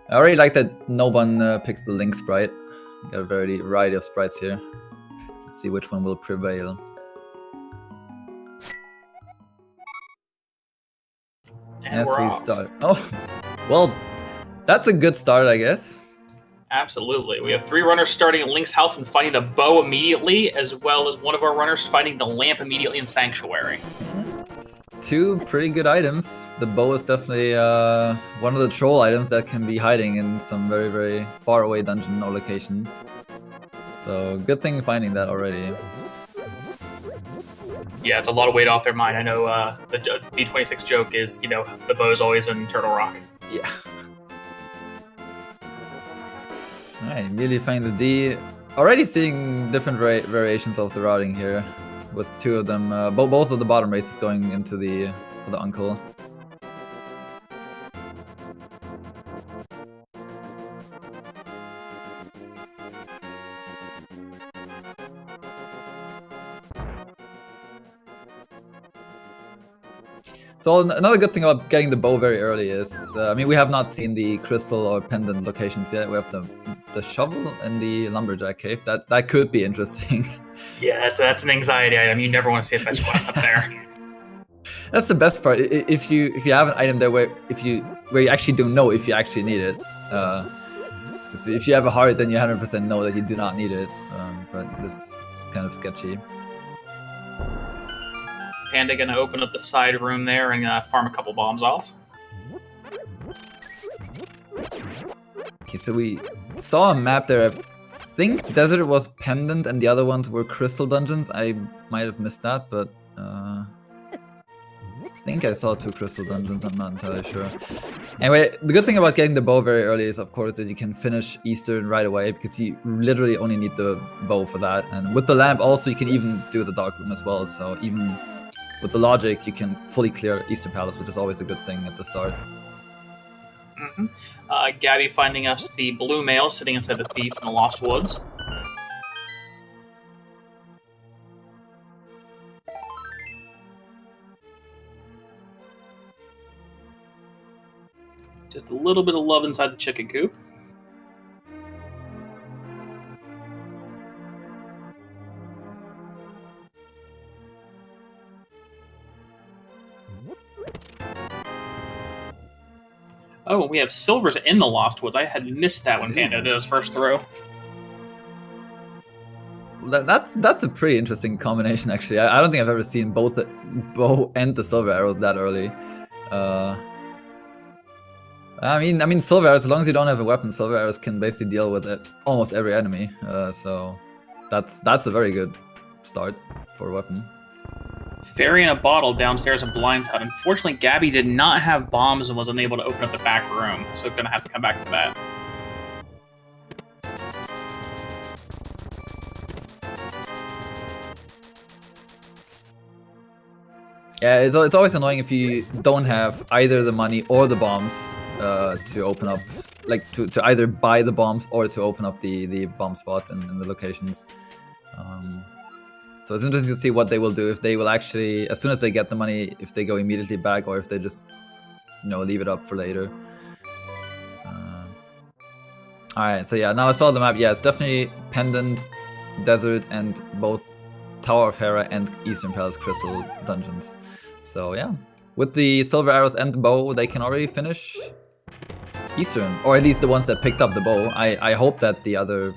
I already like that no one picks the Link sprite. Got a variety of sprites here. Let's see which one will prevail. And As we're we off. start. Oh, well, that's a good start, I guess. Absolutely. We have 3 runners starting at Link's house and fighting the bow immediately, as well as one of our runners fighting the lamp immediately in Sanctuary. Yes. 2 pretty good items. The bow is definitely one of the troll items that can be hiding in some very far away dungeon or location. So good thing finding that already. Yeah, it's a lot of weight off their mind. I know the B26 joke is, you know, the bow's always in Turtle Rock. Yeah. Alright, immediately finding the D. Already seeing different variations of the routing here, with 2 of them, both of the bottom races going into for the uncle. So another good thing about getting the bow very early is, I mean, we have not seen the crystal or pendant locations yet. We have the shovel and the lumberjack cave. That could be interesting. Yeah, that's an anxiety item. You never want to see a fetch quest up there. That's the best part. If you have an item there where you actually don't know if you actually need it. So if you have a heart, then you 100% know that you do not need it. But this is kind of sketchy. Panda gonna open up the side room there and farm a couple bombs off. Okay, so we saw a map there. I think Desert was Pendant and the other ones were Crystal Dungeons. I might have missed that, but I think I saw 2 Crystal Dungeons. I'm not entirely sure. Anyway, the good thing about getting the bow very early is, of course, that you can finish Eastern right away, because you literally only need the bow for that. And with the lamp also, you can even do the dark room as well. So even with the logic, you can fully clear Eastern Palace, which is always a good thing at the start. Mm-hmm. Gabby finding us the blue male sitting inside the thief in the Lost Woods. Just a little bit of love inside the chicken coop. Oh, we have silvers in the Lost Woods. I had missed that when Panda did his first throw. That's a pretty interesting combination, actually. I don't think I've ever seen both the bow and the silver arrows that early. I mean, silver arrows, as long as you don't have a weapon, silver arrows can basically deal with almost every enemy. So that's a very good start for a weapon. Fairy in a bottle downstairs in Blind's hut. Unfortunately, Gabby did not have bombs and was unable to open up the back room, so gonna have to come back for that. Yeah, it's always annoying if you don't have either the money or the bombs to open up, like to either buy the bombs or to open up the bomb spots in the locations. So it's interesting to see what they will do, if they will actually, as soon as they get the money, if they go immediately back, or if they just, leave it up for later. Alright, so yeah, now I saw the map. Yeah, it's definitely Pendant, Desert, and both Tower of Hera and Eastern Palace Crystal dungeons. So yeah, with the silver arrows and the bow, they can already finish Eastern, or at least the ones that picked up the bow. I hope that the other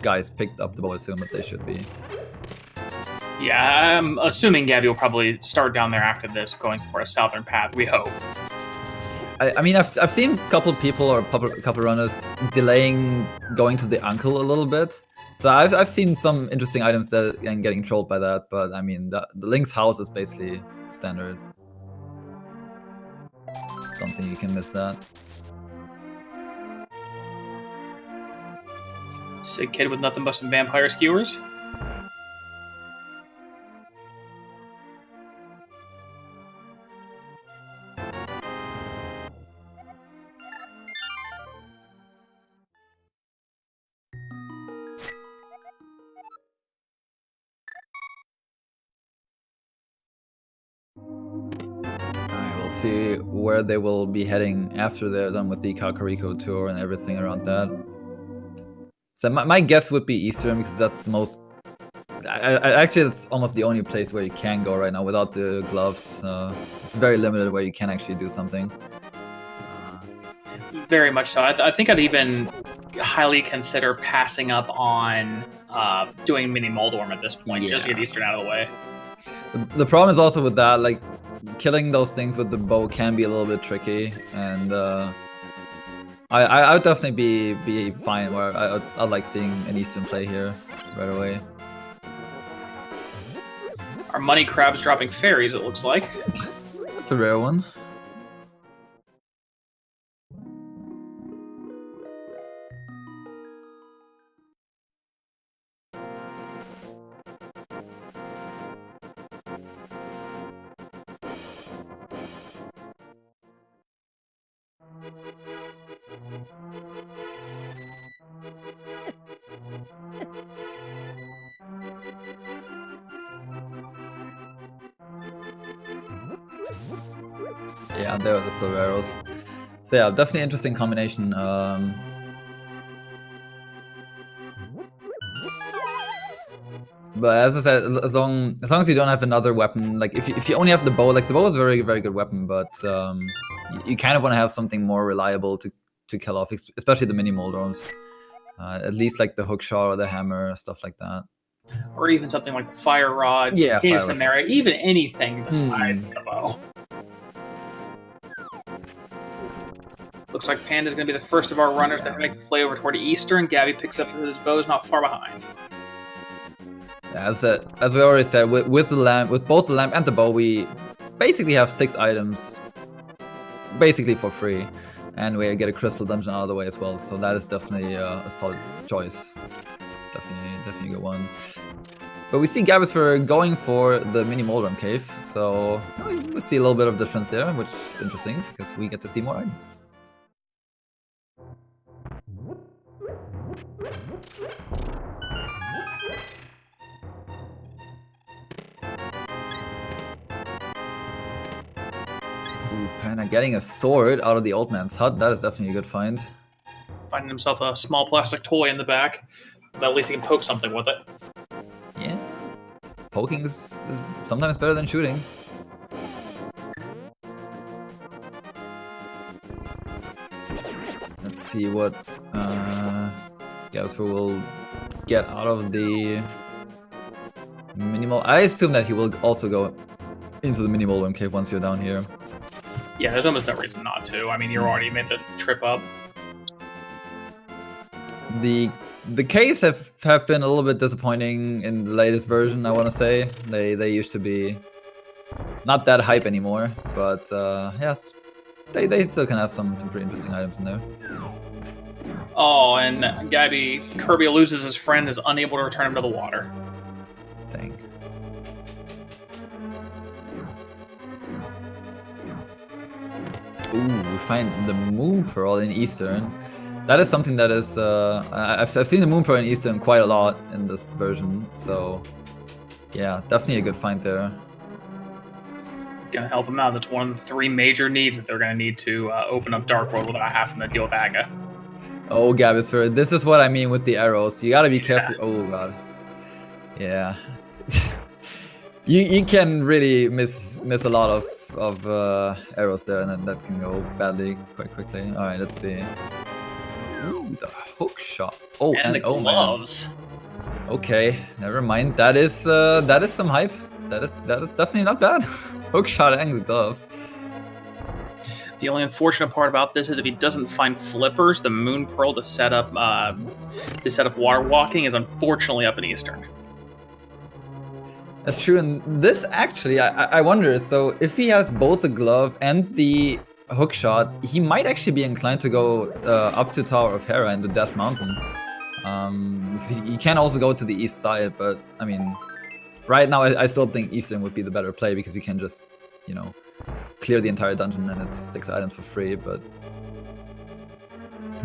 guys picked up the bow as soon, but they should be. Yeah, I'm assuming Gabby will probably start down there after this, going for a southern path, we hope. I mean, I've seen a couple people or a couple runners delaying going to the uncle a little bit. So I've seen some interesting items that and getting trolled by that, but I mean, the Link's house is basically standard. Don't think you can miss that. Sick kid with nothing but some vampire skewers. see where they will be heading after they're done with the Kakariko tour and everything around that. So my guess would be Eastern, because that's the most... actually, it's almost the only place where you can go right now without the gloves. It's very limited where you can actually do something. Very much so. I think I'd even highly consider passing up on doing Mini Moldorm at this point, just to get Eastern out of the way. The problem is also with that, like, killing those things with the bow can be a little bit tricky, and I would definitely be fine where I'd like seeing an Eastern play here right away. Our money crab's dropping fairies, it looks like. That's a rare one. Yeah, there are the Silveros. So yeah, definitely interesting combination. But as I said, as long as you don't have another weapon, like if you only have the bow, like the bow is a very very good weapon, but you kind of want to have something more reliable to kill off, especially the mini Moldorms. At least like the hook shot or the hammer, stuff like that. Or even something like the fire rod, yeah, Haste and Mary, even anything besides the bow. Looks like Panda's going to be the first of our runners to make a play over toward Eastern. Gabby picks up his bows not far behind. As we already said, with both the lamp and the bow, we basically have 6 items, basically for free, and we get a crystal dungeon out of the way as well. So that is definitely a solid choice. Definitely a good one. But we see Gabisver going for the mini Moldorm cave, so we see a little bit of difference there, which is interesting because we get to see more items. Ooh, Panda getting a sword out of the old man's hut. That is definitely a good find. Finding himself a small plastic toy in the back. But at least he can poke something with it. Yeah. Poking is sometimes better than shooting. Let's see what Gabisver will get out of the minimal. I assume that he will also go into the mini Moldorm cave once you're down here. Yeah, there's almost no reason not to. I mean, you already made the trip up. The caves have been a little bit disappointing in the latest version, I want to say. They used to be not that hype anymore, but yes, they still can have some pretty interesting items in there. Oh, and Kirby loses his friend, is unable to return him to the water. Dang. Ooh, we find the Moon Pearl in Eastern. That is something that is... I've seen the Moon Pearl in Eastern quite a lot in this version, so... Yeah, definitely a good find there. Gonna help him out. That's one of the 3 major needs that they're gonna need to open up Dark World without having to deal with Aga. Oh, Gabisver, this is what I mean with the arrows. You gotta be careful. Oh, God. Yeah. you can really miss a lot of arrows there, and then that can go badly quite quickly. Alright, let's see. Ooh, the hook shot. Oh, and the gloves. Man. Okay, never mind. That is some hype. That is definitely not bad. Hook shot and the gloves. The only unfortunate part about this is if he doesn't find flippers, the Moon Pearl to set up water walking is unfortunately up in Eastern. That's true, and this actually, I wonder, so if he has both the glove and the hook shot, he might actually be inclined to go up to Tower of Hera in the Death Mountain. Because he can also go to the east side, but I mean, right now I still think Eastern would be the better play because you can just, you know, clear the entire dungeon and it's 6 items for free, but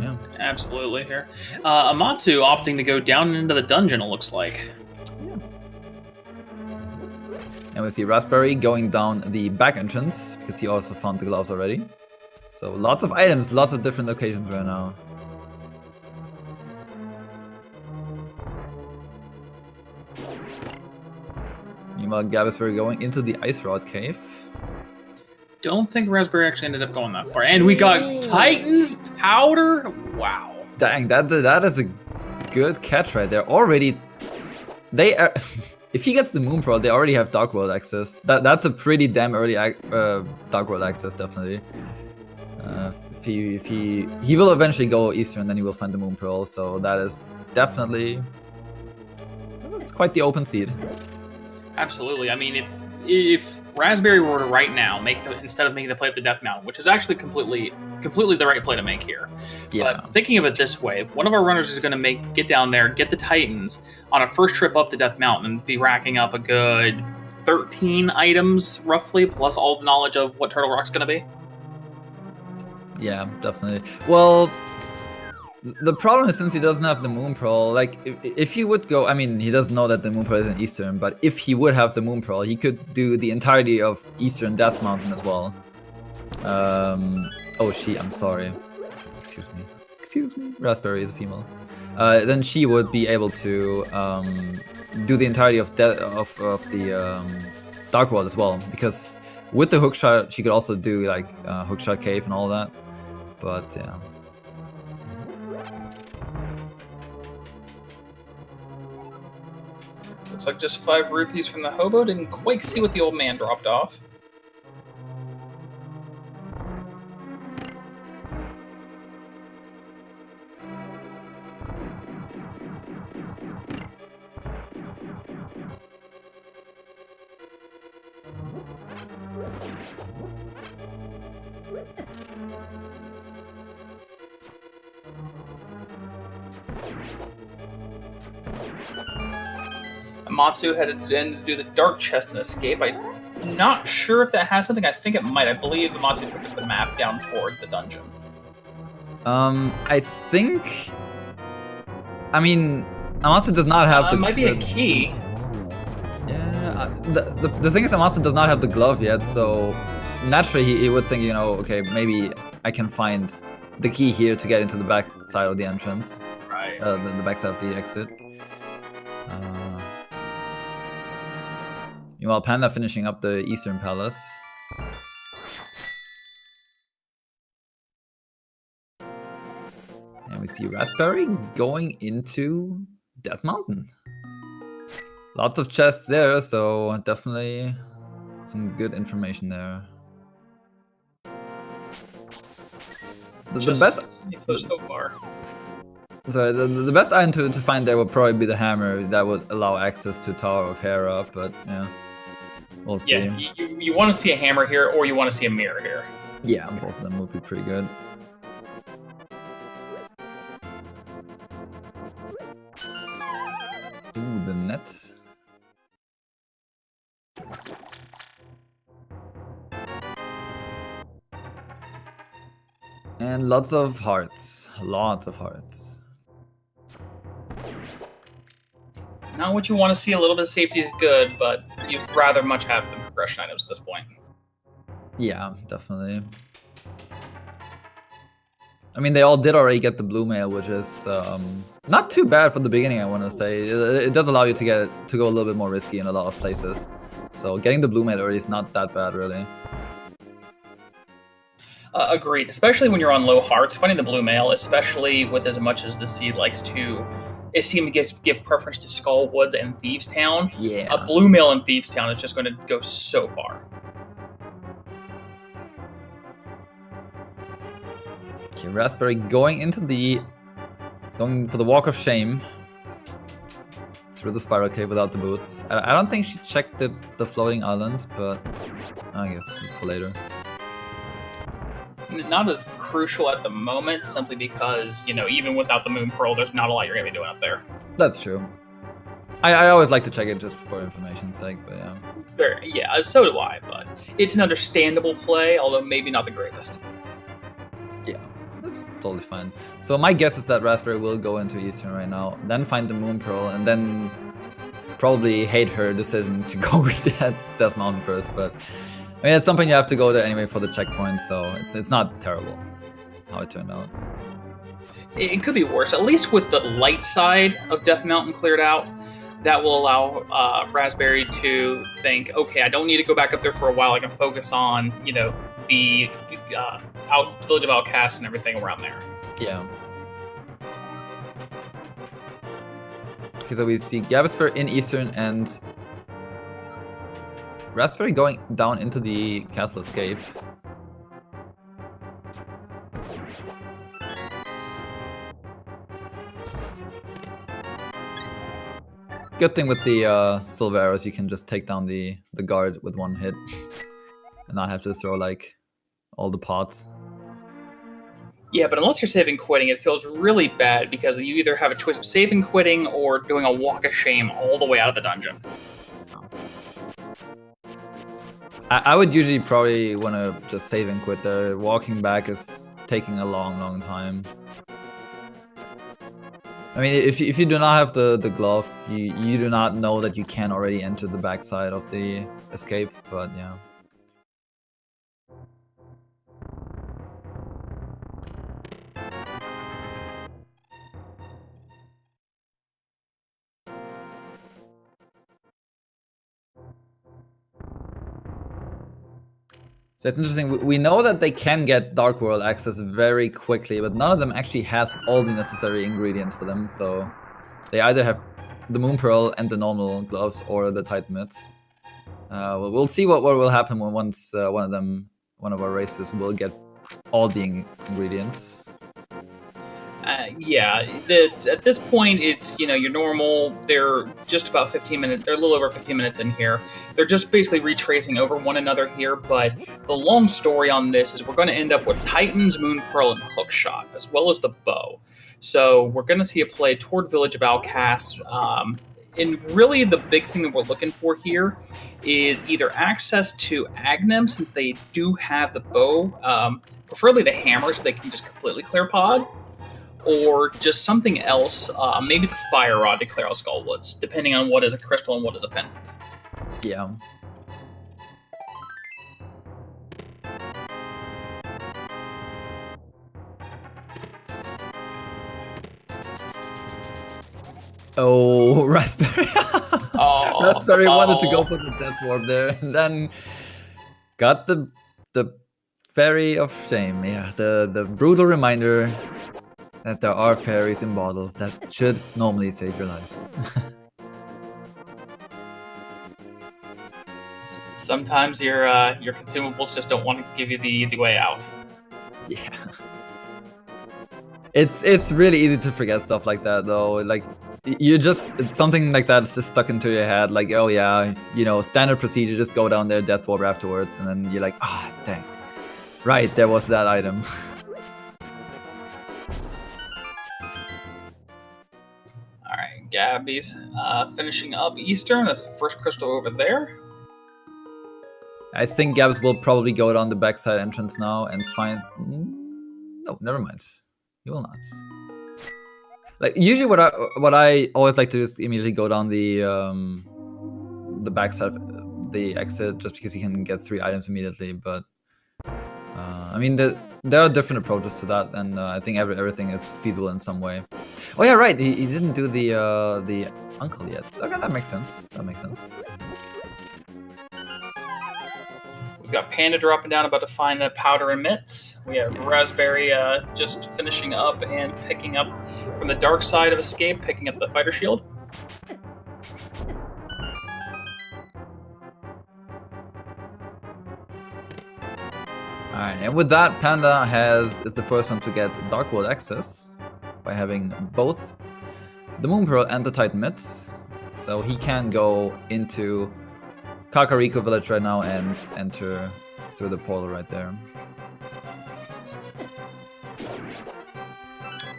yeah. Absolutely here. Amatsu opting to go down into the dungeon, it looks like. Yeah. And we see Raspberry going down the back entrance, because he also found the gloves already. So lots of items, lots of different locations right now. Meanwhile, Gabisver going into the Ice Rod Cave. Don't think Raspberry actually ended up going that far. And we got Titan's Powder? Wow. Dang, that is a good catch right there. Already, they are... If he gets the Moon Pearl, they already have Dark World access. That's a pretty damn early Dark World access, definitely. If he will eventually go Eastern, then he will find the Moon Pearl. So that is definitely, it's quite the open seed. Absolutely. I mean, if Raspberry were to right now instead of making the play up the Death Mountain, which is actually completely the right play to make here. Yeah. But thinking of it this way, one of our runners is going to get down there, get the Titans on a first trip up to Death Mountain, and be racking up a good 13 items roughly, plus all the knowledge of what Turtle Rock's going to be. Yeah, definitely. Well, the problem is, since he doesn't have the Moon Pearl, like, if he would go, I mean, he doesn't know that the Moon Pearl is in Eastern, but if he would have the Moon Pearl, he could do the entirety of Eastern Death Mountain as well. Oh, I'm sorry. Excuse me. Raspberry is a female. Then she would be able to do the entirety of the Dark World as well, because with the hookshot, she could also do like hookshot cave and all that. But yeah. Looks like just 5 rupees from the hobo. Didn't quite see what the old man dropped off. Amatsu had to do the dark chest and escape. I'm not sure if that has something. I think it might. I believe Amatsu picked up the map down toward the dungeon. I think... I mean, Amatsu does not have It might be a key. Yeah, the thing is, Amatsu does not have the glove yet, so naturally he would think, you know, okay, maybe I can find the key here to get into the back side of the entrance. Right. The back side of the exit. Meanwhile, Panda finishing up the Eastern Palace. And we see Raspberry going into Death Mountain. Lots of chests there, so definitely some good information there. The best so far. So the best item to find there would probably be the hammer that would allow access to Tower of Hera, but yeah, we'll see. Yeah, you want to see a hammer here, or you want to see a mirror here. Yeah, both of them would be pretty good. Ooh, the net. And lots of hearts. Lots of hearts. Not what you want to see. A little bit of safety is good, but you'd rather much have the progression items at this point. Yeah, definitely. I mean, they all did already get the blue mail, which is not too bad for the beginning, I want to say. It does allow you to go a little bit more risky in a lot of places. So getting the blue mail early is not that bad, really. Agreed, especially when you're on low hearts. Finding the blue mail, especially with as much as the seed likes to... It seems to give preference to Skull Woods and Thieves Town. Yeah. A blue mail in Thieves Town is just going to go so far. Okay, Raspberry going for the Walk of Shame through the Spiral Cave without the boots. I don't think she checked the floating island, but I guess it's for later. Not as crucial at the moment, simply because, you know, even without the Moon Pearl, there's not a lot you're going to be doing up there. That's true. I always like to check it just for information's sake, but yeah. Yeah, so do I, but it's an understandable play, although maybe not the greatest. Yeah, that's totally fine. So my guess is that Raspberry will go into Eastern right now, then find the Moon Pearl, and then probably hate her decision to go with that Death Mountain first, but I mean, at some point you have to go there anyway for the checkpoint, so it's not terrible how it turned out. It could be worse. At least with the light side of Death Mountain cleared out, that will allow Raspberry to think, okay, I don't need to go back up there for a while. I can focus on, you know, the Village of Outcasts and everything around there. Yeah. Okay, so we see Gabisver in Eastern and Raspberry going down into the castle escape. Good thing with the silver arrows, you can just take down the guard with one hit and not have to throw like all the pots. Yeah, but unless you're saving quitting, it feels really bad because you either have a choice of saving quitting or doing a walk of shame all the way out of the dungeon. I would usually probably want to just save and quit there. Walking back is taking a long time. I mean, if you do not have the glove, you do not know that you can already enter the backside of the escape, but yeah. So it's interesting, we know that they can get Dark World access very quickly, but none of them actually has all the necessary ingredients for them, so they either have the Moon Pearl and the normal gloves or the Titan Mitts. We'll see what will happen once one of our races will get all the ingredients. Yeah, at this point, it's, you know, your normal. They're just about 15 minutes. They're a little over 15 minutes in here. They're just basically retracing over one another here. But the long story on this is we're going to end up with Titans, Moon Pearl, and Hookshot, as well as the bow. So we're going to see a play toward Village of Outcasts. And really, the big thing that we're looking for here is either access to Agnem, since they do have the bow, preferably the hammer, so they can just completely clear pod, or just something else, maybe the Fire Rod to clear out Skullwoods, depending on what is a crystal and what is a pendant. Yeah. Oh, Raspberry. Raspberry wanted to go for the Death Warp there, and then got the Fairy of Shame. Yeah, the brutal reminder that there are fairies in bottles that should normally save your life. Sometimes your consumables just don't want to give you the easy way out. Yeah. It's really easy to forget stuff like that though. Like it's something like that's just stuck into your head. Like, oh yeah, you know, standard procedure, just go down there, Death Warp afterwards, and then you're like, ah, dang. Right, there was that item. Alright, Gabby's finishing up Eastern. That's the first crystal over there. I think Gabs will probably go down the backside entrance now and find... No, never mind. He will not. Like usually, what I always like to do is immediately go down the backside of the exit, just because you can get 3 items immediately. But I mean, there are different approaches to that, and I think everything is feasible in some way. Oh yeah, right. He didn't do the uncle yet. Okay, that makes sense. That makes sense. We've got Panda dropping down, about to find the powder and mitts. We have Raspberry just finishing up and picking up from the dark side of escape, picking up the fighter shield. Alright, and with that, Panda is the first one to get Dark World access by having both the Moon Pearl and the Titan Mitts. So he can go into Kakariko Village right now and enter through the portal right there.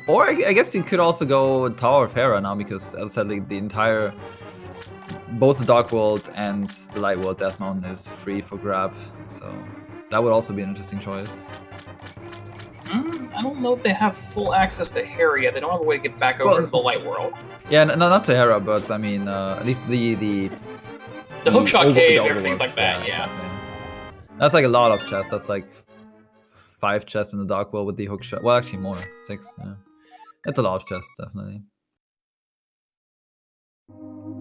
Or I guess you could also go Tower of Hera now, because as I said, like, the entire... both the Dark World and the Light World Death Mountain is free for grab, so that would also be an interesting choice. I don't know if they have full access to Harry yet. They don't have a way to get back over to the light world. Yeah, no, not to Hera, but I mean, at least the hookshot cave, the everything's overworld. like that, yeah. Exactly. That's like a lot of chests. That's like 5 chests in the dark world with the hookshot. Well, actually more, 6. Yeah, it's a lot of chests, definitely.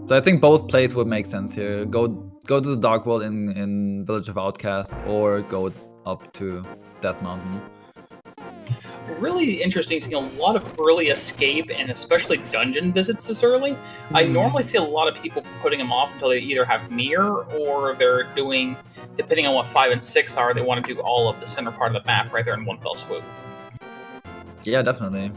So I think both plays would make sense here. Go to the dark world in Village of Outcasts, or go up to Death Mountain. Really interesting seeing a lot of early escape and especially dungeon visits this early. I normally see a lot of people putting them off until they either have mirror or they're doing, depending on what 5 and 6 are, they want to do all of the center part of the map right there in one fell swoop. Yeah, definitely.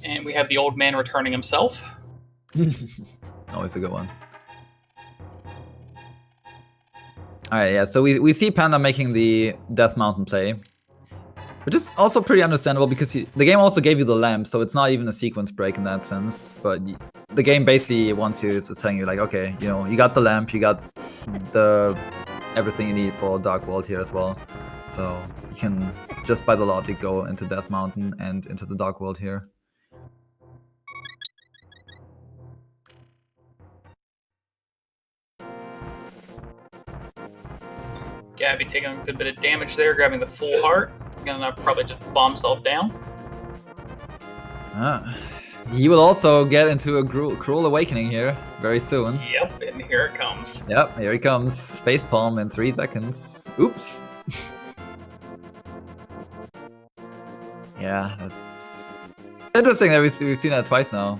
And we have the old man returning himself. Always a good one. Alright, yeah, so we see Panda making the Death Mountain play. Which is also pretty understandable because the game also gave you the lamp, so it's not even a sequence break in that sense. But the game basically wants you, it's telling you like, okay, you know, you got the lamp, you got everything you need for Dark World here as well. So you can just by the logic go into Death Mountain and into the Dark World here. Gabby taking a good bit of damage there, grabbing the full heart. Gonna probably just bomb himself down. He will also get into a cruel awakening here very soon. Yep, and here it comes. Yep, here he comes. Facepalm in 3 seconds. Oops. Yeah, that's interesting that we've seen that twice now.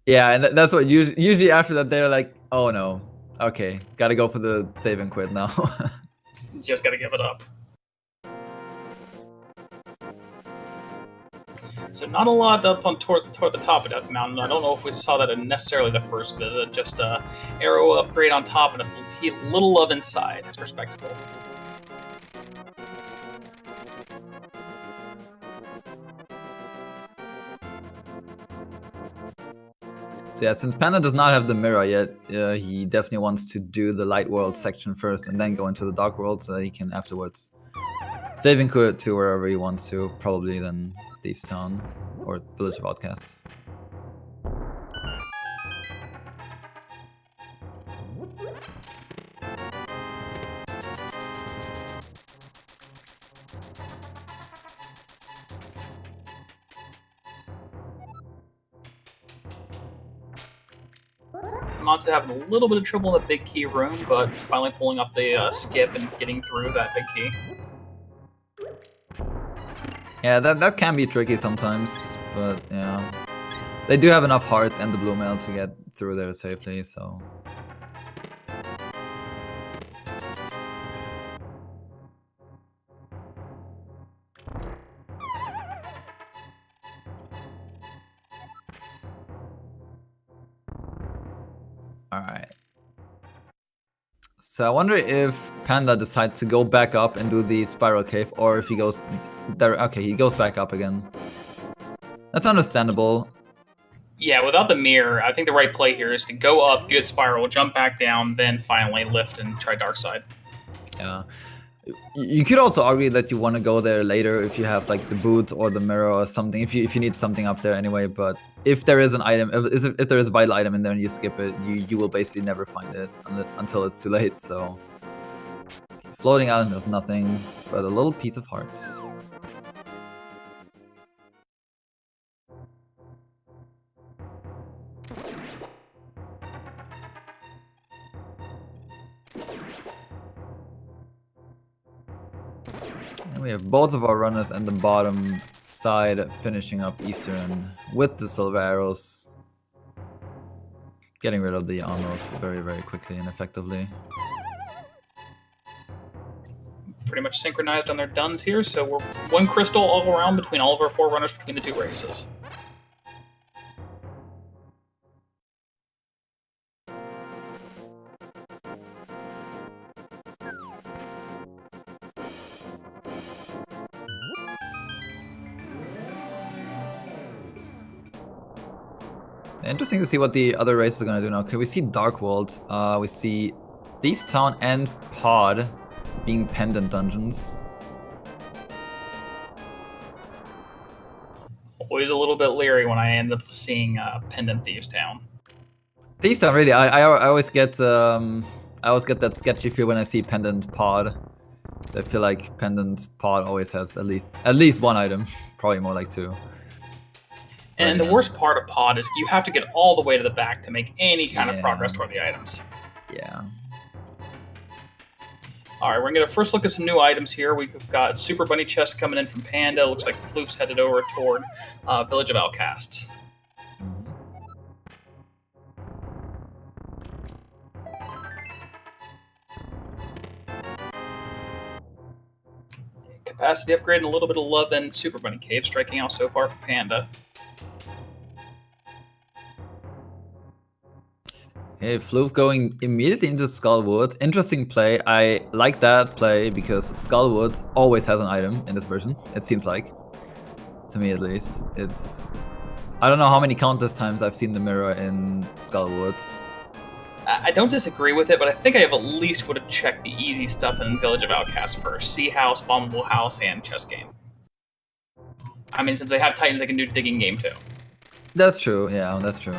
Yeah, and that's what usually after that they're like, oh no, okay, gotta go for the save and quit now. Just gotta give it up. So not a lot up on toward the top of Death Mountain. I don't know if we saw that in necessarily the first visit. Just a arrow upgrade on top and a little love inside. Respectable. So yeah, since Panda does not have the mirror yet, he definitely wants to do the light world section first and then go into the dark world so that he can afterwards save and quit to wherever he wants to, probably then Thieves Town or Village of Outcasts. Amatsu having a little bit of trouble in the big key room, but finally pulling up the skip and getting through that big key. Yeah, that can be tricky sometimes, but yeah. They do have enough hearts and the blue mail to get through there safely, so... Alright. So I wonder if Panda decides to go back up and do the spiral cave, or if he goes there. Okay, he goes back up again. That's understandable. Yeah, without the mirror, I think the right play here is to go up, get spiral, jump back down, then finally lift and try dark side. Yeah. You could also argue that you want to go there later if you have like the boots or the mirror or something. If you need something up there anyway. But if there is an item, if there is a vital item in there and you skip it, you will basically never find it until it's too late. So floating island is nothing but a little piece of heart. And we have both of our runners and the bottom side finishing up Eastern with the silver arrows. Getting rid of the armors very, very quickly and effectively. Pretty much synchronized on their duns here, so we're one crystal all around between all of our 4 runners between the 2 races. Interesting to see what the other races are gonna do now. Okay, we see Dark World. We see Thieves Town and Pod being pendant dungeons. Always a little bit leery when I end up seeing Pendant Thieves Town. Thieves Town, really. I always get that sketchy feel when I see Pendant Pod. I feel like Pendant Pod always has at least one item, probably more like 2. And the worst part of Pod is you have to get all the way to the back to make any kind of progress toward the items. Yeah. All right, we're going to first look at some new items here. We've got Super Bunny Chest coming in from Panda. Looks like Floof's headed over toward Village of Outcasts. Capacity upgrade and a little bit of love in Super Bunny Cave striking out so far for Panda. Okay, Floof going immediately into Skullwood. Interesting play. I like that play because Skullwood always has an item in this version, it seems like. To me at least. I don't know how many countless times I've seen the mirror in Skullwood. I don't disagree with it, but I think I have at least would have checked the easy stuff in Village of Outcasts first. Sea House, Bombable House, and Chess Game. I mean, since they have Titans, they can do Digging Game too. That's true, yeah, that's true.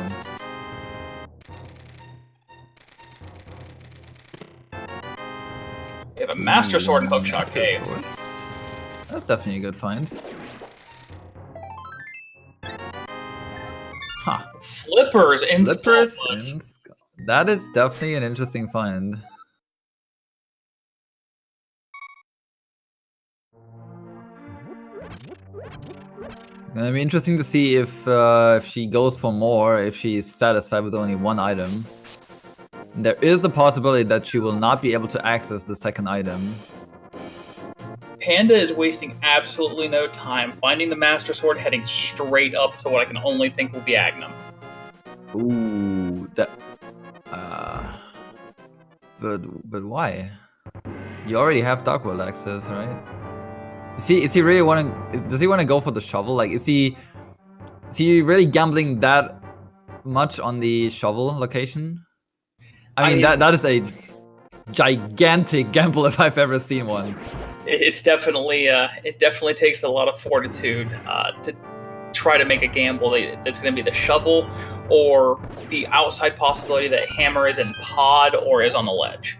We have a Master Sword and Hookshot Cave. That's definitely a good find. Huh. Flippers in Flippers. That is definitely an interesting find. Gonna be interesting to see if she goes for more, if she's satisfied with only one item. There is a possibility that she will not be able to access the second item. Panda is wasting absolutely no time finding the Master Sword, heading straight up to what I can only think will be Agnum. Ooh, that. But why? You already have Dark World access, right? Is he really does he want to go for the shovel? Like, is he really gambling that much on the shovel location? I mean that is a gigantic gamble if I've ever seen one. It's definitely it definitely takes a lot of fortitude to try to make a gamble that's going to be the shovel or the outside possibility that Hammer is in Pod or is on the ledge.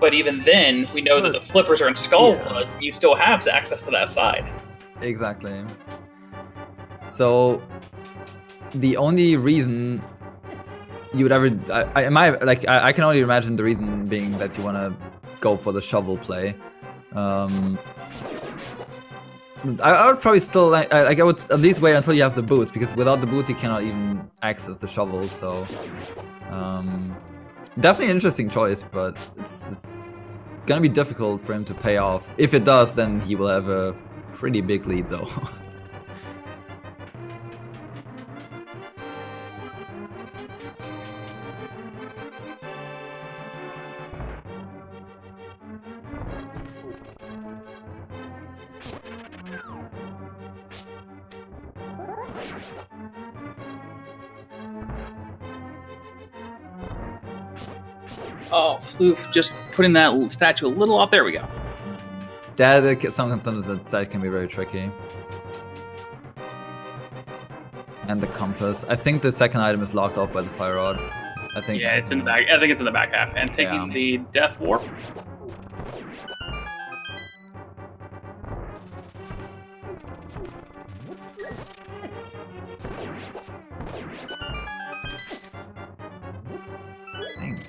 But even then, we know that the Flippers are in Skullwoods, and you still have access to that side. Exactly. So the only reason you would ever, I can only imagine the reason being that you want to go for the shovel play. I would probably still I would at least wait until you have the boots, because without the boot you cannot even access the shovel. So definitely an interesting choice, but it's gonna be difficult for him to pay off. If it does, then he will have a pretty big lead though. Oh, Floof just putting that statue a little off. There we go. Sometimes that side can be very tricky. And the compass. I think the second item is locked off by the fire rod. I think. Yeah, it's in the back. I think it's in the back half. And taking the Death Warp.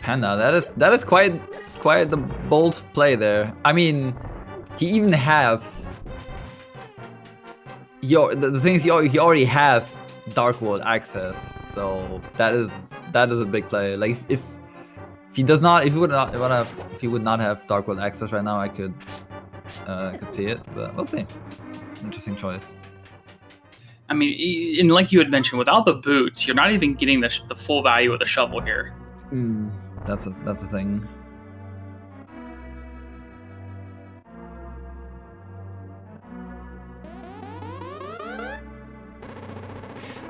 Panda, that is quite the bold play there. I mean, he even has the things he already has Dark World access, so that is a big play. Like if he does not, if he would not have Dark World access right now, I could see it, but we'll see. Interesting choice. I mean, and like you had mentioned, without the boots, you're not even getting the full value of the shovel here. That's a thing.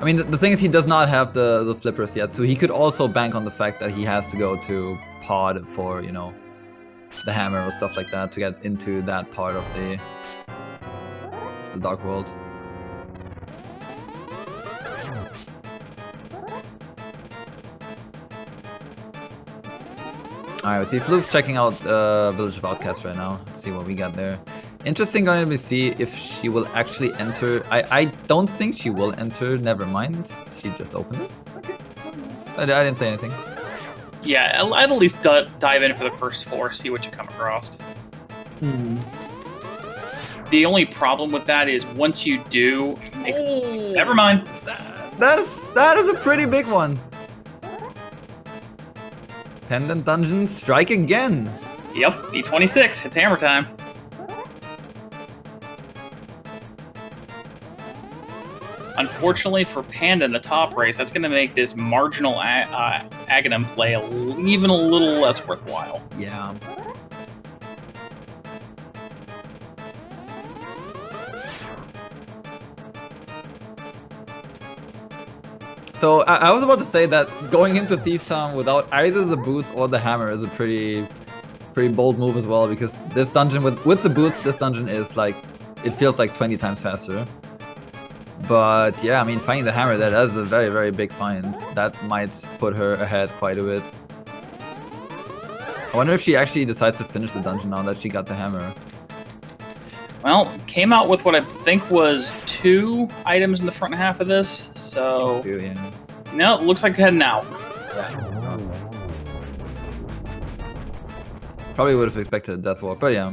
I mean, the thing is, he does not have the flippers yet, so he could also bank on the fact that he has to go to pod for, you know, the hammer or stuff like that to get into that part of the Dark World. Alright, we see Floof checking out Village of Outcasts right now. Let's see what we got there. Interesting, going to see if she will actually enter. I don't think she will enter. Never mind. She just opened it. Okay. I didn't say anything. Yeah, I'd at least dive in for the first 4, see what you come across. The only problem with that is once you do, never mind. That is a pretty big one. Pendant Dungeons strike again. Yep, V26. It's hammer time. Unfortunately for Panda in the top race, that's going to make this marginal Aghanim play even a little less worthwhile. Yeah. So I was about to say that going into Thief Town without either the boots or the hammer is a pretty bold move as well, because this dungeon with the boots, this dungeon is like, it feels like 20 times faster. But yeah, I mean, finding the hammer, that is a very, very big find. That might put her ahead quite a bit. I wonder if she actually decides to finish the dungeon now that she got the hammer. Well, came out with what I think was 2 items in the front half of this, so... 2, yeah. No, it looks like heading out. Probably would have expected a Death Warp, but yeah.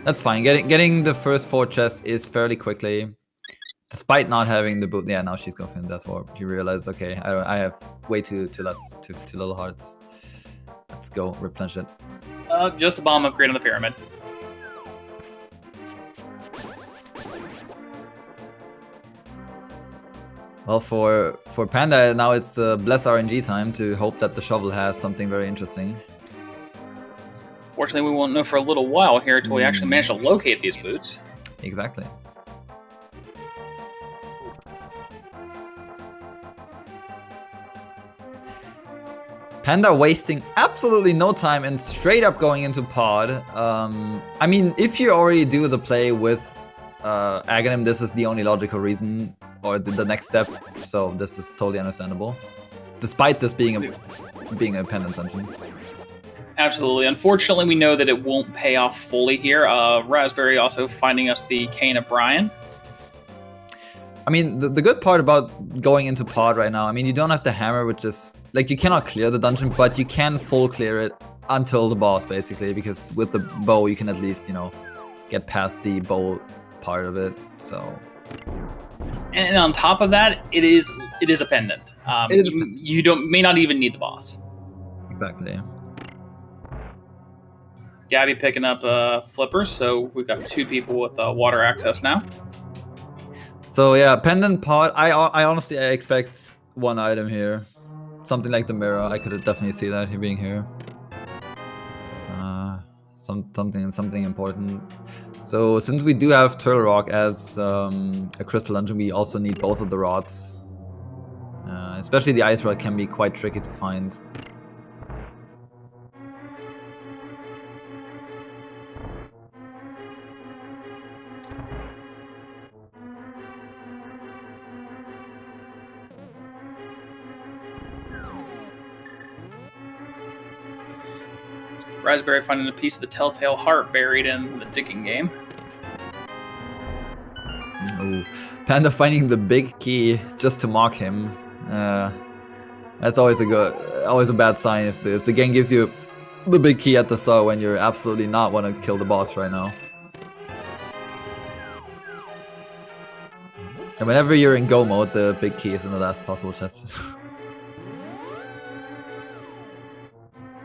That's fine. Getting the first 4 chests is fairly quickly. Despite not having the boot. Yeah, now she's going for the Death Warp. She realized, okay, I have way too little hearts. Let's go replenish it. Just a bomb upgrade on the pyramid. Well, for Panda, now it's bless RNG time to hope that the shovel has something very interesting. Fortunately, we won't know for a little while here until we actually manage to locate these boots. Exactly. Panda wasting absolutely no time and straight up going into pod. I mean, if you already do the play with Aghanim, this is the only logical reason, or the next step, so this is totally understandable. Despite this being a pendant dungeon. Absolutely. Unfortunately, we know that it won't pay off fully here. Raspberry also finding us the Cane of Brian. I mean, the good part about going into pod right now, I mean, you don't have the hammer, which is, like, you cannot clear the dungeon, but you can full clear it until the boss, basically, because with the bow, you can at least, you know, get past the bow part of it, so... And on top of that, it is a pendant. You may not even need the boss. Exactly. Gabby picking up flippers, so we've got 2 people with water access now. So yeah, pendant pod. I honestly expect 1 item here, something like the mirror. I could definitely see that being here. Something important. So since we do have Turtle Rock as a crystal dungeon, we also need both of the rods. Especially the ice rod can be quite tricky to find. Raspberry finding a piece of the Telltale Heart buried in the digging game. Oh, Panda finding the big key just to mock him. That's always a bad sign if the game gives you the big key at the start when you're absolutely not want to kill the boss right now. And whenever you're in go mode, the big key is in the last possible chest.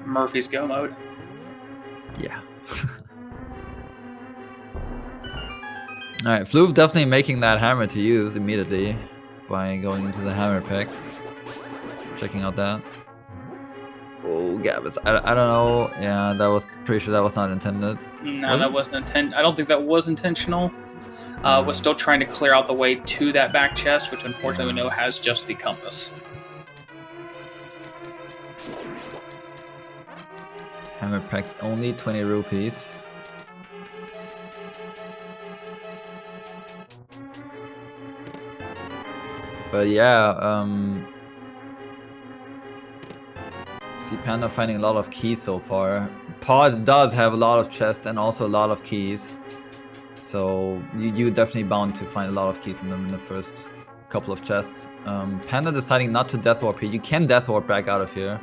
Murphy's go mode. Yeah. Alright, Floof definitely making that hammer to use immediately by going into the hammer packs. Checking out that. Oh, Gabis. I don't know. Yeah, pretty sure that was not intended. No, that wasn't intended. I don't think that was intentional. We're still trying to clear out the way to that back chest, which unfortunately we know has just the compass. Hammer packs only 20 rupees. But yeah, see Panda finding a lot of keys so far. Pod does have a lot of chests and also a lot of keys. So you're definitely bound to find a lot of keys in the first couple of chests. Panda deciding not to death warp here. You can death warp back out of here.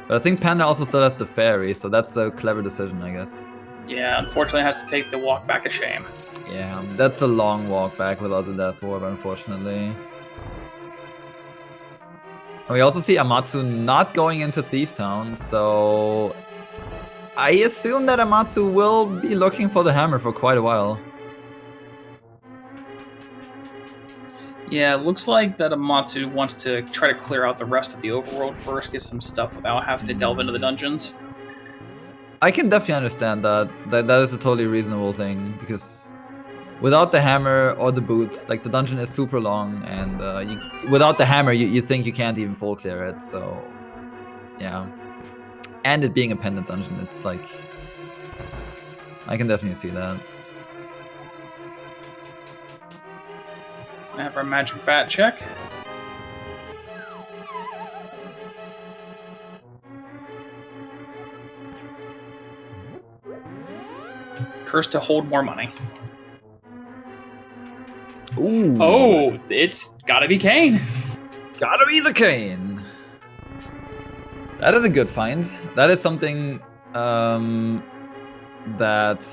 But I think Panda also still has the fairy, so that's a clever decision, I guess. Yeah, unfortunately has to take the walk back of shame. Yeah, that's a long walk back without the death warp, unfortunately. And we also see Amatsu not going into Thieves Town, so I assume that Amatsu will be looking for the hammer for quite a while. Yeah, it looks like that Amatsu wants to try to clear out the rest of the overworld first, get some stuff without having to delve into the dungeons. I can definitely understand that. That is a totally reasonable thing, because without the hammer or the boots, like the dungeon is super long, and without the hammer, you think you can't even full clear it. So, yeah. And it being a pendant dungeon, it's like I can definitely see that. I have our magic bat check. Curse to hold more money. Ooh. Oh, it's gotta be Kane. Gotta be the cane. That is a good find. That is something that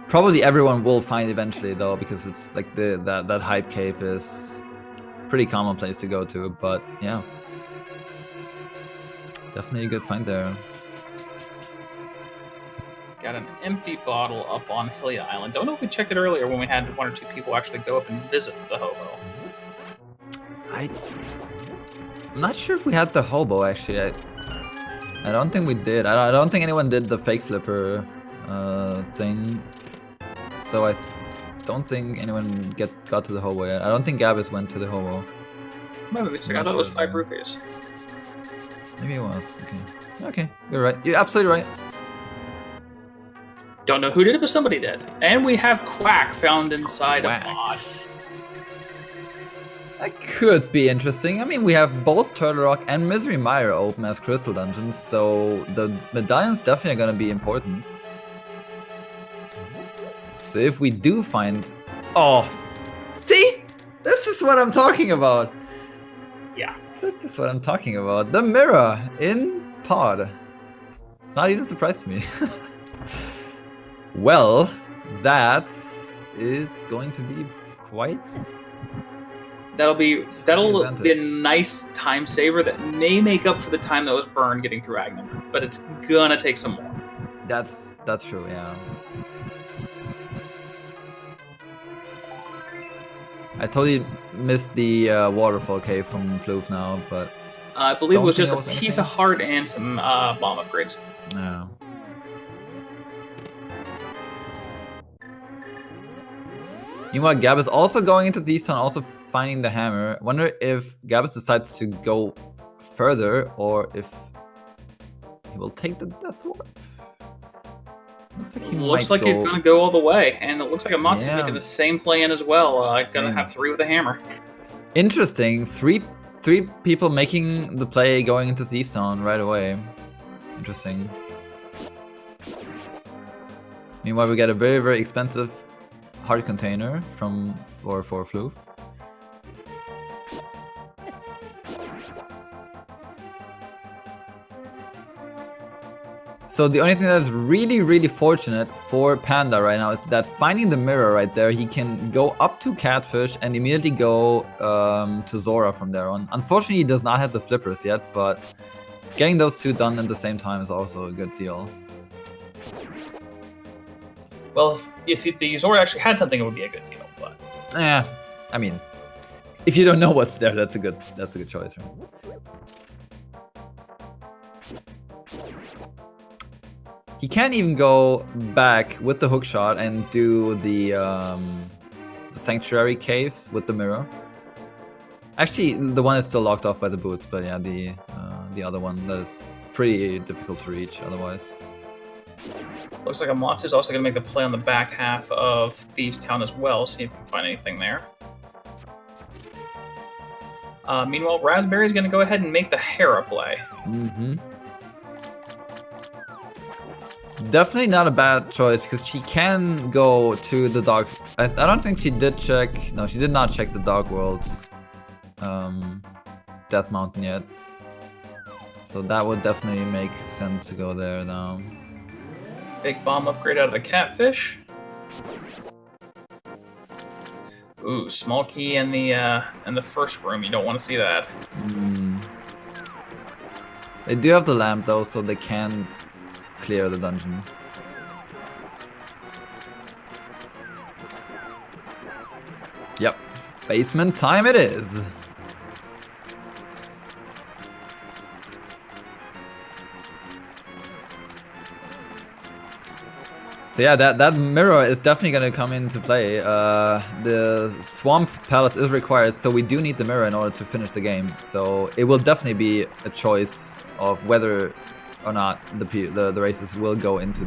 probably everyone will find eventually, though, because it's like that hype cave is pretty common place to go to. But yeah, definitely a good find there. Got an empty bottle up on Hilly Island. Don't know if we checked it earlier when we had 1 or 2 people actually go up and visit the hobo. I'm not sure if we had the hobo, actually. I don't think we did. I don't think anyone did the fake flipper thing. So I don't think anyone got to the hobo yet. I don't think Gabis went to the hobo. Maybe I thought it was 5 rupees. Maybe it was. Okay. Okay, you're right. You're absolutely right. Don't know who did it, but somebody did. And we have Quack found inside a mod. That could be interesting. I mean, we have both Turtle Rock and Misery Mire open as crystal dungeons, so the medallion's definitely gonna be important. So if we do find... Oh! See? This is what I'm talking about! Yeah. This is what I'm talking about. The mirror in Pod. It's not even a surprise to me. Well, that is going to be quite... That'll be a nice time saver that may make up for the time that was burned getting through Agnum, but it's gonna take some more. That's true, yeah. I totally missed the waterfall cave from Floof now, but I believe it was just a piece of heart and some bomb upgrades. No. Meanwhile, Gab is also going into Thieves Town, also finding the hammer. Wonder if Gabis decides to go further, or if he will take the death warp. Looks like he's gonna go all the way, and it looks like Amatsu's making the same plan as well. He's gonna have 3 with a hammer. Interesting. Three people making the play going into Thieves Town right away. Interesting. Meanwhile, we get a very, very expensive heart container for Floof. So the only thing that's really, really fortunate for Panda right now is that finding the mirror right there, he can go up to Catfish and immediately go to Zora from there on. Unfortunately, he does not have the flippers yet, but getting those 2 done at the same time is also a good deal. Well, if the Zora actually had something, it would be a good deal, but... Yeah, I mean, if you don't know what's there, that's a good choice, right? He can't even go back with the hook shot and do the the Sanctuary caves with the mirror. Actually, the one is still locked off by the boots, but yeah, the other one that is pretty difficult to reach otherwise. Looks like Amatsu's also going to make the play on the back half of Thieves Town as well, see if you can find anything there. Meanwhile, Raspberry's going to go ahead and make the Hera play. Mm-hmm. Definitely not a bad choice, because she can go to the dark... I don't think she did check... No, she did not check the Dark World's Death Mountain yet. So that would definitely make sense to go there now. Big bomb upgrade out of the Catfish. Ooh, small key in the first room. You don't want to see that. They do have the lamp though, so they can clear the dungeon. Yep, basement time it is. So yeah, that mirror is definitely going to come into play. The Swamp Palace is required, so we do need the mirror in order to finish the game. So it will definitely be a choice of whether or not the races will go into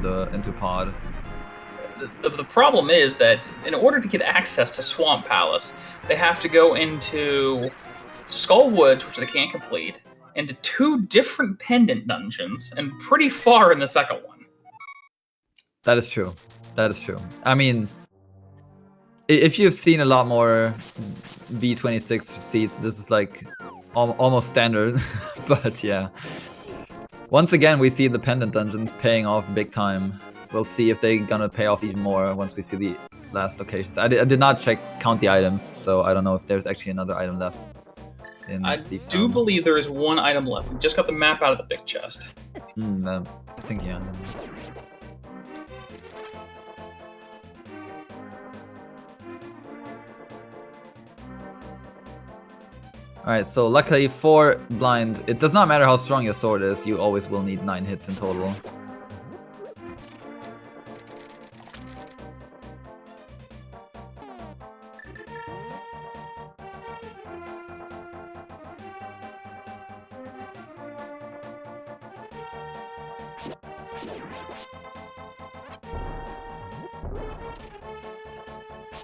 pod. The problem is that in order to get access to Swamp Palace, they have to go into Skull Woods, which they can't complete, into 2 different pendant dungeons, and pretty far in the second one. That is true. That is true. I mean, if you've seen a lot more V26 seats, this is like almost standard. But yeah. Once again, we see the pendant dungeons paying off big time. We'll see if they're gonna pay off even more once we see the last locations. I did not count the items, so I don't know if there's actually another item left. I do believe there is 1 item left. We just got the map out of the big chest. I think, yeah. Alright, so luckily for blind, it does not matter how strong your sword is, you always will need 9 hits in total.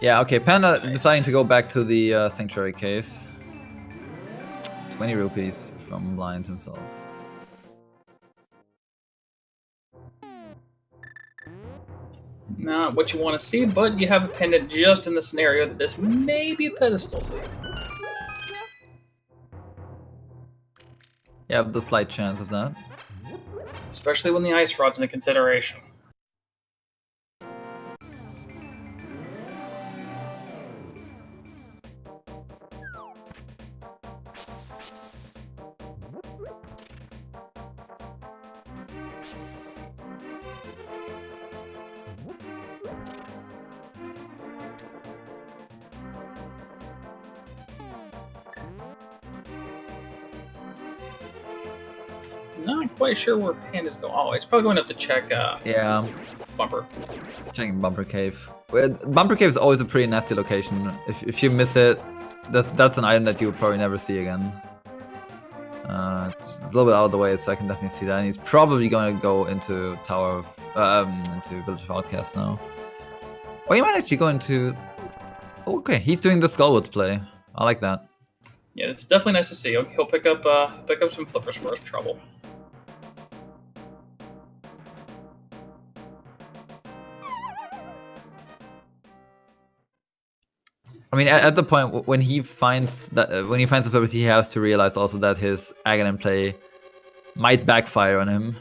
Yeah, okay, Panda deciding to go back to the Sanctuary Caves. 20 rupees from Blind himself. Not what you want to see, but you have a pendant just in the scenario that this may be a pedestal scene. You have the slight chance of that. Especially when the ice rod's into consideration. Not quite sure where Panda's going. Oh, he's probably going up to check. Yeah. Bumper. Checking Bumper Cave. Bumper Cave is always a pretty nasty location. If you miss it, that's an item that you will probably never see again. It's a little bit out of the way, so I can definitely see that. And he's probably going to go into into Village of Outcasts now. Or he might actually go into. Okay, he's doing the Skullwoods play. I like that. Yeah, it's definitely nice to see. He'll pick up some flippers for his trouble. I mean, at the point when he finds the flippers, he has to realize also that his Ganon play might backfire on him.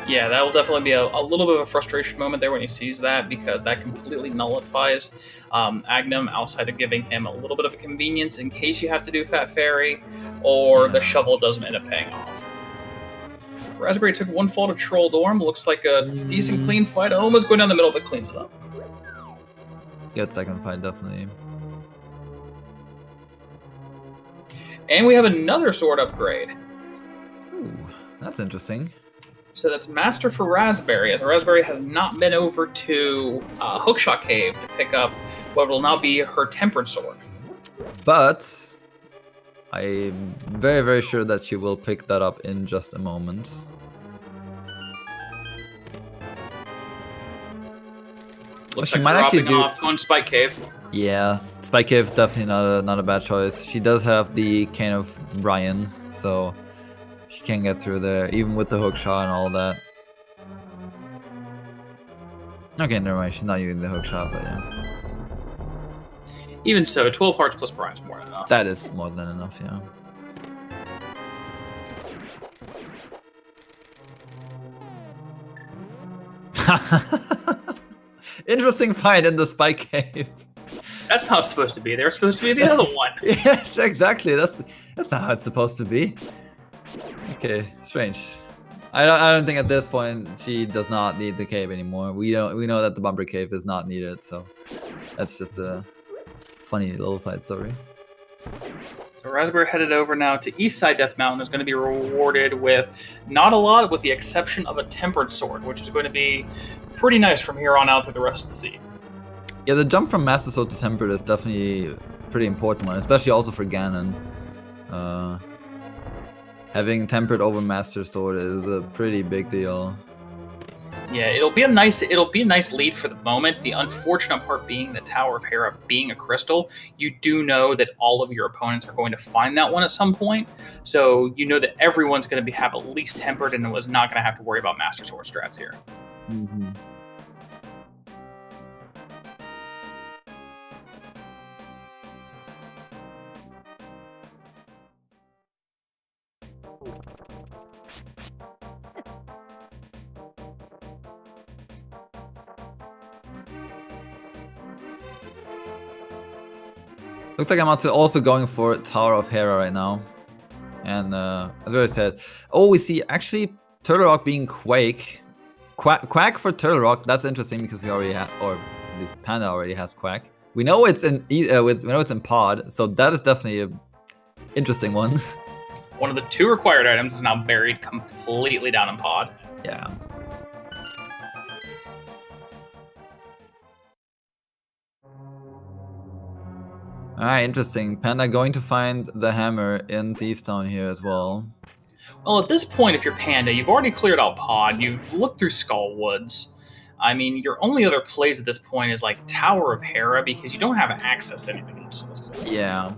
Yeah, that will definitely be a little bit of a frustration moment there when he sees that, because that completely nullifies Agnum outside of giving him a little bit of a convenience in case you have to do Fat Fairy, or the shovel doesn't end up paying off. Raspberry took 1 fall to Troll Dorm. Looks like a decent clean fight. Almost going down the middle, but cleans it up. Good second fight, definitely. And we have another sword upgrade. Ooh, that's interesting. So that's Master for Raspberry, as Raspberry has not been over to Hookshot Cave to pick up what will now be her Tempered Sword. But I'm very, very sure that she will pick that up in just a moment. Looks she like might actually do off, going Spike Cave. Yeah, Spike Cave is definitely not a bad choice. She does have the Cane of Brian, so she can get through there, even with the hook shot and all that. Okay, never mind. She's not using the hook shot, but yeah. Even so, 12 hearts plus Brian's more than enough. That is more than enough, yeah. Interesting fight in the Spike Cave. That's not supposed to be. They're supposed to be the other one. Yes, exactly. That's not how it's supposed to be. Okay, strange. I don't think at this point she does not need the cave anymore. We know that the bumper cave is not needed, so that's just a funny little side story. So Raspberry headed over now to Eastside Death Mountain is going to be rewarded with not a lot, with the exception of a Tempered Sword, which is going to be pretty nice from here on out through the rest of the sea. Yeah, the jump from Master Sword to Tempered is definitely a pretty important one, especially also for Ganon. Having Tempered over Master Sword is a pretty big deal. Yeah, it'll be a nice lead for the moment. The unfortunate part being the Tower of Hera being a crystal, you do know that all of your opponents are going to find that one at some point. So you know that everyone's going to have at least Tempered and was not going to have to worry about Master Sword strats here. Mm-hmm. Looks like Amatsu also going for Tower of Hera right now. And as I said, oh, we see actually Turtle Rock being Quake. Quack for Turtle Rock, that's interesting because we already have, or at least Panda already has Quack. We know it's in Pod, so that is definitely an interesting one. One of the 2 required items is now buried completely down in Pod. Yeah. Alright, interesting. Panda going to find the hammer in Thieves Town here as well. Well, at this point, if you're Panda, you've already cleared out Pod, you've looked through Skull Woods. I mean, your only other plays at this point is like Tower of Hera, because you don't have access to anything else at this point. Yeah.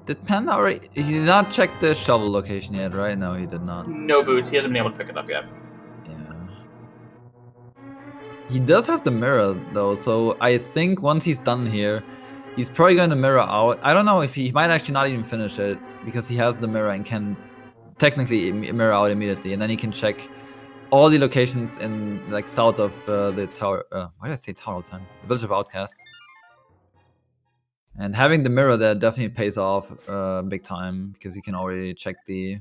Did Panda already... He did not check the shovel location yet, right? No, he did not. No boots, he hasn't been able to pick it up yet. He does have the mirror though, so I think once he's done here, he's probably going to mirror out. I don't know if he might actually not even finish it, because he has the mirror and can technically mirror out immediately, and then he can check all the locations in like south of the tower. Why did I say tower all the time? The Village of Outcasts. And having the mirror there definitely pays off big time, because you can already check the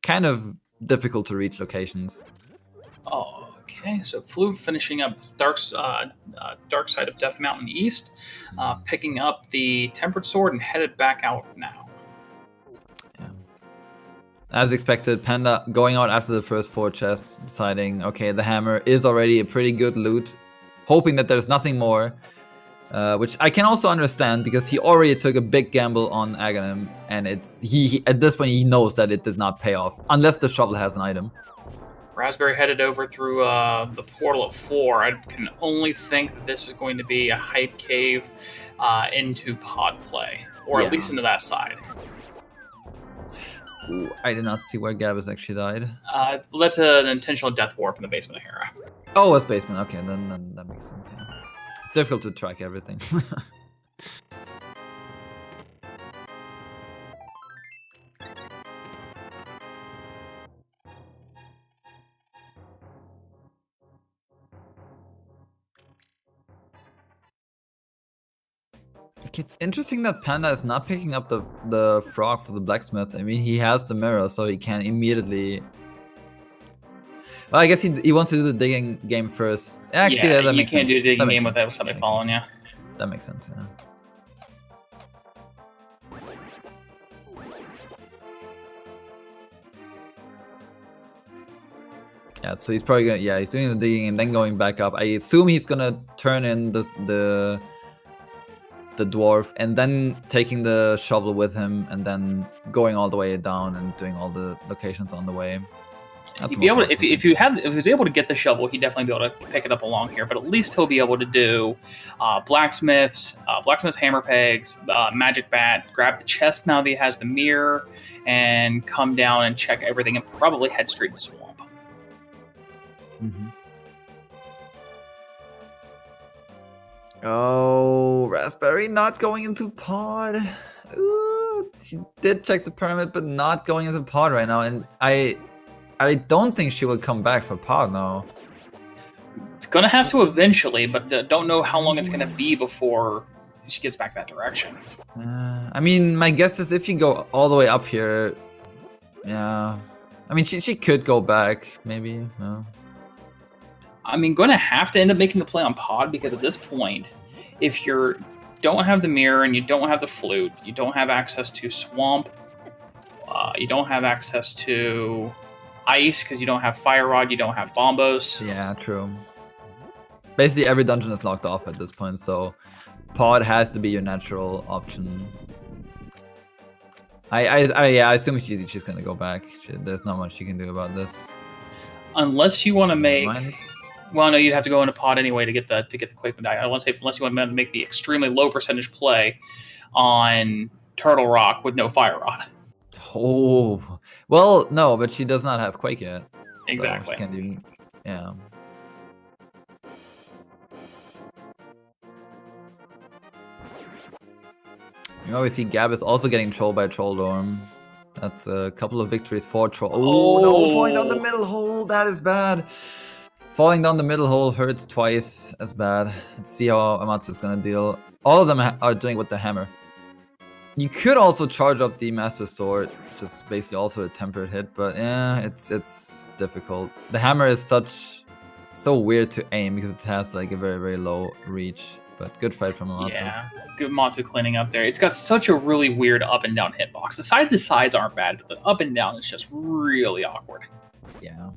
kind of difficult to reach locations. Okay, so Floof finishing up Dark Side of Death Mountain East, picking up the Tempered Sword and headed back out now. Yeah. As expected, Panda going out after the first 4 chests, deciding, okay, the hammer is already a pretty good loot, hoping that there's nothing more, which I can also understand, because he already took a big gamble on Aghanim, and he at this point he knows that it does not pay off, unless the shovel has an item. Raspberry headed over through the portal at 4. I can only think that this is going to be a hype cave into pod play, or at least into that side. Ooh, I did not see where Gabis actually died. That's an intentional death warp in the basement of Hera. Oh, it's basement. Okay, then that makes sense. Yeah. It's difficult to track everything. It's interesting that Panda is not picking up the frog for the blacksmith. I mean, he has the mirror, so he can immediately... Well, I guess he wants to do the digging game first. Actually, yeah, that makes sense. You can't do the digging game sense. without somebody following you. That makes sense, yeah. Yeah, so he's probably gonna, yeah, he's doing the digging and then going back up. I assume he's gonna turn in the dwarf and then taking the shovel with him and then going all the way down and doing all the locations on the way. He'd be able to, if he was able to get the shovel, he'd definitely be able to pick it up along here. But at least he'll be able to do blacksmith's hammer pegs, magic bat, grab the chest now that he has the mirror, and come down and check everything, and probably head straight to the swamp. Mm-hmm. Oh, Raspberry not going into pod. Ooh, she did check the pyramid, but not going into pod right now, and I don't think she will come back for pod now. It's gonna have to eventually, but don't know how long it's gonna be before she gets back that direction. I mean, my guess is if you go all the way up here, yeah. I mean, she could go back, maybe. No. I mean, going to have to end up making the play on pod, because at this point, if you don't have the mirror and you don't have the flute, you don't have access to swamp, you don't have access to ice because you don't have fire rod, you don't have bombos. Yeah, true. Basically, every dungeon is locked off at this point, so pod has to be your natural option. I assume she's gonna go back. There's not much she can do about this. Unless you want to make. Well, no, you'd have to go into pod anyway to get the quick die. I want to say unless you want to make the extremely low percentage play on Turtle Rock with no fire rod. Oh, well, no, but she does not have Quake yet. Exactly. So she can't even, yeah. You always see Gab is also getting trolled by Trolldorm. That's a couple of victories for Troll. Oh, no, falling down the middle hole. That is bad. Falling down the middle hole hurts twice as bad. Let's see how Amatsu is going to deal. All of them are doing it with the hammer. You could also charge up the Master Sword, which is basically also a tempered hit, but yeah, it's difficult. The hammer is so weird to aim because it has like a very, very low reach. But good fight from Amatsu. Yeah, good Amatsu cleaning up there. It's got such a really weird up and down hitbox. The sides to sides aren't bad, but the up and down is just really awkward. Yeah.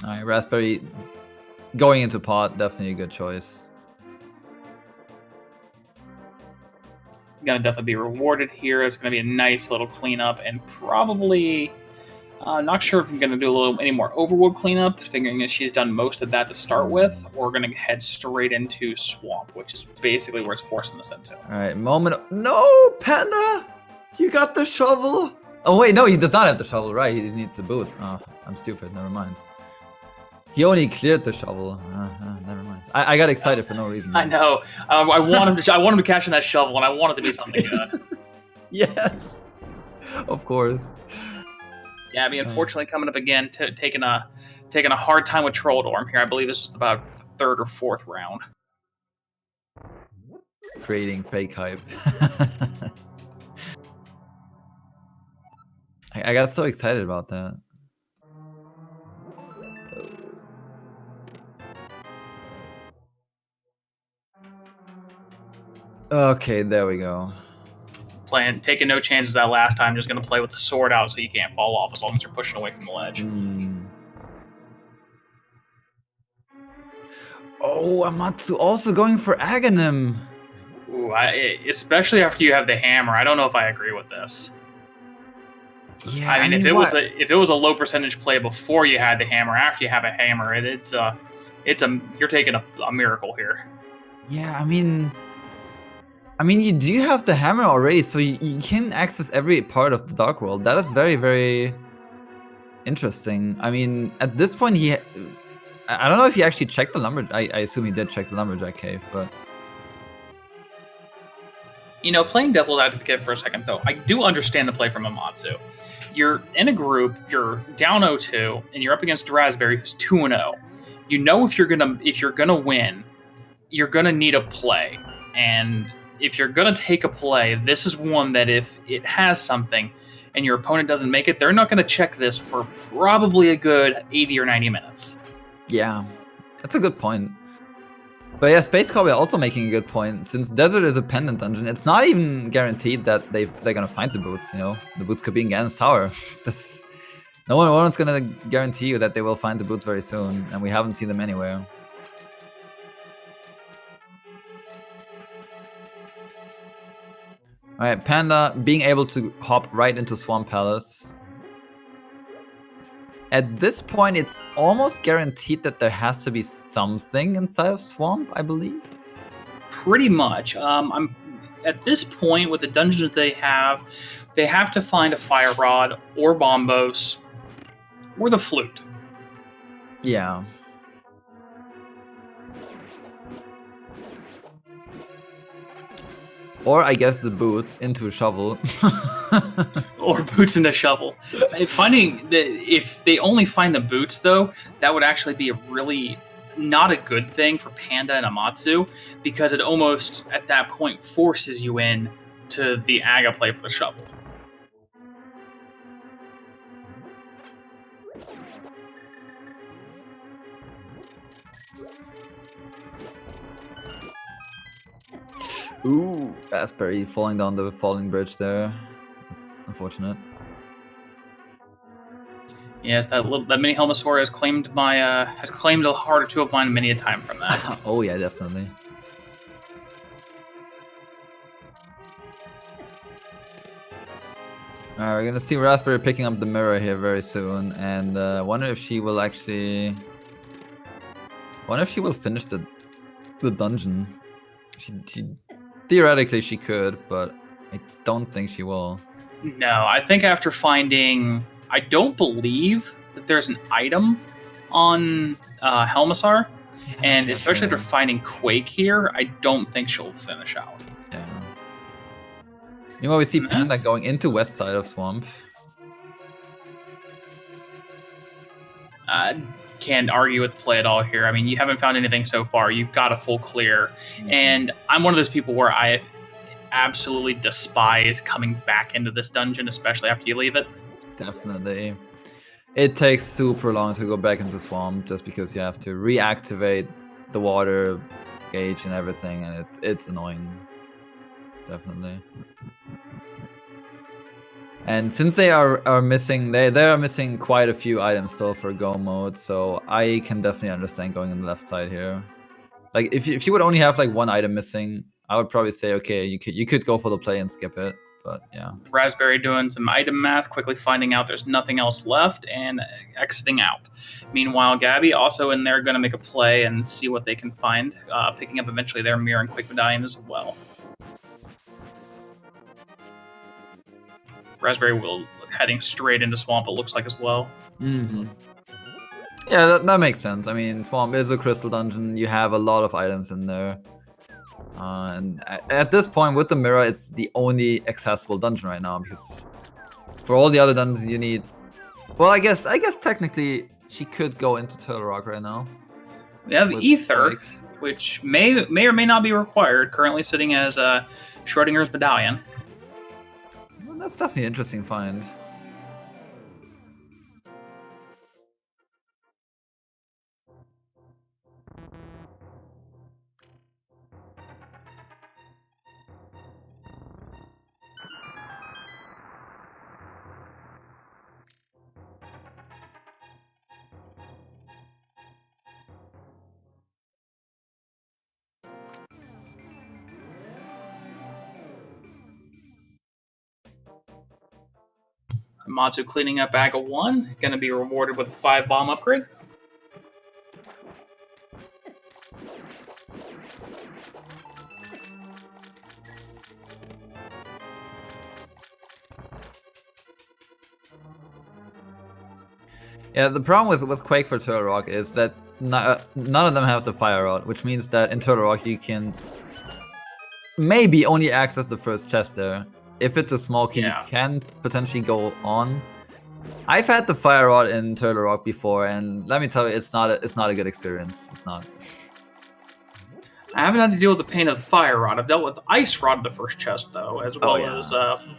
Alright, Raspberry going into pot, definitely a good choice. Gonna definitely be rewarded here. It's gonna be a nice little cleanup, and probably not sure if I'm gonna do any more Overworld cleanup, figuring that she's done most of that to start with, or we're gonna head straight into Swamp, which is basically where it's forcing us into. Alright, no, Panda! You got the shovel! Oh wait, no, he does not have the shovel, right? He needs the boots. Oh, I'm stupid, never mind. He only cleared the shovel. Never mind. I got excited for no reason. I know. I want him to cash in that shovel, and I want it to be something good. Yes, of course. Yeah, I mean, unfortunately, coming up again, taking a hard time with Trolldorm here. I believe this is about the third or fourth round. Creating fake hype. I got so excited about that. Okay, there we go. Taking no chances that last time. Just going to play with the sword out so you can't fall off as long as you're pushing away from the ledge. Oh, Amatsu also going for Aghanim. Ooh, especially after you have the hammer. I don't know if I agree with this. Yeah, I mean, if it was a low percentage play before you had the hammer, after you have a hammer, you're taking a miracle here. Yeah, I mean, you do have the hammer already, so you can access every part of the Dark World. That is very, very interesting. I mean, at this point, I don't know if he actually checked the lumberjack. I assume he did check the lumberjack cave, but you know, playing devil's advocate for a second though, I do understand the play from Amatsu. You're in a group, you're down 0-2, and you're up against Raspberry, who's 2-0. You know, if you're gonna win, you're gonna need a play, and if you're gonna take a play, this is one that if it has something and your opponent doesn't make it, they're not gonna check this for probably a good 80 or 90 minutes. Yeah, that's a good point. But yeah, Space Cowboy also making a good point. Since Desert is a pendant dungeon, it's not even guaranteed that they're gonna find the boots. You know, the boots could be in Ganon's tower. No one's gonna guarantee you that they will find the boots very soon, and we haven't seen them anywhere. All right, Panda being able to hop right into Swamp Palace. At this point, it's almost guaranteed that there has to be something inside of Swamp, I believe. Pretty much. I'm at this point with the dungeons they have to find a fire rod or bombos or the flute. Yeah. Or I guess the boot into a shovel. Or boots and a shovel. Finding that if they only find the boots, though, that would actually be a really not a good thing for Panda and Amatsu, because it almost at that point forces you in to the Aga play for the shovel. Ooh, Raspberry falling down the falling bridge there. That's unfortunate. Yes, that mini Helmasaur has claimed a heart or two of mine many a time from that. Oh yeah, definitely. Alright, we're gonna see Raspberry picking up the mirror here very soon, and wonder if she will actually. Wonder if she will finish the dungeon. She theoretically she could, but I don't think she will. No, I think after finding, I don't believe that there's an item on Helmasaur, and especially after finding Quake here, I don't think she'll finish out. Yeah. You know, we see Panda going into west side of Swamp. Can't argue with the play at all here. I mean, you haven't found anything so far. You've got a full clear. And I'm one of those people where I absolutely despise coming back into this dungeon, especially after you leave it. Definitely. It takes super long to go back into Swamp just because you have to reactivate the water gauge and everything, and it's annoying. Definitely. And since they are missing, they are missing quite a few items still for go mode, so I can definitely understand going on the left side here. Like if you would only have like one item missing, I would probably say okay, you could go for the play and skip it, but yeah. Raspberry doing some item math, quickly finding out there's nothing else left and exiting out. Meanwhile, Gabby also in there going to make a play and see what they can find, picking up eventually their mirror and Quake Medallion as well. Raspberry will heading straight into Swamp, it looks like as well. Mm-hmm. Yeah, that makes sense. I mean, Swamp is a crystal dungeon. You have a lot of items in there. And at this point, with the mirror, it's the only accessible dungeon right now, because for all the other dungeons you need... Well, I guess technically she could go into Turtle Rock right now. We have Ether, which may or may not be required, currently sitting as Schrodinger's Medallion. Well, that's definitely an interesting find. Amatsu cleaning up Aga 1, going to be rewarded with a 5 bomb upgrade. Yeah, the problem with Quake for Turtle Rock is that none of them have the fire rod, which means that in Turtle Rock you can maybe only access the first chest there. If it's a small key, you can potentially go on. I've had the fire rod in Turtle Rock before, and let me tell you, it's not a good experience. It's not. I haven't had to deal with the pain of the fire rod. I've dealt with the ice rod in the first chest though, as well as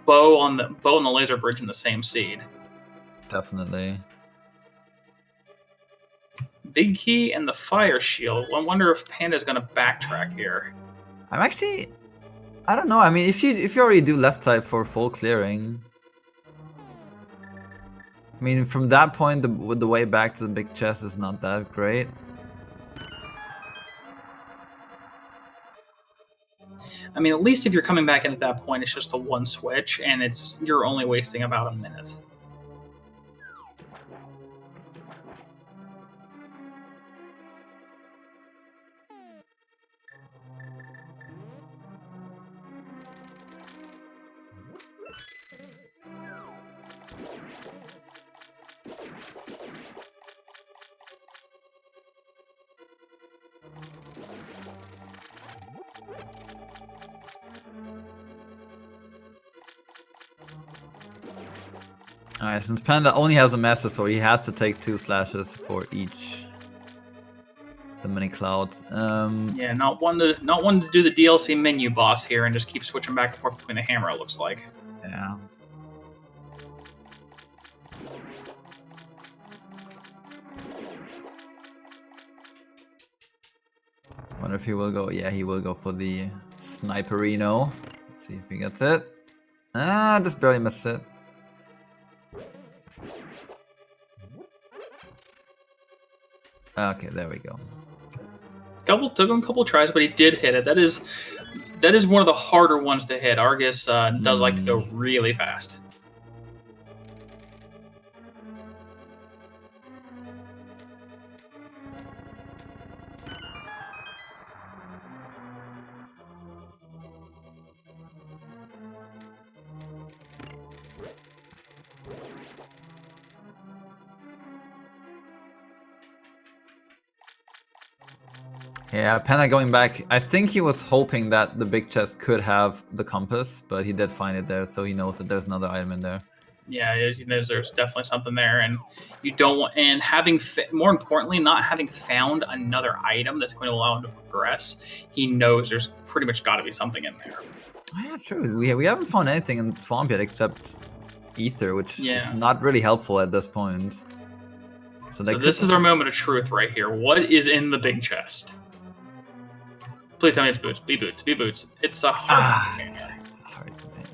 bow on the laser bridge in the same seed. Definitely. Big Key and the Fire Shield. I wonder if Panda's going to backtrack here. I'm actually... I don't know. I mean, if you already do left side for full clearing... I mean, from that point, the way back to the big chest is not that great. I mean, at least if you're coming back in at that point, it's just the one switch, and you're only wasting about a minute. Alright, since Panda only has a Master Sword, he has to take 2 slashes for each the mini clouds. Yeah, not one to do the DLC menu boss here and just keep switching back and forth between the hammer. It looks like. Yeah. Wonder if he will go. Yeah, he will go for the Sniperino. Let's see if he gets it. Ah, just barely missed it. Okay, there we go. Took him a couple tries, but he did hit it. That is one of the harder ones to hit. Argus does like to go really fast. Yeah, Panda going back. I think he was hoping that the big chest could have the compass, but he did find it there, so he knows that there's another item in there. Yeah, he knows there's definitely something there, and you don't want. And more importantly, not having found another item that's going to allow him to progress, he knows there's pretty much got to be something in there. Oh, yeah, true. We haven't found anything in Swamp yet except Ether, which is not really helpful at this point. So this is our moment of truth right here. What is in the big chest? Please tell me it's boots. Be boots. Be boots. It's a heart container. It's a heart container.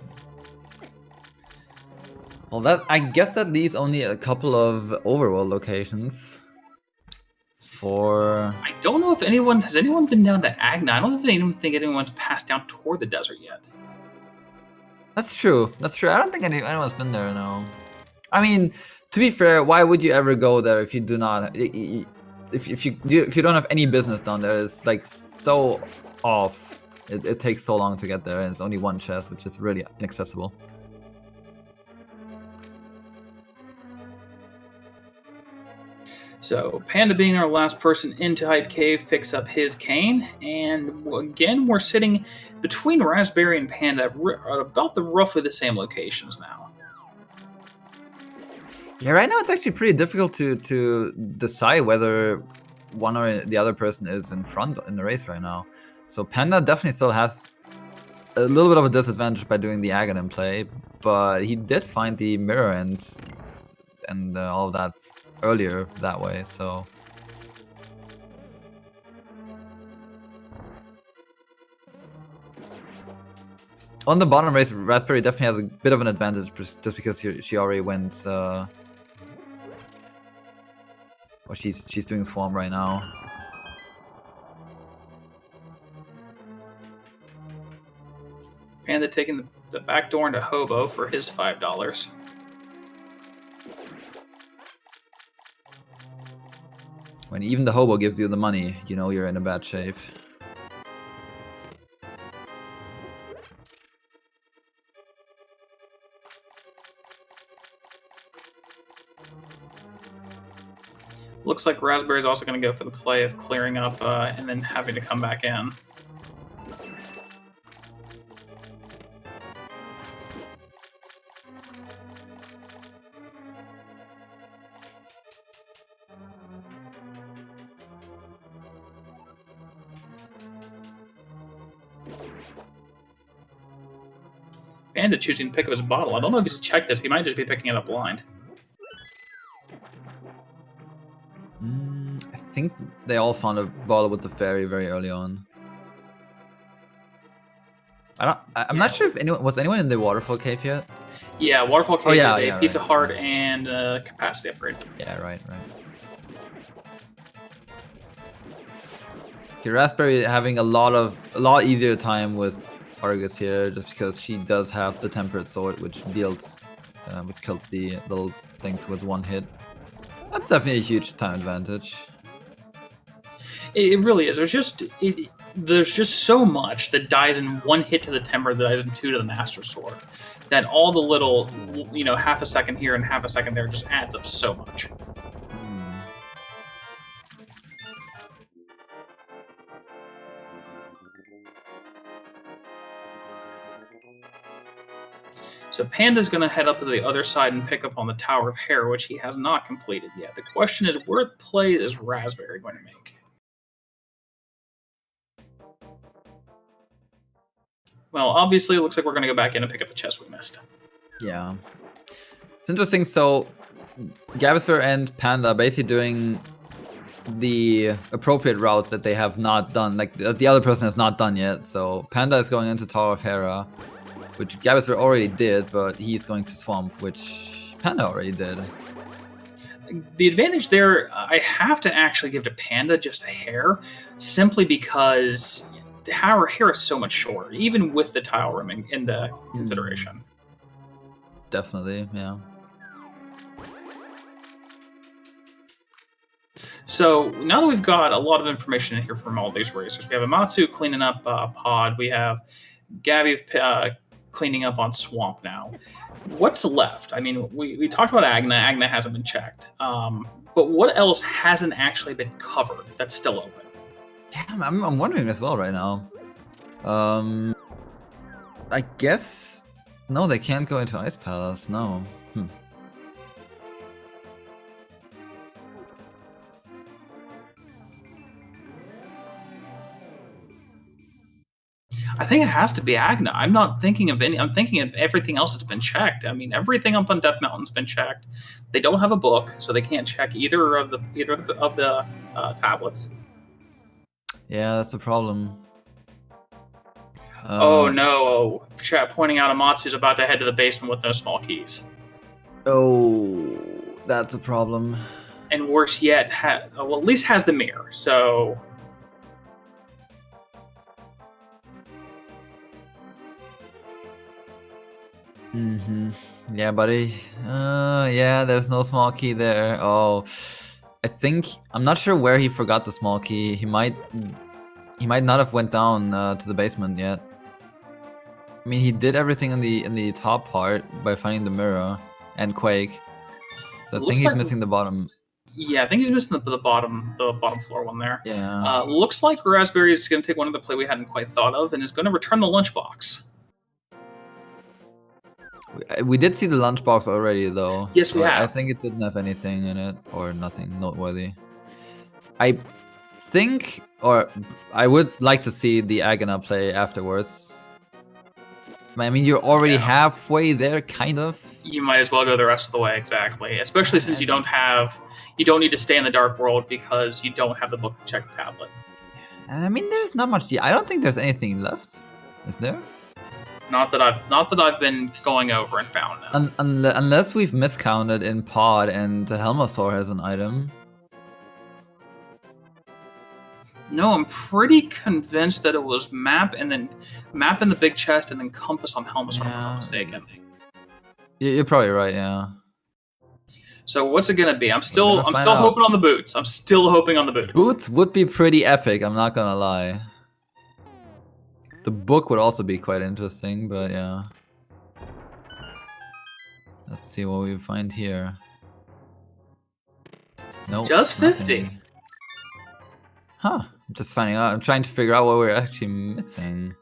Well, I guess that leaves only a couple of overworld locations. I don't know if has anyone been down to Agna. I don't think anyone's passed down toward the desert yet. That's true. That's true. I don't think anyone's been there, no. I mean, to be fair, why would you ever go there if you do not... If you don't have any business down there? It's like so off. It takes so long to get there, and it's only one chest, which is really inaccessible. So Panda, being our last person into Hype Cave, picks up his cane, and again we're sitting between Raspberry and Panda at about roughly the same locations now. Yeah, right now it's actually pretty difficult to decide whether one or the other person is in front in the race right now. So Panda definitely still has a little bit of a disadvantage by doing the Ganon play, but he did find the mirror and all of that earlier that way, so... On the bottom race, Raspberry definitely has a bit of an advantage just because she already went... Well, she's doing Swarm right now. Panda taking the back door into Hobo for his $5. When even the Hobo gives you the money, you know you're in a bad shape. Looks like Raspberry's also going to go for the play of clearing up and then having to come back in. Panda choosing to pick up his bottle. I don't know if he's checked this. He might just be picking it up blind. I think they all found a bottle with the fairy very early on. I'm not sure if anyone in the waterfall cave yet. Yeah, waterfall cave is a piece right. of heart and a capacity upgrade. Yeah, right. Okay, Raspberry having a lot easier time with Argus here, just because she does have the tempered sword, which kills the little things with one hit. That's definitely a huge time advantage. It really is. There's just so much that dies in one hit to the temper, that dies in 2 to the master sword, that all the little, half a second here and half a second there just adds up so much. So Panda's going to head up to the other side and pick up on the Tower of Hair, which he has not completed yet. The question is, what play is Raspberry going to make? Well, obviously, it looks like we're going to go back in and pick up the chest we missed. Yeah. It's interesting. So, Gabisver and Panda are basically doing the appropriate routes that they have not done. Like, the other person has not done yet. So, Panda is going into Tower of Hera, which Gabisver already did, but he's going to Swamp, which Panda already did. The advantage there, I have to actually give to Panda just a hair, simply because Tower of Hair is so much shorter, even with the tile room in the consideration. Definitely, yeah. So now that we've got a lot of information in here from all these racers, we have Amatsu cleaning up Pod, we have Gabby cleaning up on Swamp now. What's left? I mean, we talked about Agna. Agna hasn't been checked. But what else hasn't actually been covered that's still open? Damn, I'm wondering as well right now. I guess... No, they can't go into Ice Palace, no. I think it has to be Agna. I'm not thinking of any. I'm thinking of everything else that's been checked. I mean, everything up on Death Mountain's been checked. They don't have a book, so they can't check either of the tablets. Yeah, that's the problem. Oh no! Chat pointing out Amatsu's about to head to the basement with no small keys. Oh, that's a problem. And worse yet, at least has the mirror. So. Yeah, buddy. Yeah, there's no small key there. Oh, I'm not sure where he forgot the small key. He might not have went down to the basement yet. I mean, he did everything in the top part by finding the mirror and Quake. So I think he's missing the bottom. Yeah, I think he's missing the bottom floor one there. Yeah. Looks like Raspberry is going to take one of the play we hadn't quite thought of and is going to return the lunchbox. We did see the lunchbox already, though. Yes, we have. I think it didn't have anything in it, or nothing noteworthy. I think, or I would like to see the Agana play afterwards. I mean, you're already halfway there, kind of. You might as well go the rest of the way, exactly. Especially since you don't need to stay in the Dark World because you don't have the book to check the tablet. I mean, there's not much. I don't think there's anything left. Is there? Not that I've been going over and found now. Unless we've miscounted in Pod and Helmasaur has an item. No, I'm pretty convinced that it was map in the big chest and then compass on Helmasaur, if I'm not mistaken. You're probably right, yeah. So what's it gonna be? I'm still hoping on the boots. I'm still hoping on the boots. Boots would be pretty epic, I'm not gonna lie. The book would also be quite interesting, but yeah. Let's see what we find here. Nope. Just 50. Nothing. Huh. I'm just finding out. I'm trying to figure out what we're actually missing.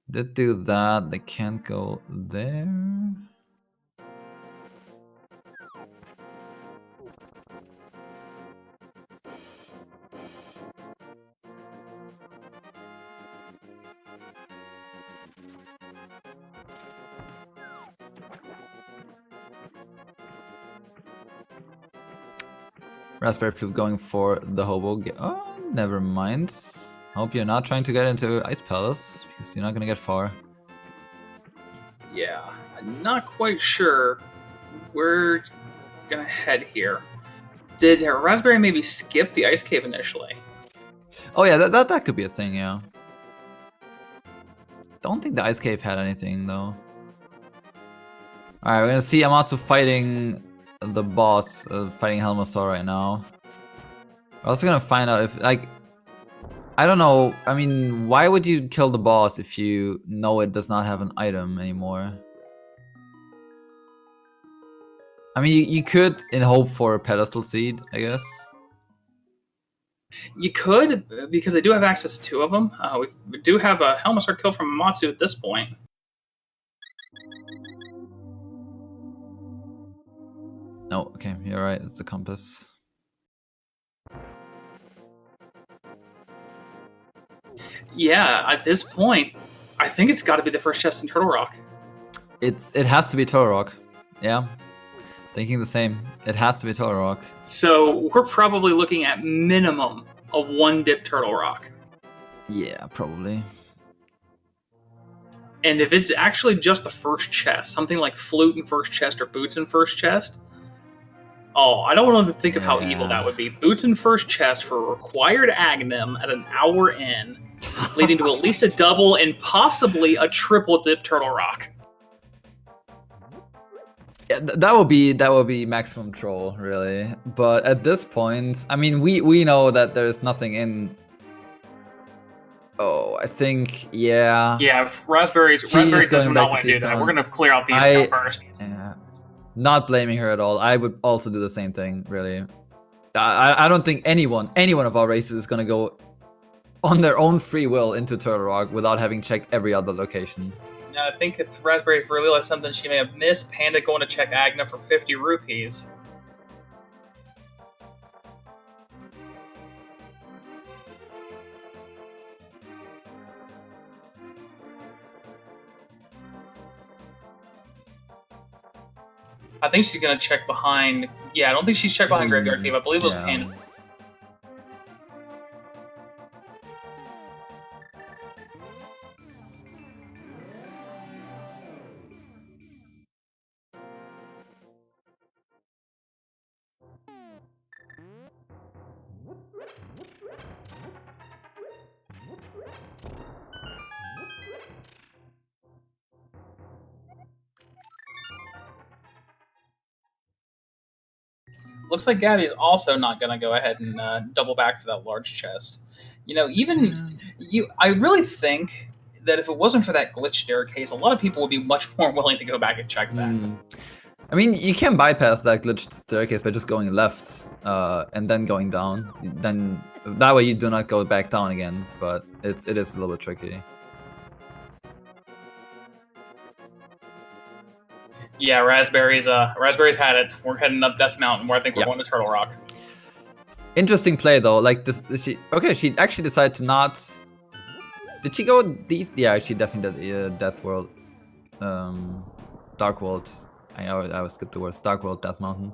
Did do that. They can't go there. Raspberryfloof going for the hobo. Oh, never mind. Hope you're not trying to get into Ice Palace, because you're not gonna get far. Yeah, I'm not quite sure. We're gonna head here. Did Raspberry maybe skip the Ice Cave initially? Oh yeah, that could be a thing, yeah. Don't think the Ice Cave had anything, though. Alright, we're gonna see Amatsu fighting the boss, fighting Helmasaur right now. We're also gonna find out if, like... I don't know, I mean, why would you kill the boss if you know it does not have an item anymore? I mean, you could in hope for a pedestal seed, I guess. You could, because they do have access to 2 of them. We do have a Helmasaur kill from Amatsu at this point. Oh, okay, you're right, it's the compass. Yeah, at this point, I think it's got to be the first chest in Turtle Rock. It has to be Turtle Rock. Yeah, thinking the same. It has to be Turtle Rock. So we're probably looking at minimum a 1-dip Turtle Rock. Yeah, probably. And if it's actually just the first chest, something like Flute in first chest or Boots in first chest, oh, I don't want to think of how evil that would be. Boots in first chest for required Agnem at an hour in, leading to at least a double and possibly a triple dip Turtle Rock. Yeah, that would be maximum troll, really. But at this point, I mean, we know that there's nothing in. Oh, I think, yeah. Yeah, Raspberry does not want to do that. We're going to clear out these first. Yeah, not blaming her at all. I would also do the same thing, really. I don't think any one of our races is going to go on their own free will into Turtle Rock without having checked every other location. I think if Raspberry realized something she may have missed, Panda going to check Agna for 50 rupees. I think she's going to check behind... Yeah, I don't think she's checked behind Graveyard Cave. I believe it was Panda. Looks like Gabby is also not going to go ahead and double back for that large chest. You know, I really think that if it wasn't for that glitch staircase, a lot of people would be much more willing to go back and check that. I mean, you can bypass that glitched staircase by just going left and then going down. Then that way you do not go back down again. But it is a little bit tricky. Yeah, Raspberry's had it. We're heading up Death Mountain, where I think we're going to Turtle Rock. Interesting play though. Like this, she actually decided to not. Did she go these? Yeah, she definitely did. Death World, Dark World. I always skip the words. Dark World, Death Mountain.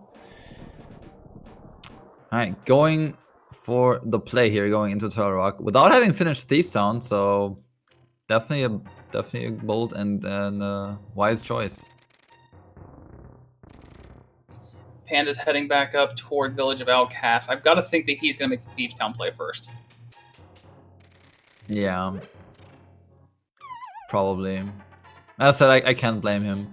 All right, going for the play here, going into Turtle Rock without having finished Thieves Town. So definitely a bold and wise choice. Panda's heading back up toward Village of Outcasts. I've got to think that he's going to make the Thieves Town play first. Yeah. Probably. As I said, I can't blame him.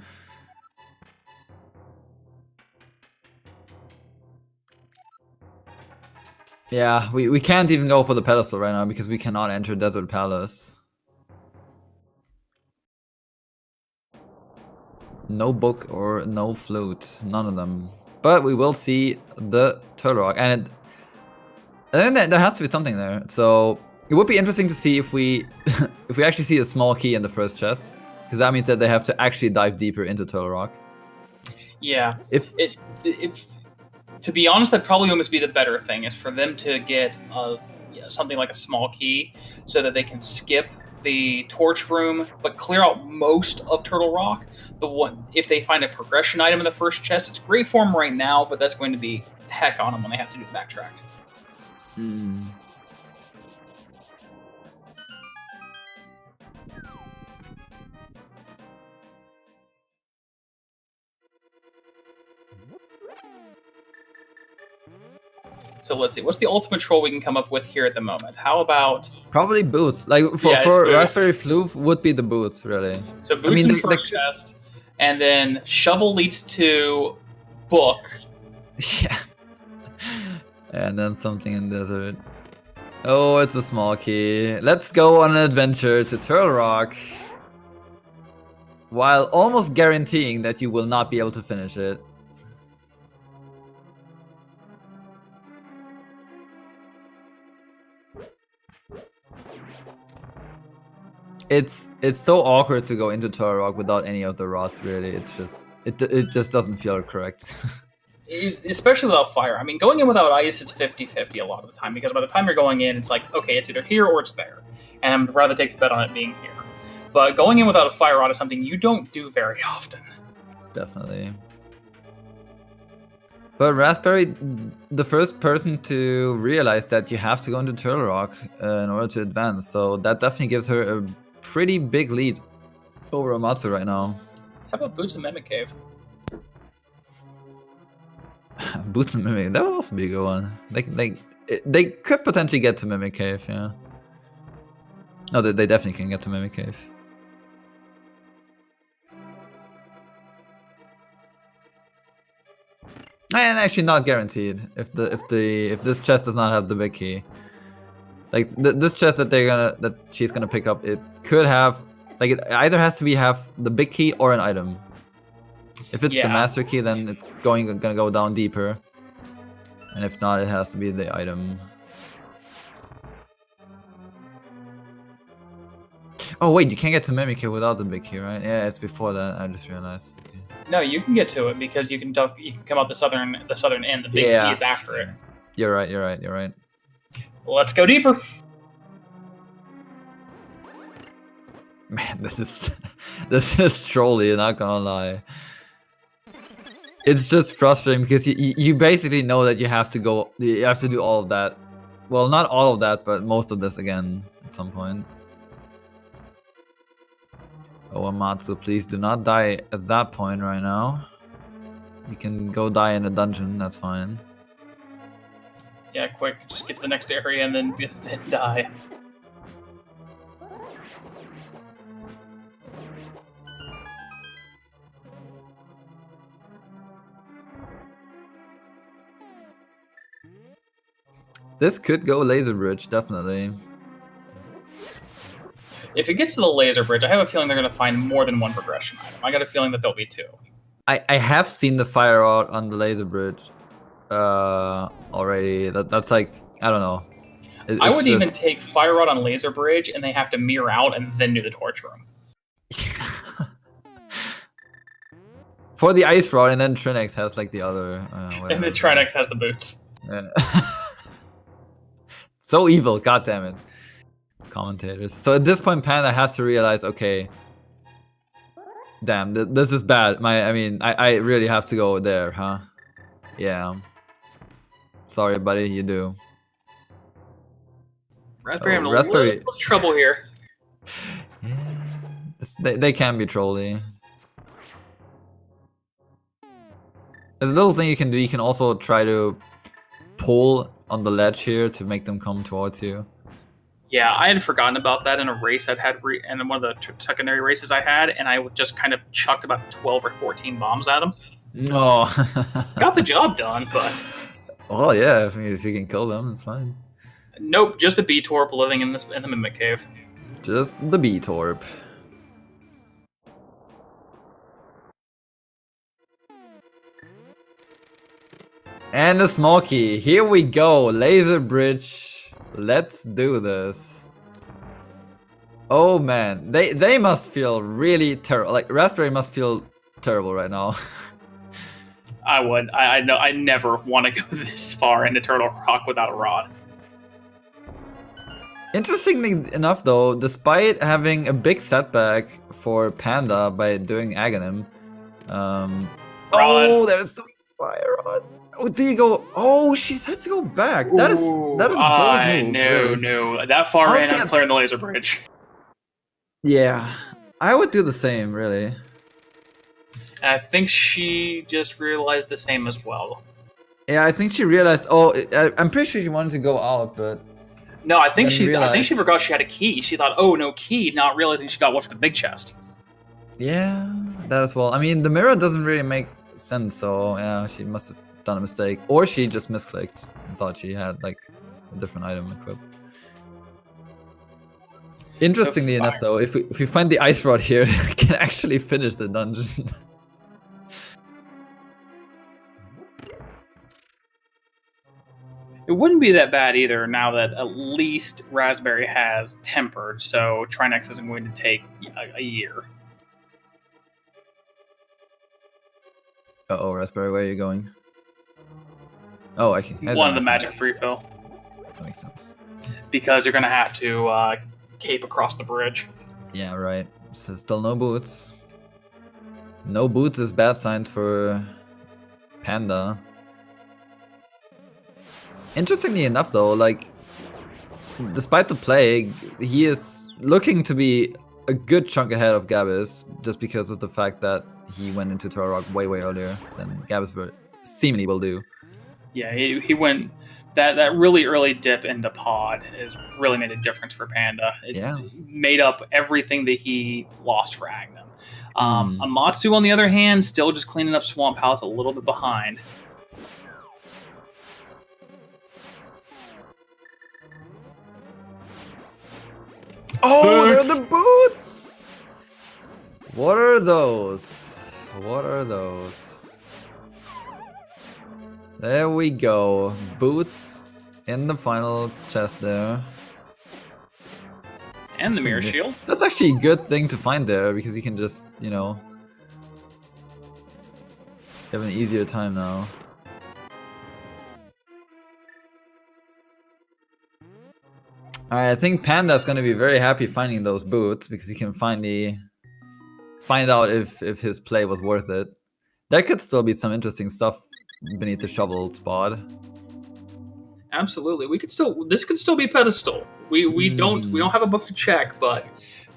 Yeah, we can't even go for the pedestal right now because we cannot enter Desert Palace. No book or no flute. None of them. But we will see the Turtle Rock. And then there has to be something there. So it would be interesting to see if we if we actually see a small key in the first chest. Because that means that they have to actually dive deeper into Turtle Rock. Yeah. If to be honest, that'd probably almost be the better thing, is for them to get something like a small key so that they can skip the torch room, but clear out most of Turtle Rock. If they find a progression item in the first chest, it's great for them right now, but that's going to be heck on them when they have to do the backtrack. Hmm. So let's see, what's the ultimate troll we can come up with here at the moment? How about... Probably boots. Like for Yeah, it's boots. Raspberryfloof would be the boots, really. So boots in first chest, and then shovel leads to book. Yeah. And then something in desert. Oh, it's a small key. Let's go on an adventure to Turtle Rock. While almost guaranteeing that you will not be able to finish it. It's so awkward to go into Turtle Rock without any of the rods, really. It's just it just doesn't feel correct. Especially without fire. I mean, going in without ice, it's 50-50 a lot of the time, because by the time you're going in, it's like, okay, it's either here or it's there. And I'd rather take the bet on it being here. But going in without a fire rod is something you don't do very often. Definitely. But Raspberry, the first person to realize that you have to go into Turtle Rock in order to advance, so that definitely gives her a pretty big lead over Amatsu right now. How about Boots and Mimic Cave? Boots and Mimic, that would also be a good one. They could potentially get to Mimic Cave, yeah. No, they definitely can get to Mimic Cave. And actually not guaranteed if this chest does not have the big key. Like this chest that she's gonna pick up, it could have, like, it either has to have the big key or an item. If it's the master key, then it's gonna go down deeper. And if not, it has to be the item. Oh wait, you can't get to Mimic Cave without the big key, right? Yeah, it's before that. I just realized. Okay. No, you can get to it because you can come out the southern end. The big key is after it. You're right. Let's go deeper. Man, this is trolly, not gonna lie. It's just frustrating because you basically know that you have to do all of that. Well, not all of that, but most of this again at some point. Oh, Amatsu, please do not die at that point right now. You can go die in a dungeon, that's fine. Yeah, quick, just get to the next area and then die. This could go laser bridge, definitely. If it gets to the laser bridge, I have a feeling they're going to find more than one progression item. I got a feeling that there'll be two. I have seen the fire rod on the laser bridge already. That's like, I don't know. I would even take fire rod on laser bridge and they have to mirror out and then do the torch room. For the ice rod, and then Trinex has like the other. And then Trinex has the boots. Yeah. So evil, goddammit. Commentators. So at this point, Panda has to realize, okay, damn, this is bad. I really have to go there, huh? Yeah. Sorry, buddy, you do. Raspberry having a little trouble here. Yeah. They can be trolly. There's a little thing you can do. You can also try to pull on the ledge here to make them come towards you. Yeah, I had forgotten about that in a race I'd had, in one of the secondary races I had, and I just kind of chucked about 12 or 14 bombs at them. No. Got the job done, but... Oh yeah, if you can kill them, it's fine. Nope, just a B-Torp living in the Mimic Cave. Just the B-Torp. And the small key. Here we go. Laser bridge. Let's do this. Oh man, they must feel really terrible. Like Raspberry must feel terrible right now. I would. I know. I never want to go this far into Turtle Rock without a rod. Interestingly enough, though, despite having a big setback for Panda by doing Aghanim, oh, there's the fire rod. Oh, do you go? Oh, she has to go back. That is a bold move. Really. No. That far in, Honestly, I'm clearing the laser bridge. yeah, I would do the same. Really. And I think she just realized the same as well. Yeah, I think she realized. Oh, I'm pretty sure she wanted to go out, but No, I think she realized. forgot she had a key. She thought, oh, no key, not realizing she got one for the big chest. Yeah, that as well. I mean, the mirror doesn't really make sense, so yeah, she must have done a mistake, or she just misclicked and thought she had like a different item equipped. Interestingly enough, though, if we find the ice rod here, we can actually finish the dungeon. It wouldn't be that bad either now that at least Raspberry has tempered, so Trinex isn't going to take a year. Uh-oh, Raspberry, where are you going? Oh, I can. One of the magic free fill. That makes sense. Because you're going to have to cape across the bridge. Yeah, right. So still no boots. No boots is bad signs for Panda. Interestingly enough, though, like, despite the plague, he is looking to be a good chunk ahead of Gabis, just because of the fact that he went into Turtle Rock way earlier than Gabisver seemingly will do. Yeah, he went that really early dip into pod has really made a difference for Panda. It's made up everything that he lost for Agnem. Amatsu, on the other hand, still just cleaning up Swamp House a little bit behind. Oh, they're the boots! What are those? What are those? There we go. Boots in the final chest there. And the mirror shield. That's actually a good thing to find there, because you can just, you know, have an easier time now. Alright, I think Panda's gonna be very happy finding those boots, because he can finally find out if his play was worth it. There could still be some interesting stuff beneath the shovel spot. Absolutely, this could still be pedestal. We don't have a book to check, but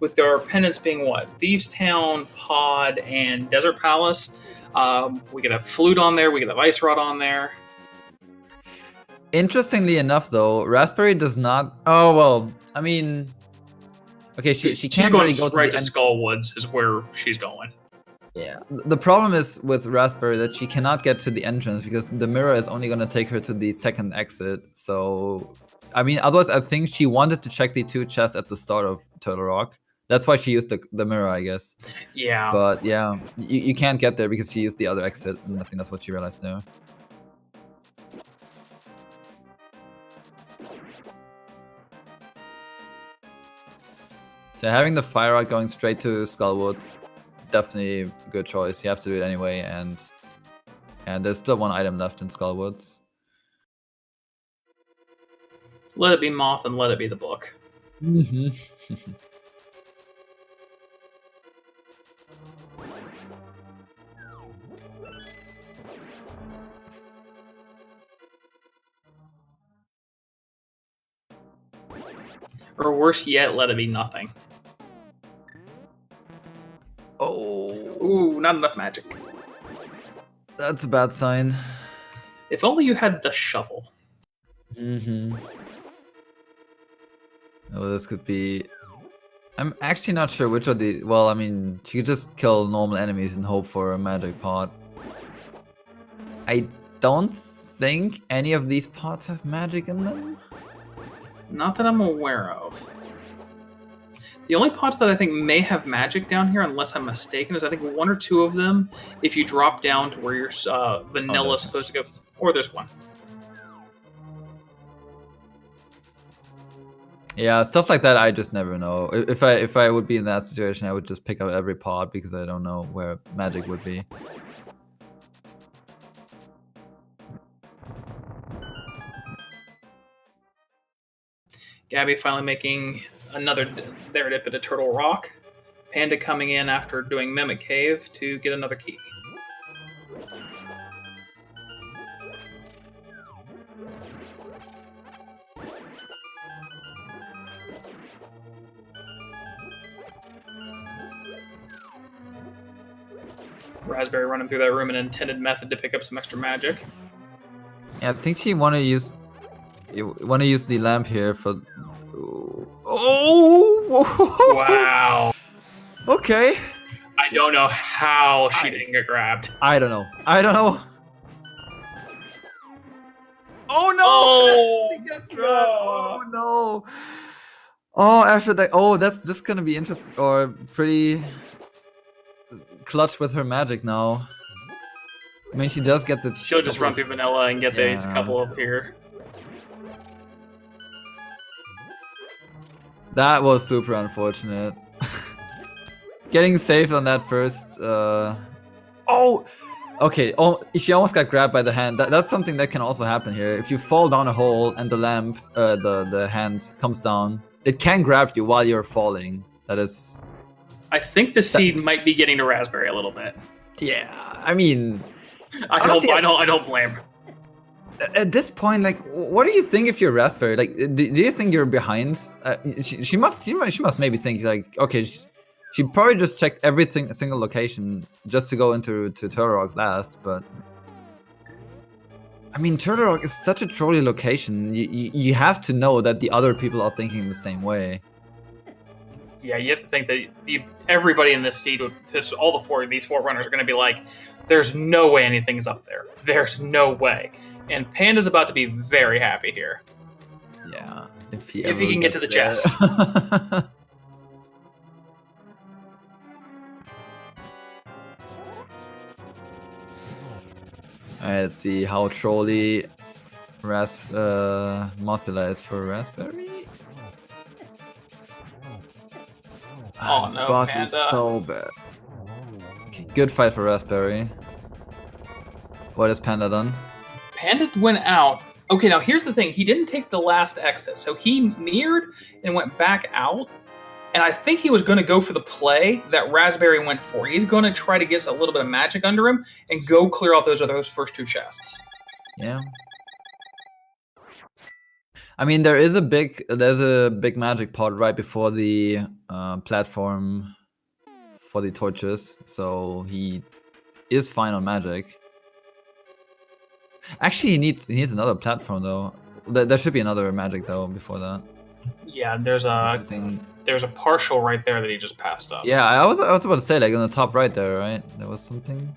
with our pendants being what, Thieves Town, Pod, and Desert Palace, we could have flute on there. We could have ice rod on there. Interestingly enough, though, Raspberry does not. Oh well, I mean, okay, she can't really go right to Skull Woods is where she's going. Yeah, the problem is with Raspberry that she cannot get to the entrance because the mirror is only going to take her to the second exit. So, I mean, otherwise, I think she wanted to check the 2 chests at the start of Turtle Rock. That's why she used the mirror, I guess. Yeah. But yeah, you can't get there because she used the other exit, and I think that's what she realized there. So having the fire rod going straight to Skullwoods, definitely a good choice. You have to do it anyway, and there's still 1 item left in Skullwoods. Let it be Moth and let it be the book. Or worse yet, let it be nothing. Oh. Ooh, not enough magic. That's a bad sign. If only you had the shovel. Oh, this could be... I'm actually not sure which of the... Well, I mean, she could just kill normal enemies and hope for a magic pot. I don't think any of these pots have magic in them. Not that I'm aware of. The only pots that I think may have magic down here, unless I'm mistaken, is I think 1 or 2 of them, if you drop down to where your vanilla is supposed to go. Or there's 1. Yeah, stuff like that I just never know. If I would be in that situation, I would just pick up every pot because I don't know where magic would be. Gabby finally making another there dip at a Turtle Rock. Panda coming in after doing Mimic Cave to get another key. Raspberry running through that room, an intended method to pick up some extra magic. Yeah, I think she want to use the lamp here for. Oh! Wow. Okay. I don't know how she didn't get grabbed. I don't know. Oh no! Oh, She gets grabbed. Oh no! Oh, after that. Oh, this gonna be interesting or pretty clutch with her magic now. I mean, she does get the. She'll just run through vanilla and get these couple up here. That was super unfortunate. Getting saved on that first. Oh! Okay, she almost got grabbed by the hand. That's something that can also happen here. If you fall down a hole and the lamp, the hand comes down, it can grab you while you're falling. That is... I think the seed might be getting to Raspberry a little bit. Yeah, I mean... honestly, I don't blame her. At this point, like, what do you think if you're Raspberry? Like, do you think you're behind? She must maybe think, like, okay, she probably just checked every single location just to go into Turtle Rock last, but... I mean, Turtle Rock is such a trolly location. You have to know that the other people are thinking the same way. Yeah, you have to think that everybody in this seed, because all these four runners are going to be like, there's no way anything's up there. There's no way. And Panda's about to be very happy here. Yeah, if he can get to the chest. Alright, let's see how trolly Mothula is for Raspberry. Oh this no, boss Panda. is so bad. Okay, good fight for Raspberry. What has Panda done? Panda went out. Okay, now here's the thing. He didn't take the last exit, so he mirrored and went back out. And I think he was going to go for the play that Raspberry went for. He's going to try to get a little bit of magic under him and go clear out those first two chests. Yeah. I mean, there's a big magic pod right before the platform for the torches, so he is fine on magic. Actually, he needs another platform though. There should be another magic though before that. Yeah, there's a partial right there that he just passed up. Yeah, I was about to say, like, on the top right there, right? There was something.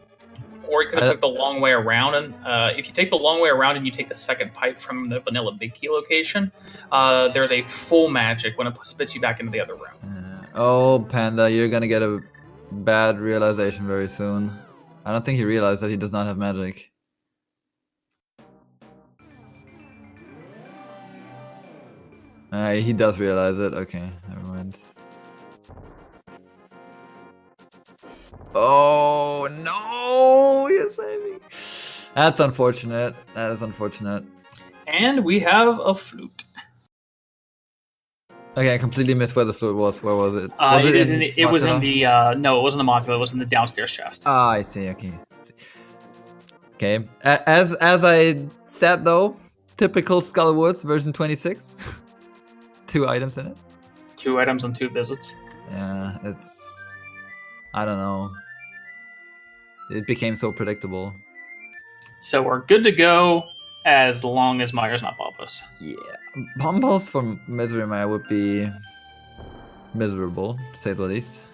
Or he could have took the long way around, and if you take the long way around and you take the second pipe from the vanilla big key location, there's a full magic when it spits you back into the other room. Oh, Panda, you're gonna get a bad realization very soon. I don't think he realized that he does not have magic. He does realize it. Okay, never mind. Oh no! You're saving. That's unfortunate. That is unfortunate. And we have a flute. Okay, I completely missed where the flute was. Where was it? It was in the no, it wasn't the Mothula. It was in the downstairs chest. Ah, I see. Okay. Okay. As I said though, typical Skullwoods version 26. 2 items in it. 2 items and 2 visits. Yeah, it's... I don't know. It became so predictable. So we're good to go as long as Myers not Bombos. Yeah. Bombos for Misery Mire would be miserable, to say the least.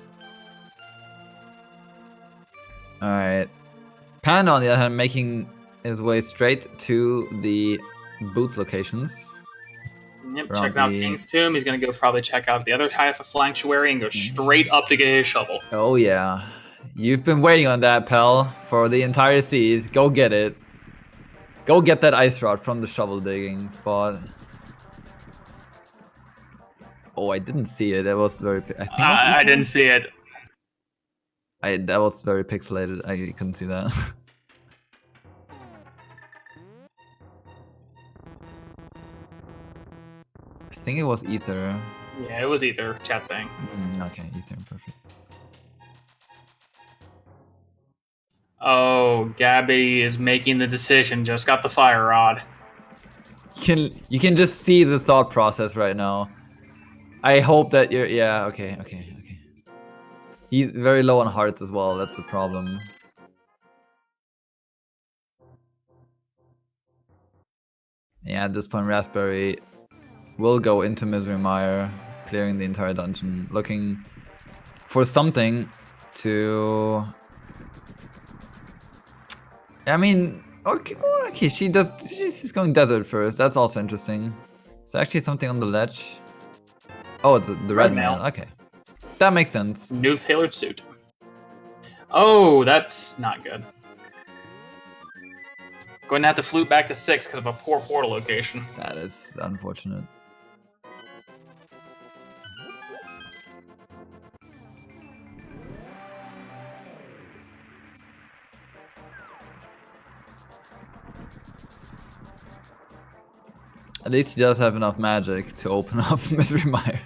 Alright. Panda, on the other hand, making his way straight to the boots locations. Yep, checking out King's Tomb. He's going to go probably check out the other half of Flanctuary and go straight up to get his shovel. Oh, yeah. You've been waiting on that, pal, for the entire seed. Go get it. Go get that ice rod from the shovel digging spot. Oh, I didn't see it. It was very... I didn't see it. That was very pixelated. I couldn't see that. I think it was Ether. Yeah, it was Ether, chat saying. Okay, Ether, perfect. Oh, Gabby is making the decision. Just got the fire rod. You can just see the thought process right now. I hope that you're... Yeah, okay. He's very low on hearts as well. That's a problem. Yeah, at this point, Raspberry will go into Misery Mire, clearing the entire dungeon, looking for something to... I mean, okay, she's going desert first. That's also interesting. It's actually something on the ledge. Oh, the red mail. Okay, that makes sense. New tailored suit. Oh, that's not good. Going to have to flute back to 6 because of a poor portal location. That is unfortunate. At least he does have enough magic to open up Misery Mire.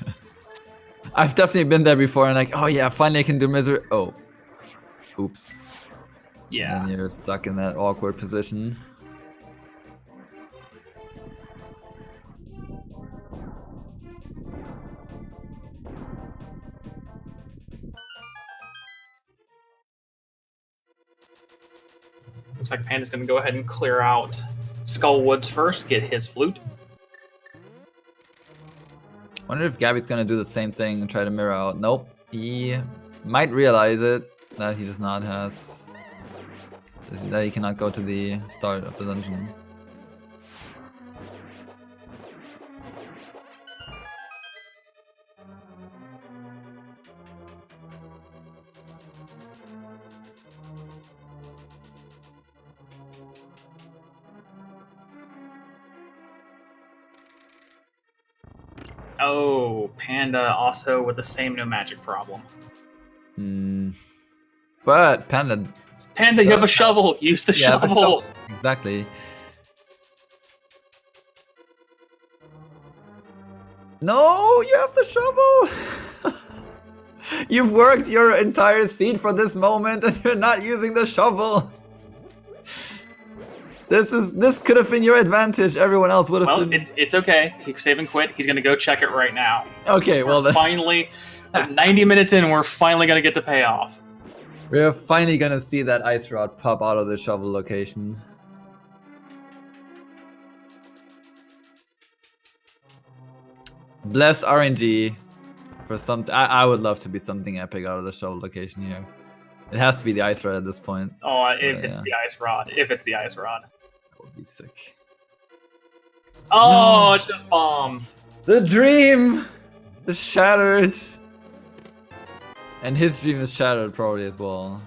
I've definitely been there before and like, oh yeah, finally I can do Misery. Oh. Oops. Yeah. And you're stuck in that awkward position. Looks like Panda's going to go ahead and clear out Skull Woods first, get his flute. Wonder if Gabby's gonna do the same thing and try to mirror out. Nope. He might realize it that he does not has that he cannot go to the start of the dungeon. Oh, Panda also with the same no magic problem. But Panda, you have a shovel. Use the shovel. Exactly. No, you have the shovel. You've worked your entire seed for this moment, and you're not using the shovel. This could have been your advantage. Everyone else would have been. Well, it's okay. He's save and quit. He's gonna go check it right now. Okay, well then. Finally, 90 minutes in, we're finally gonna get the payoff. We're finally gonna see that ice rod pop out of the shovel location. Bless RNG for something. I would love to be something epic out of the shovel location here. It has to be the ice rod at this point. Oh, if it's the ice rod. If it's the ice rod. That would be sick. Oh, no. It's just bombs. The dream is shattered. And his dream is shattered probably as well.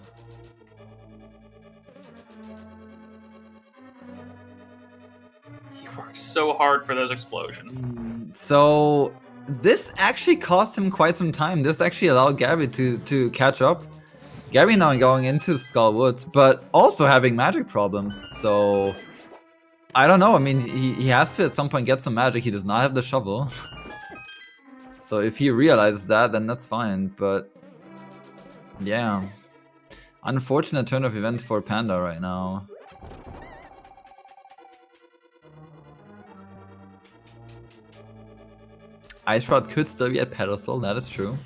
He worked so hard for those explosions. So this actually cost him quite some time. This actually allowed Gabby to catch up. Gabby now going into Skull Woods, but also having magic problems. So I don't know. I mean, he has to at some point get some magic. He does not have the shovel. So if he realizes that, then that's fine. But yeah, unfortunate turn of events for Panda right now. Ice Rod could still be at pedestal, that is true.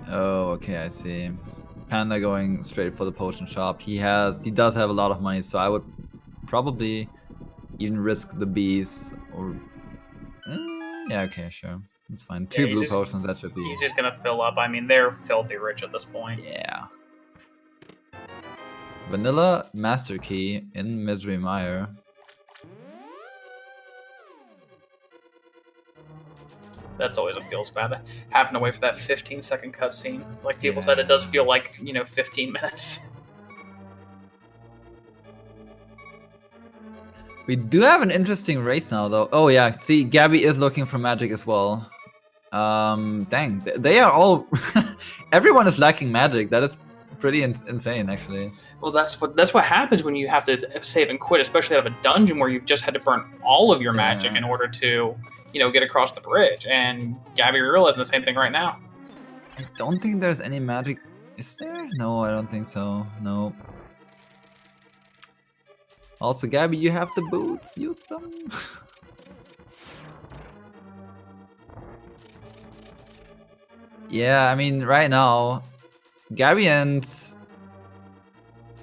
Oh, okay, I see. Panda going straight for the potion shop. He does have a lot of money, so I would probably even risk the bees or yeah, okay, sure. It's fine. Two blue potions, that should be. He's just gonna fill up. I mean, they're filthy rich at this point. Yeah. Vanilla Master Key in Misery Mire. That's always what feels bad. Having to wait for that 15-second cutscene. Like people said, it does feel like, 15 minutes. We do have an interesting race now, though. Oh yeah, see, Gabby is looking for magic as well. Dang, they are all... Everyone is lacking magic. That is pretty insane, actually. Well, that's what happens when you have to save and quit, especially out of a dungeon where you've just had to burn all of your magic in order to, get across the bridge. And Gabby realizing the same thing right now. I don't think there's any magic. Is there? No, I don't think so. No. Also, Gabby, you have the boots. Use them. Yeah, I mean, right now, Gabby and...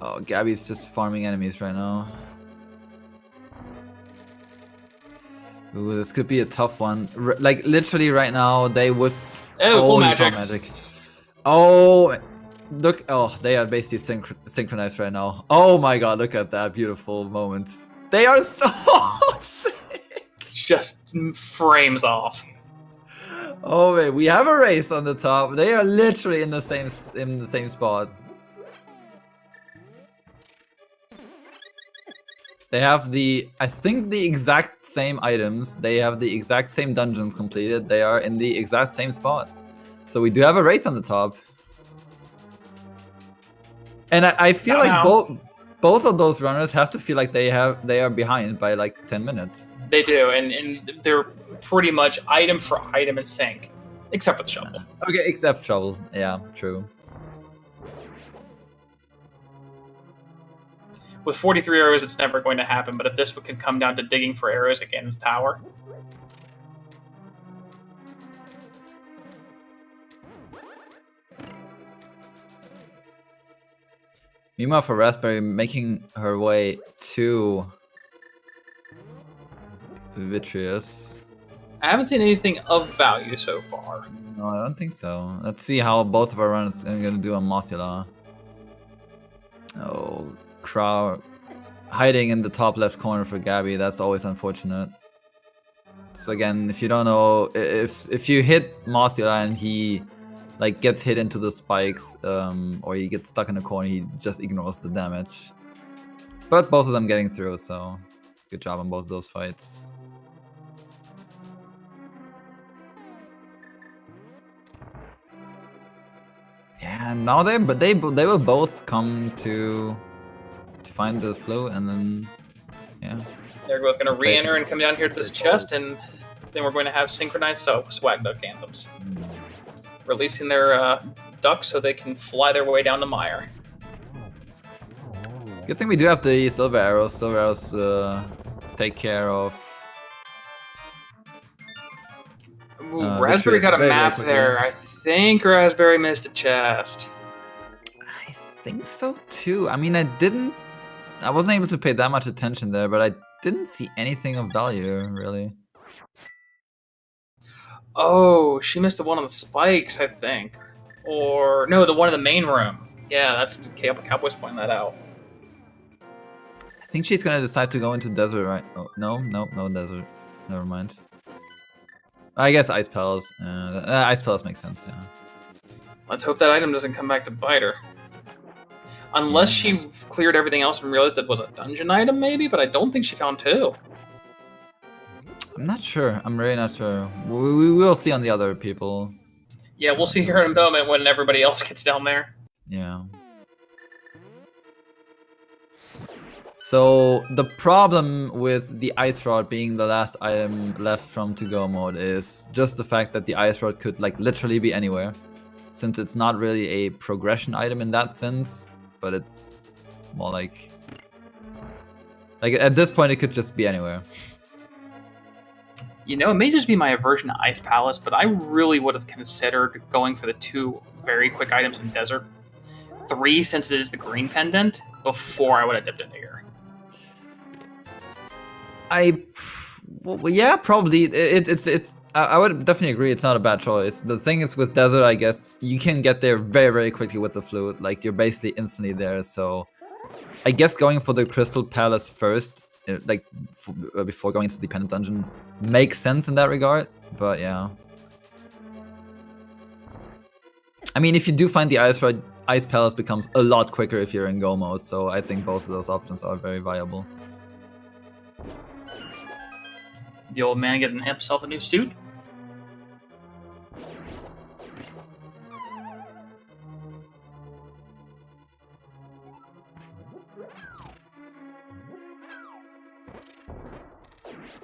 Oh, Gabby's just farming enemies right now. Ooh, this could be a tough one. Like, literally right now, they would... Oh, full he magic. found magic. Oh, look. Oh, they are basically synchronized right now. Oh my god, look at that beautiful moment. They are so sick. Just frames off. Oh wait, we have a race on the top. They are literally in the same spot. They have I think the exact same items. They have the exact same dungeons completed. They are in the exact same spot. So we do have a race on the top. And I feel like both of those runners have to feel like they are behind by like 10 minutes. They do, and they're pretty much item for item in sync, except for the shovel. Okay, except shovel. Yeah, true. With 43 arrows, it's never going to happen, but if this could come down to digging for arrows at Ganon's tower. Meanwhile, for Raspberry, making her way to Vitreous. I haven't seen anything of value so far. No, I don't think so. Let's see how both of our runners are going to do on Mothula. Oh, Crow hiding in the top left corner for Gabby. That's always unfortunate. So again, if you don't know, if you hit Mothula and he like gets hit into the spikes, or he gets stuck in a corner, he just ignores the damage. But both of them getting through, so good job on both of those fights. Yeah, now they will both come to find the flute, and then yeah. They're both going to re-enter and come down here to this chest, and then we're going to have synchronized swag duck anthems, releasing their ducks so they can fly their way down the mire. Good thing we do have the silver arrows. Silver arrows take care of. Ooh, Raspberry got a map there. I think Raspberry missed a chest. I think so too. I mean, I wasn't able to pay that much attention there, but I didn't see anything of value, really. Oh, she missed the one on the spikes, I think. Or, no, the one in the main room. Yeah, that's Cowboy's pointing that out. I think she's gonna decide to go into desert, right? Oh, no desert. Never mind. I guess Ice Palace. Ice Palace makes sense, yeah. Let's hope that item doesn't come back to bite her. Unless she cleared everything else and realized it was a dungeon item, maybe, but I don't think she found two. I'm not sure. I'm really not sure. We will see on the other people. Yeah, we'll see here in a moment when everybody else gets down there. Yeah. So the problem with the ice rod being the last item left from to-go mode is just the fact that the ice rod could like literally be anywhere, since it's not really a progression item in that sense, but it's more like at this point it could just be anywhere. You know, it may just be my aversion to Ice Palace, but I really would have considered going for the two very quick items in Desert. 3, since it is the green pendant, before I would have dipped into here. Well, yeah, probably. It's. I would definitely agree. It's not a bad choice. The thing is, with Desert, I guess you can get there very, very quickly with the flute. Like you're basically instantly there. So, I guess going for the Crystal Palace first, before going to the Pendant Dungeon, makes sense in that regard. But yeah, I mean, if you do find the Ice Rod, Ice Palace becomes a lot quicker if you're in go mode. So I think both of those options are very viable. The old man getting himself a new suit.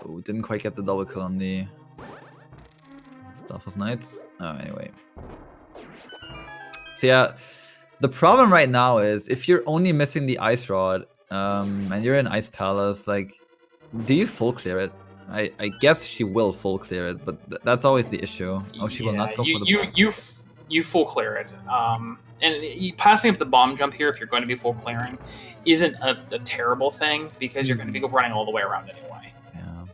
Oh, didn't quite get the double kill on the Stalfos Knights. Oh, anyway. So yeah, the problem right now is if you're only missing the Ice Rod, and you're in Ice Palace, like, do you full clear it? I guess she will full clear it, but that's always the issue. Oh, she will not go for the... You full clear it. Passing up the bomb jump here, if you're going to be full clearing, isn't a terrible thing because you're going to be running all the way around anyway. Yeah.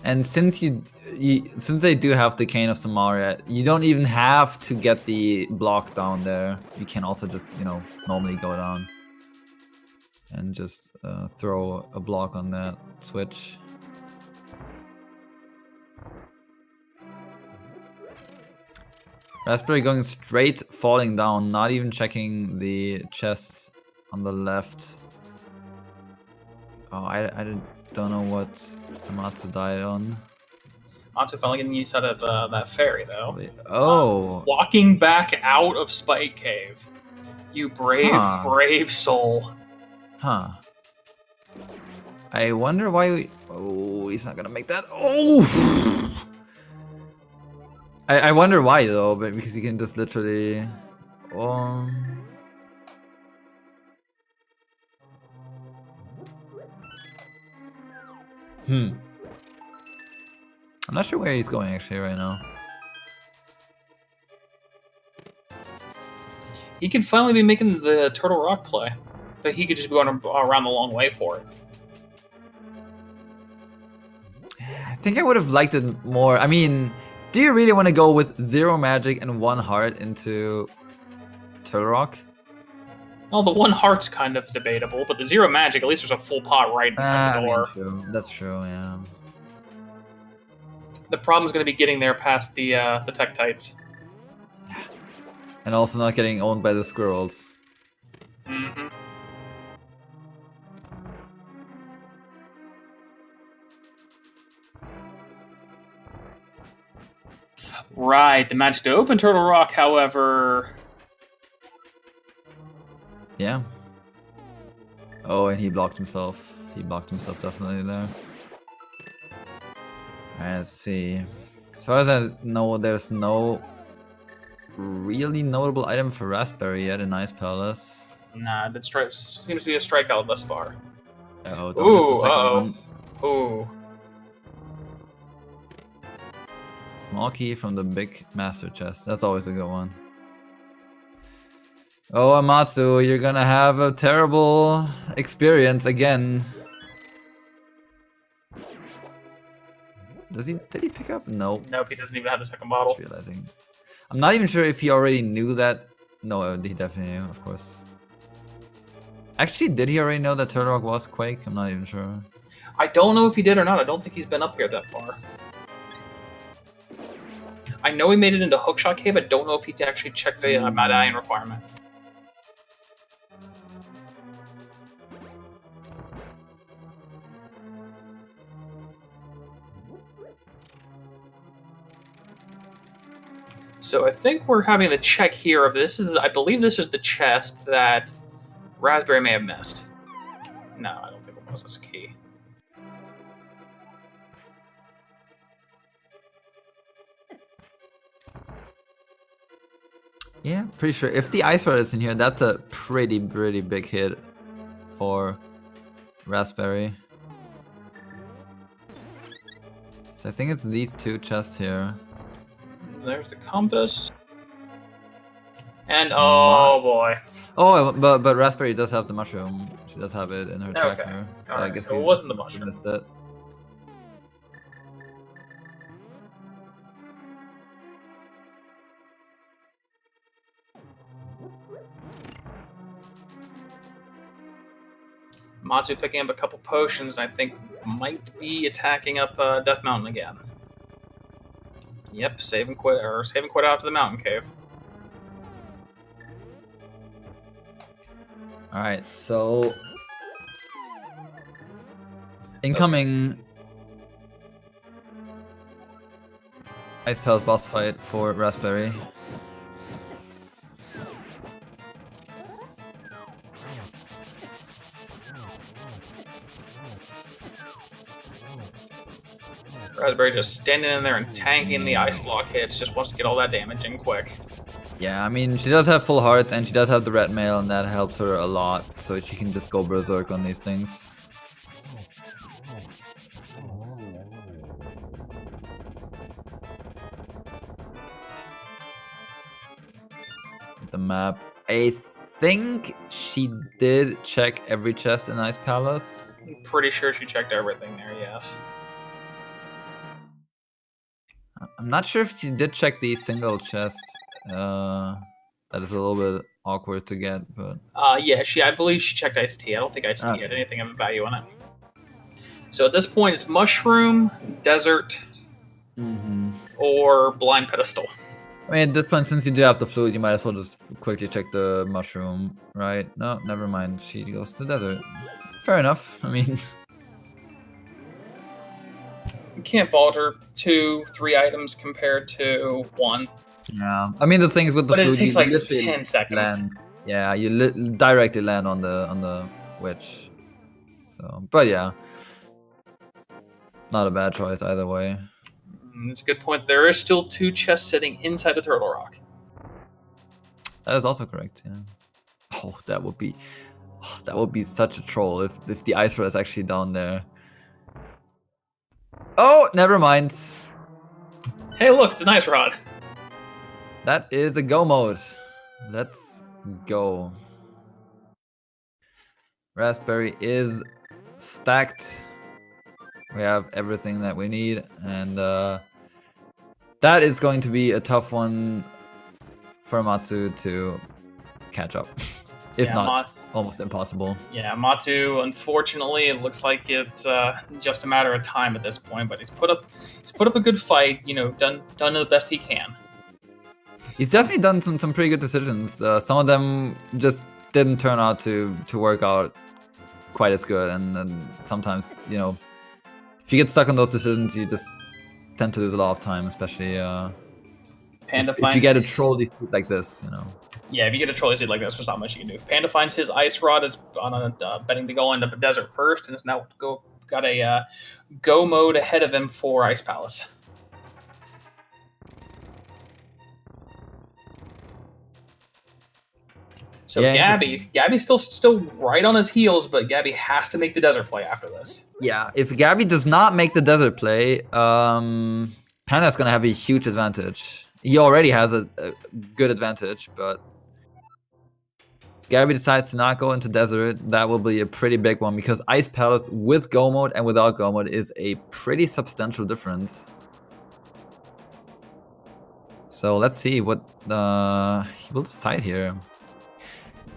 And since since they do have the Cane of Samaria, you don't even have to get the block down there. You can also just, you know, normally go down and just throw a block on that switch. Raspberry going straight, falling down, not even checking the chest on the left. Oh, I don't know what Amatsu died on. Amatsu finally getting used out of that fairy, though. Oh! Walking back out of Spike Cave. You brave, brave soul. Huh. I wonder why oh, he's not gonna make that. Oh! I wonder why, though, but because you can just literally... I'm not sure where he's going actually right now. He could finally be making the Turtle Rock play, but he could just be going around the long way for it. I think I would have liked it more. I mean, do you really want to go with 0 magic and 1 heart into Turtle Rock? Well, the 1 heart's kind of debatable, but the 0 magic, at least there's a full pot right inside the door. I mean, true. That's true, yeah. The problem's going to be getting there past the Tektites. And also not getting owned by the squirrels. Mm-hmm. Right, the magic to open Turtle Rock, however... Yeah. Oh, and he blocked himself. He blocked himself definitely there. Alright, let's see. As far as I know, there's no really notable item for Raspberry yet in Ice Palace. Nah, that seems to be a strikeout thus far. Oh, don't miss the second one. Ooh. Small key from the big master chest. That's always a good one. Oh, Amatsu, you're gonna have a terrible experience again. Did he pick up? Nope. Nope, he doesn't even have the second bottle. Just realizing. I'm not even sure if he already knew that. No, he definitely knew, of course. Actually, did he already know that Turtle Rock was Quake? I'm not even sure. I don't know if he did or not. I don't think he's been up here that far. I know he made it into Hookshot Cave. I don't know if he actually checked the medallion requirement. So I think we're having the check here of this is, I believe this is the chest that Raspberry may have missed. No, I don't think it was. That's a key. Yeah, pretty sure. If the Ice Rod is in here, that's a pretty big hit for Raspberry. So I think it's these 2 chests here. There's the compass. And oh boy. Oh, but Raspberry does have the mushroom. She does have it in her tracker. So I guess so it wasn't the mushroom. Missed it. Matsu picking up a couple potions, I think might be attacking up Death Mountain again. Yep, save and quit out to the mountain cave. Alright, so incoming Ice Palace boss fight for Raspberry. Raspberry just standing in there and tanking the ice block hits, just wants to get all that damage in quick. Yeah, I mean, she does have full heart and she does have the red mail, and that helps her a lot, so she can just go berserk on these things. map. I think she did check every chest in Ice Palace. I'm pretty sure she checked everything there, yes. I'm not sure if she did check the single chest. That is a little bit awkward to get, but... Yeah, I believe she checked Ice Tea. I don't think Ice Tea had anything of value in it. So at this point, it's Mushroom, Desert, or Blind Pedestal. I mean, at this point, since you do have the flute, you might as well just quickly check the Mushroom, right? No, never mind. She goes to the Desert. Fair enough. I mean... You can't falter 2, 3 items compared to 1. Yeah, I mean the thing is with the but flute, it takes you like literally 10 seconds. Land. Yeah, you directly land on the witch. So, but yeah, not a bad choice either way. It's a good point. There is still 2 chests sitting inside the Turtle Rock. That is also correct. Yeah. Oh, that would be such a troll if the ice rod is actually down there. Oh, never mind. Hey, look, it's an ice rod. That is a go mode. Let's go. Raspberry is stacked. We have everything that we need, and that is going to be a tough one for Amatsu to catch up. If not, almost impossible. Yeah, Amatsu, unfortunately, it looks like it's just a matter of time at this point, but he's put up a good fight, you know, done the best he can. He's definitely done some pretty good decisions. Some of them just didn't turn out to work out quite as good, and then sometimes, you know, if you get stuck on those decisions, you just tend to lose a lot of time, especially if you get a troll dispute like this, you know. Yeah, if you get a troll dispute like this, there's not much you can do. Panda finds his ice rod, is on a betting to go into the desert first, and is now got a go mode ahead of him for Ice Palace. So yeah, Gabby's still right on his heels, but Gabby has to make the desert play after this. Yeah, if Gabby does not make the desert play, Panda's gonna have a huge advantage. He already has a good advantage, but if Gabby decides to not go into desert, that will be a pretty big one, because Ice Palace with go mode and without go mode is a pretty substantial difference. So let's see what he will decide here.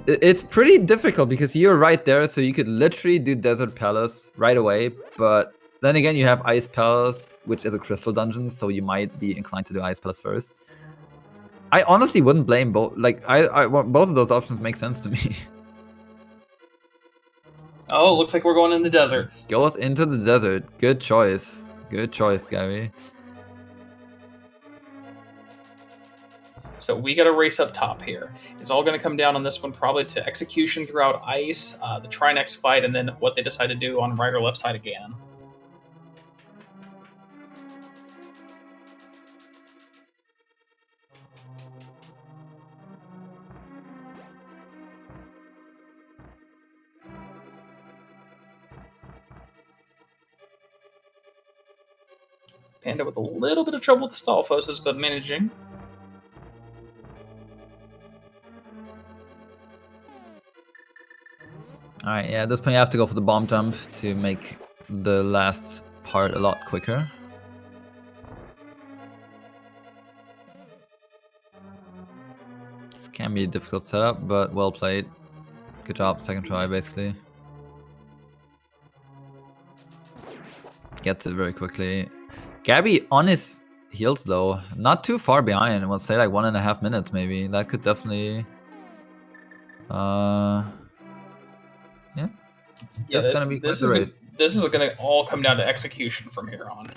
It's pretty difficult because you're right there, so you could literally do Desert Palace right away, but then again you have Ice Palace, which is a crystal dungeon, so you might be inclined to do Ice Palace first. I honestly wouldn't blame both. Like, both of those options make sense to me. Oh, looks like we're going in the desert. Goes into the desert. Good choice. Good choice, Gabby. So we got to race up top here. It's all going to come down on this one probably to execution throughout ice, the try next fight, and then what they decide to do on right or left side of Ganon. Panda with a little bit of trouble with the stall forces, but managing. Alright, yeah, at this point you have to go for the bomb jump to make the last part a lot quicker. This can be a difficult setup, but well played. Good job, second try basically. Gets it very quickly. Gabby on his heels though, not too far behind. We'll say like 1.5 minutes maybe. That could definitely yeah. This is gonna be quite the race. This is gonna all come down to execution from here on.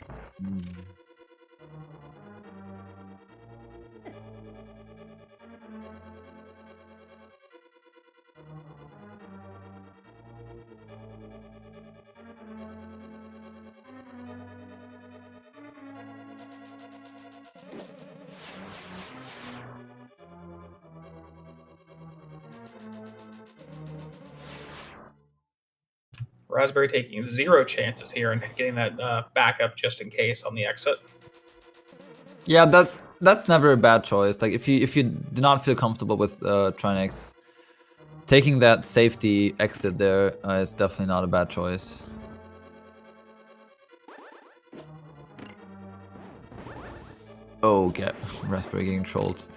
Raspberry taking 0 chances here and getting that backup just in case on the exit. Yeah, that that's never a bad choice. Like if you do not feel comfortable with Trinex, taking that safety exit there is definitely not a bad choice. Oh, get Raspberry getting trolled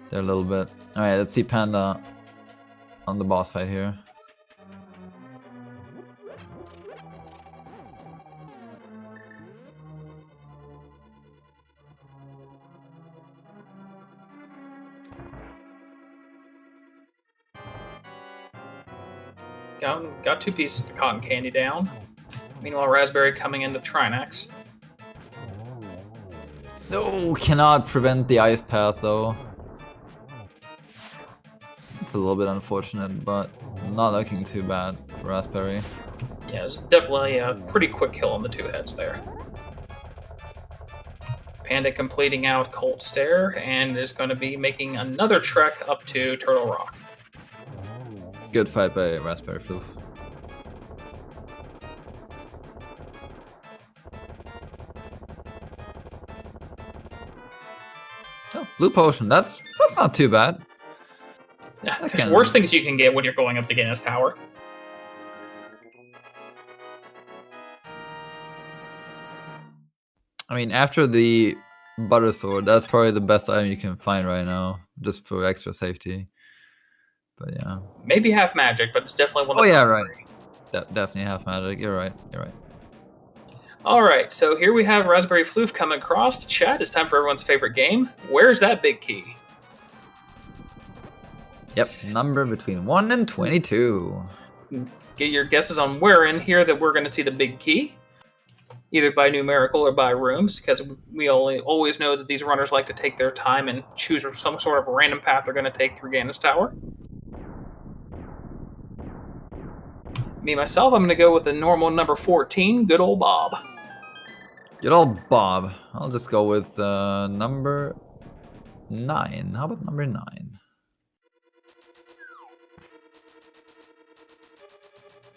there a little bit. All right, let's see Panda on the boss fight here. Got 2 pieces of cotton candy down. Meanwhile, Raspberry coming into Trinex. No, cannot prevent the ice path though. It's a little bit unfortunate, but not looking too bad for Raspberry. Yeah, it was definitely a pretty quick kill on the 2 heads there. Panda completing out Cold Stare and is going to be making another trek up to Turtle Rock. Good fight by Raspberryfloof. Oh, blue potion. That's not too bad. Yeah, there's worse things you can get when you're going up to Ganon's Tower. I mean, after the butter sword, that's probably the best item you can find right now, just for extra safety. But yeah. Maybe half magic, but it's definitely one. Oh yeah, right. Definitely half magic. You're right. You're right. All right, so here we have Raspberryfloof coming across to chat. It's time for everyone's favorite game. Where's that big key? Yep, number between 1 and 22. Get your guesses on where in here that we're going to see the big key, either by numerical or by rooms, because we always know that these runners like to take their time and choose some sort of random path they're going to take through Ganon's Tower. Me, myself, I'm going to go with the normal number 14, good old Bob. Good old Bob. I'll just go with number 9. How about number 9?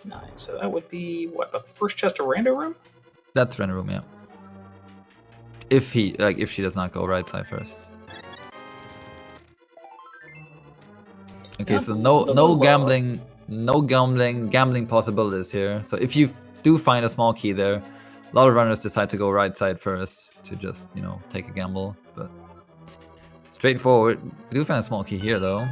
9. So that would be, what, the first chest of rando room? That's random room, yeah. If she does not go right side first. Okay, Yeah, so no gambling possibilities here. So if you do find a small key there, a lot of runners decide to go right side first to just, you know, take a gamble. But straightforward. We do find a small key here though.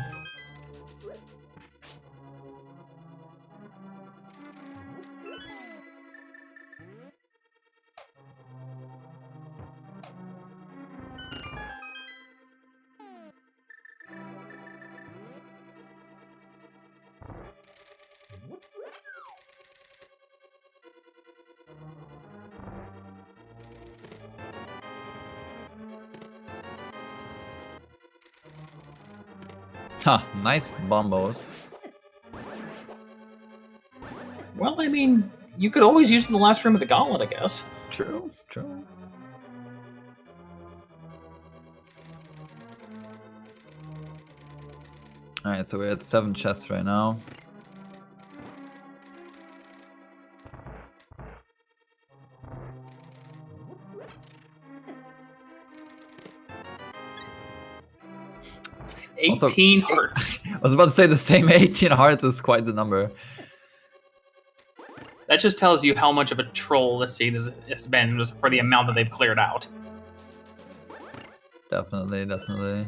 Ha, nice bombos. Well, I mean, you could always use it in the last room of the gauntlet, I guess. True, true. Alright, so we're at 7 chests right now. Also, 18 hearts. I was about to say the same 18 hearts is quite the number. That just tells you how much of a troll this seed has been for the amount that they've cleared out. Definitely, definitely.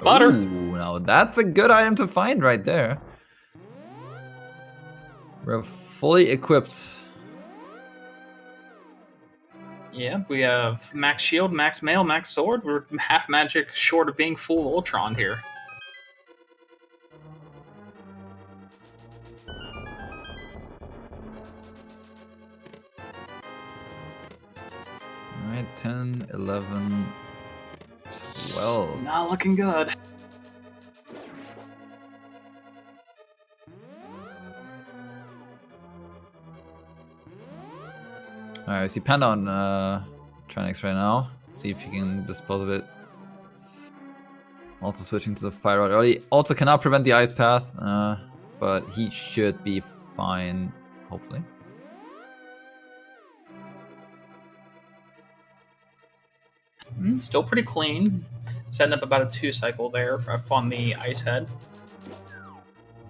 Butter. Ooh, now that's a good item to find right there. We're fully equipped. Yeah, we have max shield, max mail, max sword. We're half magic short of being full Ultron here. Alright, 10, 11, 12. Not looking good. Alright, I see Panda on Trinix right now. See if he can dispose of it. Also switching to the fire rod early. Also cannot prevent the ice path, but he should be fine, hopefully. Still pretty clean. Setting up about a 2 cycle there on the ice head.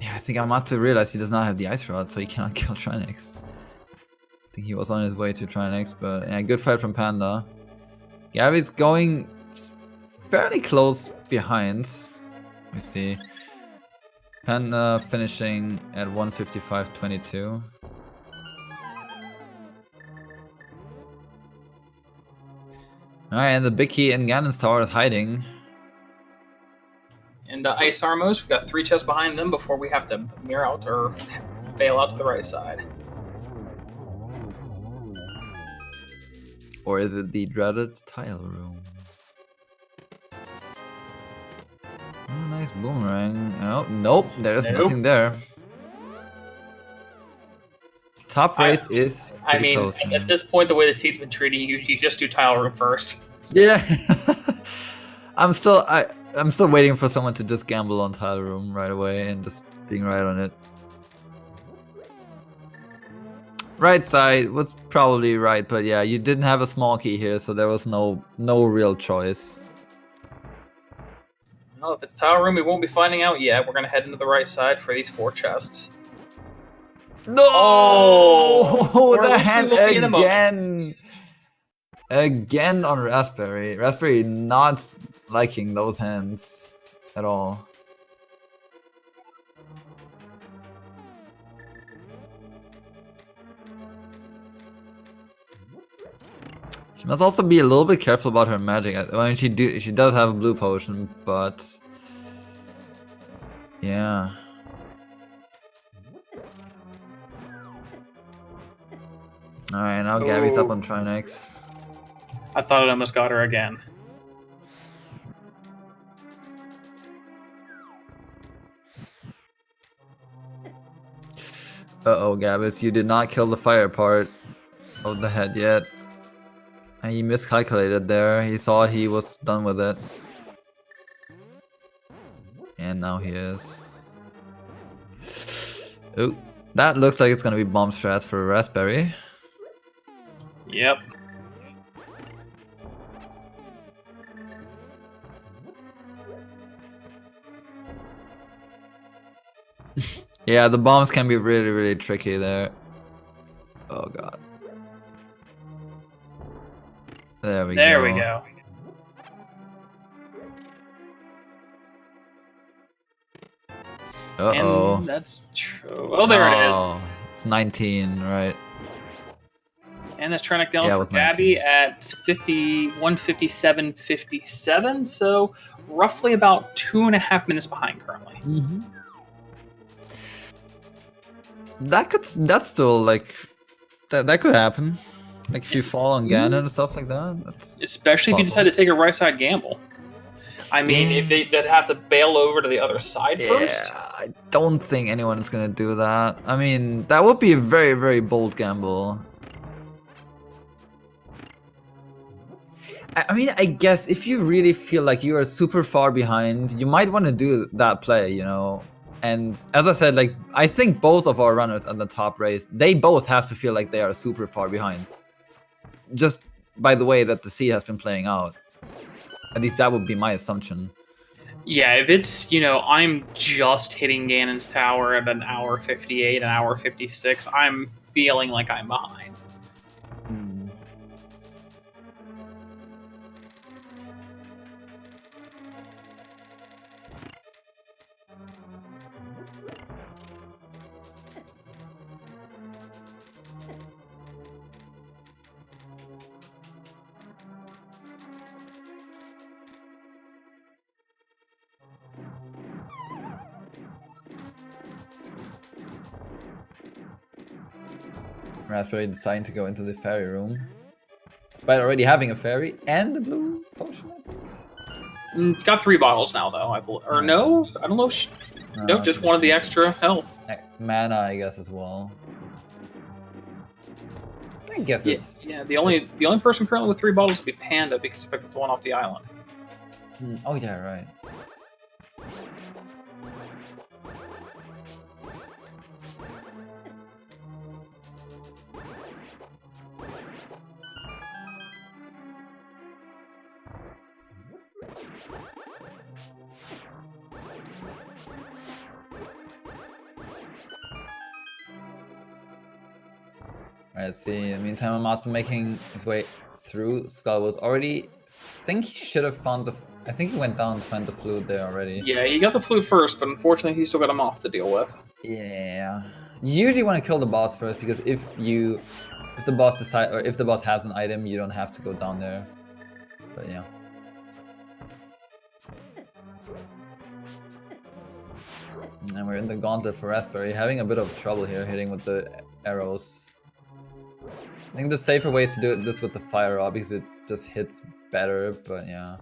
Yeah, I think Amatsu realized he does not have the ice rod, so he cannot kill Trinix. I think he was on his way to Trinix, but yeah, good fight from Panda. Gabi's going fairly close behind. Let me see. Panda finishing at 155.22. Alright, and the big key in Ganon's tower is hiding. And Ice Armos, we've got 3 chests behind them before we have to mirror out or bail out to the right side. Or is it the dreaded tile room? Oh, nice boomerang. Oh, nope, there's nothing there. Top race is pretty close. At this point, the way the seat's been treating you, you just do tile room first. Yeah. I'm still waiting for someone to just gamble on tile room right away and just being right on it. Right side was probably right, but yeah, you didn't have a small key here, so there was no real choice. Well, if it's tile room, we won't be finding out yet. We're gonna head into the right side for these 4 chests. No! Oh, The hand again! Again on Raspberry. Raspberry not liking those hands at all. She must also be a little bit careful about her magic. I mean, she does have a blue potion, but yeah. Alright, now Gabi's up on Trinix. I thought it almost got her again. Uh-oh, Gabis, you did not kill the fire part of the head yet. And he miscalculated there. He thought he was done with it. And now he is. Oh, that looks like it's gonna be bomb strats for Raspberry. Yep. Yeah, the bombs can be really, really tricky there. Oh god. There we go. There we go. Uh-oh. And that's true. Oh, there it is. It's 19, right? And that's Trinic down for Gabi at 157.57, so roughly about 2.5 minutes behind currently. Mm-hmm. That's still like that could happen. Like if you fall on Ganon and stuff like that. That's especially possible. if you decide to take a right side gamble. I mean, if they'd have to bail over to the other side first. I don't think anyone is gonna do that. I mean, that would be a very, very bold gamble. I mean, I guess if you really feel like you are super far behind, you might want to do that play, you know. And as I said, like, I think both of our runners at the top race, they both have to feel like they are super far behind. Just by the way that the seed has been playing out. At least that would be my assumption. Yeah, if it's, you know, I'm just hitting Ganon's tower at an hour 58, an hour 56, I'm feeling like I'm behind. Raspberry deciding to go into the fairy room. Despite already having a fairy and a blue potion, I think. It's got 3 bottles now, though. Or no? I don't know. No, just one of the extra health. Mana, I guess, as well. I guess it's... Yeah, the only person currently with 3 bottles would be Panda because he picked up the one off the island. Oh yeah, right. Alright, let's see. In the meantime, Amatsu making his way through. Skull was already... I think he should have found the... I think he went down to find the flute there already. Yeah, he got the flute first, but unfortunately he still got him off to deal with. Yeah. You usually want to kill the boss first, because if the boss if the boss has an item, you don't have to go down there. But yeah. And we're in the gauntlet for Raspberry, having a bit of trouble here, hitting with the arrows. I think the safer way is to do this with the fire rod, because it just hits better, but yeah.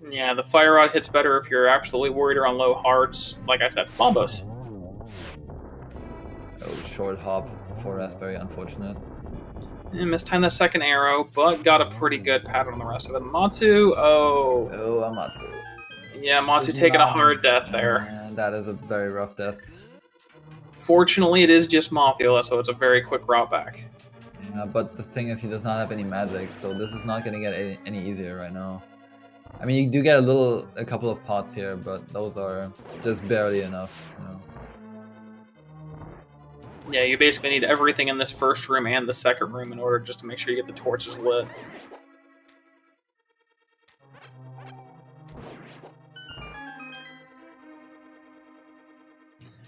Yeah, the fire rod hits better if you're absolutely worried around low hearts. Like I said, bombos. Oh, short hop for Raspberry, unfortunate. And mistimed the second arrow, but got a pretty good pattern on the rest of it. Amatsu, oh. Oh, Amatsu. Yeah, Amatsu taking a hard death there. That is a very rough death. Fortunately, it is just Mothula, so it's a very quick route back. Yeah, but the thing is, he does not have any magic, so this is not going to get any easier right now. I mean, you do get a couple of pots here, but those are just barely enough, you know. Yeah, you basically need everything in this first room and the second room in order just to make sure you get the torches lit.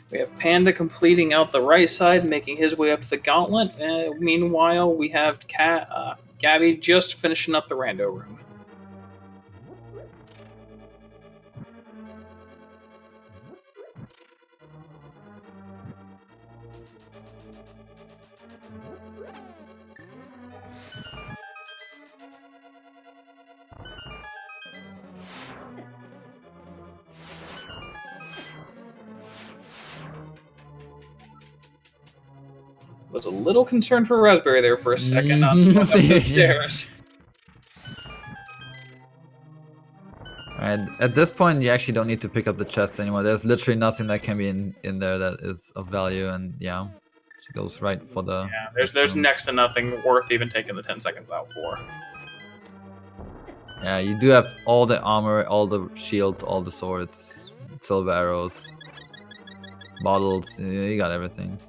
We have Panda completing out the right side, making his way up to the gauntlet. Meanwhile, we have Gabby just finishing up the rando room. Was a little concerned for Raspberry there for a second. Up the stairs. Alright, at this point you actually don't need to pick up the chest anymore. There's literally nothing that can be in there that is of value, and yeah, she goes right for the... Yeah, there's next to nothing worth even taking the 10 seconds out for. Yeah, you do have all the armor, all the shield, all the swords, silver arrows, bottles, you got everything.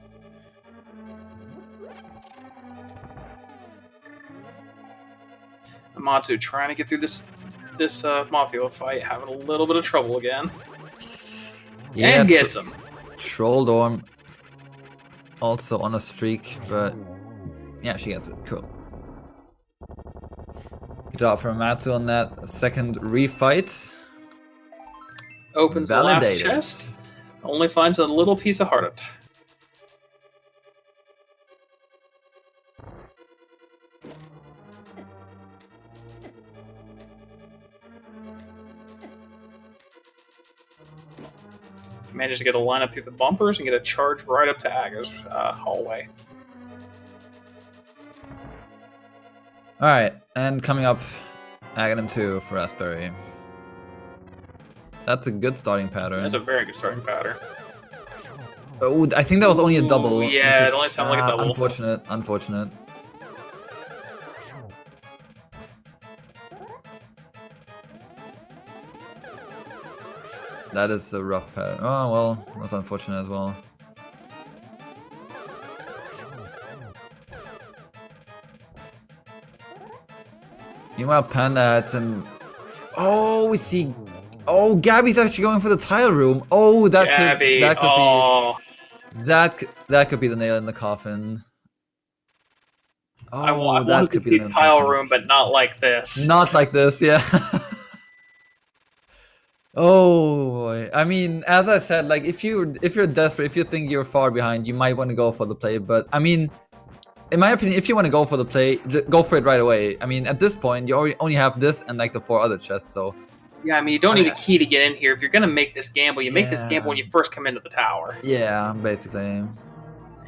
Amatsu trying to get through this Mothula fight, having a little bit of trouble again. Yeah, and gets him. Troll Dorm also on a streak, but yeah, she gets it. Cool. Good job from Amatsu on that second refight. Opens the last chest. Only finds a little piece of heart. Managed to get a line up through the bumpers and get a charge right up to Aga's hallway. Alright, and coming up, Aghanim 2 for Raspberry. That's a good starting pattern. That's a very good starting pattern. Oh, I think that was only a double. Yeah, it only sounded like a double. Unfortunate, unfortunate. That is a rough pattern. Oh, well, that's unfortunate as well. Meanwhile, Panda had some... Oh, we see... Oh, Gabby's actually going for the tile room. Oh, that could be... That could be the nail in the coffin. Oh, I want to see tile room, but not like this. Not like this, yeah. Oh boy. I mean, as I said, like if you're desperate, if you think you're far behind, you might want to go for the play. But I mean, in my opinion, if you want to go for the play, go for it right away. I mean, at this point, you only have this and like the 4 other chests, so. Yeah, I mean, you don't need a key to get in here. If you're gonna make this gamble, you make this gamble when you first come into the tower. Yeah, basically.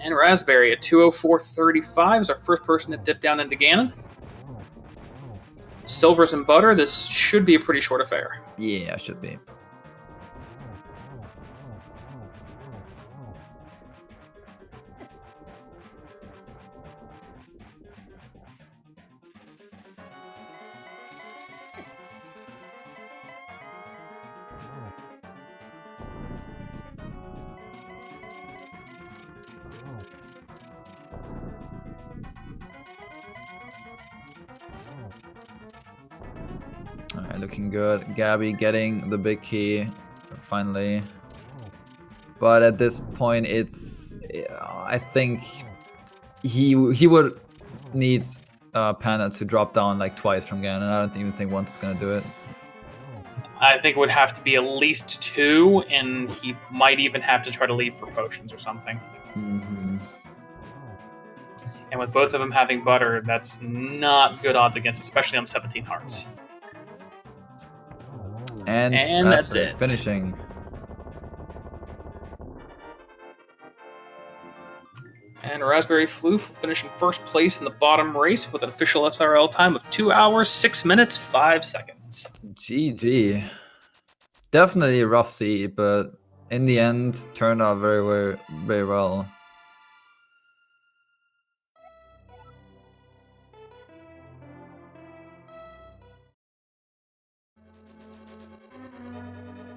And Raspberry at 204.35 is our first person to dip down into Ganon. Silvers and butter, this should be a pretty short affair. Yeah, should be. Alright, looking good. Gabby getting the big key, finally. But at this point, it's... I think he would need Panda to drop down like twice from Ganon. I don't even think once is gonna do it. I think it would have to be at least 2, and he might even have to try to leave for potions or something. Mm-hmm. And with both of them having butter, that's not good odds against, especially on 17 hearts. And that's it. Finishing. And Raspberryfloof will finish in first place in the bottom race with an official SRL time of 2 hours, 6 minutes, 5 seconds. GG. Definitely a rough seed, but in the end, turned out very, very well.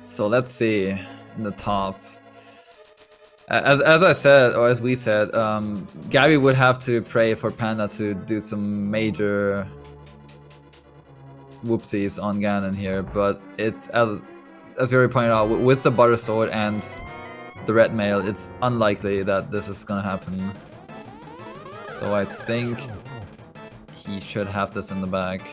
So let's see in the top. As I said, or as we said, Gabby would have to pray for Panda to do some major whoopsies on Ganon here, but it's as we already pointed out, with the butter sword and the red mail, it's unlikely that this is gonna happen. So I think he should have this in the bag.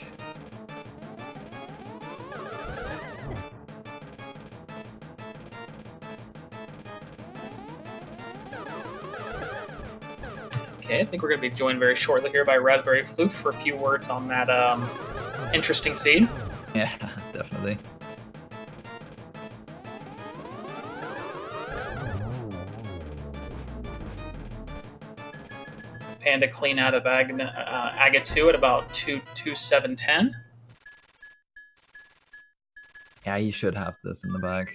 Okay, I think we're going to be joined very shortly here by Raspberryfloof for a few words on that interesting seed. Yeah, definitely. Panda clean out of Aga 2 at about 2.2710. Yeah, he should have this in the bag.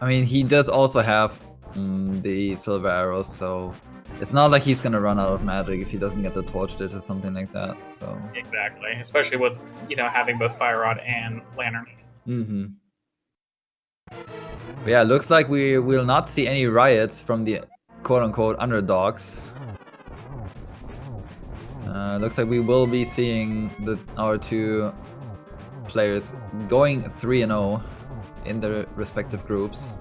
I mean, he does also have the silver arrows, so it's not like he's gonna run out of magic if he doesn't get the torch ditch or something like that. So exactly, especially with having both fire rod and lantern. Mm-hmm. But yeah, looks like we will not see any riots from the quote-unquote underdogs. Looks like we will be seeing our two players going 3-0 in their respective groups.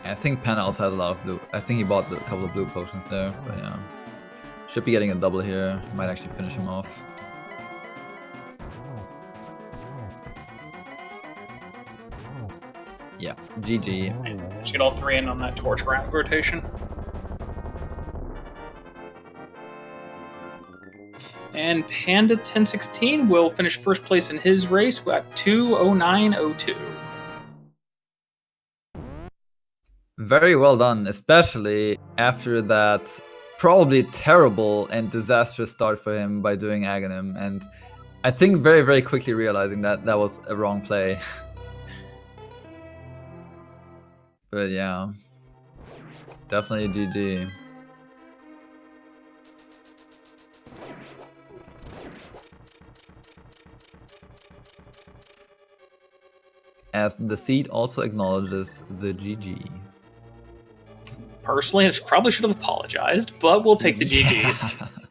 I think Panda also has a lot of blue. I think he bought a couple of blue potions there, but yeah. Should be getting a double here. Might actually finish him off. Yeah, GG. Should get all 3 in on that torch rotation. And Panda1016 will finish first place in his race at 2:09:02. Very well done, especially after that probably terrible and disastrous start for him by doing Aghanim, and I think very, very quickly realizing that that was a wrong play. But yeah, definitely GG. As the seed also acknowledges the GG. Personally, I probably should have apologized, but we'll take the GGs.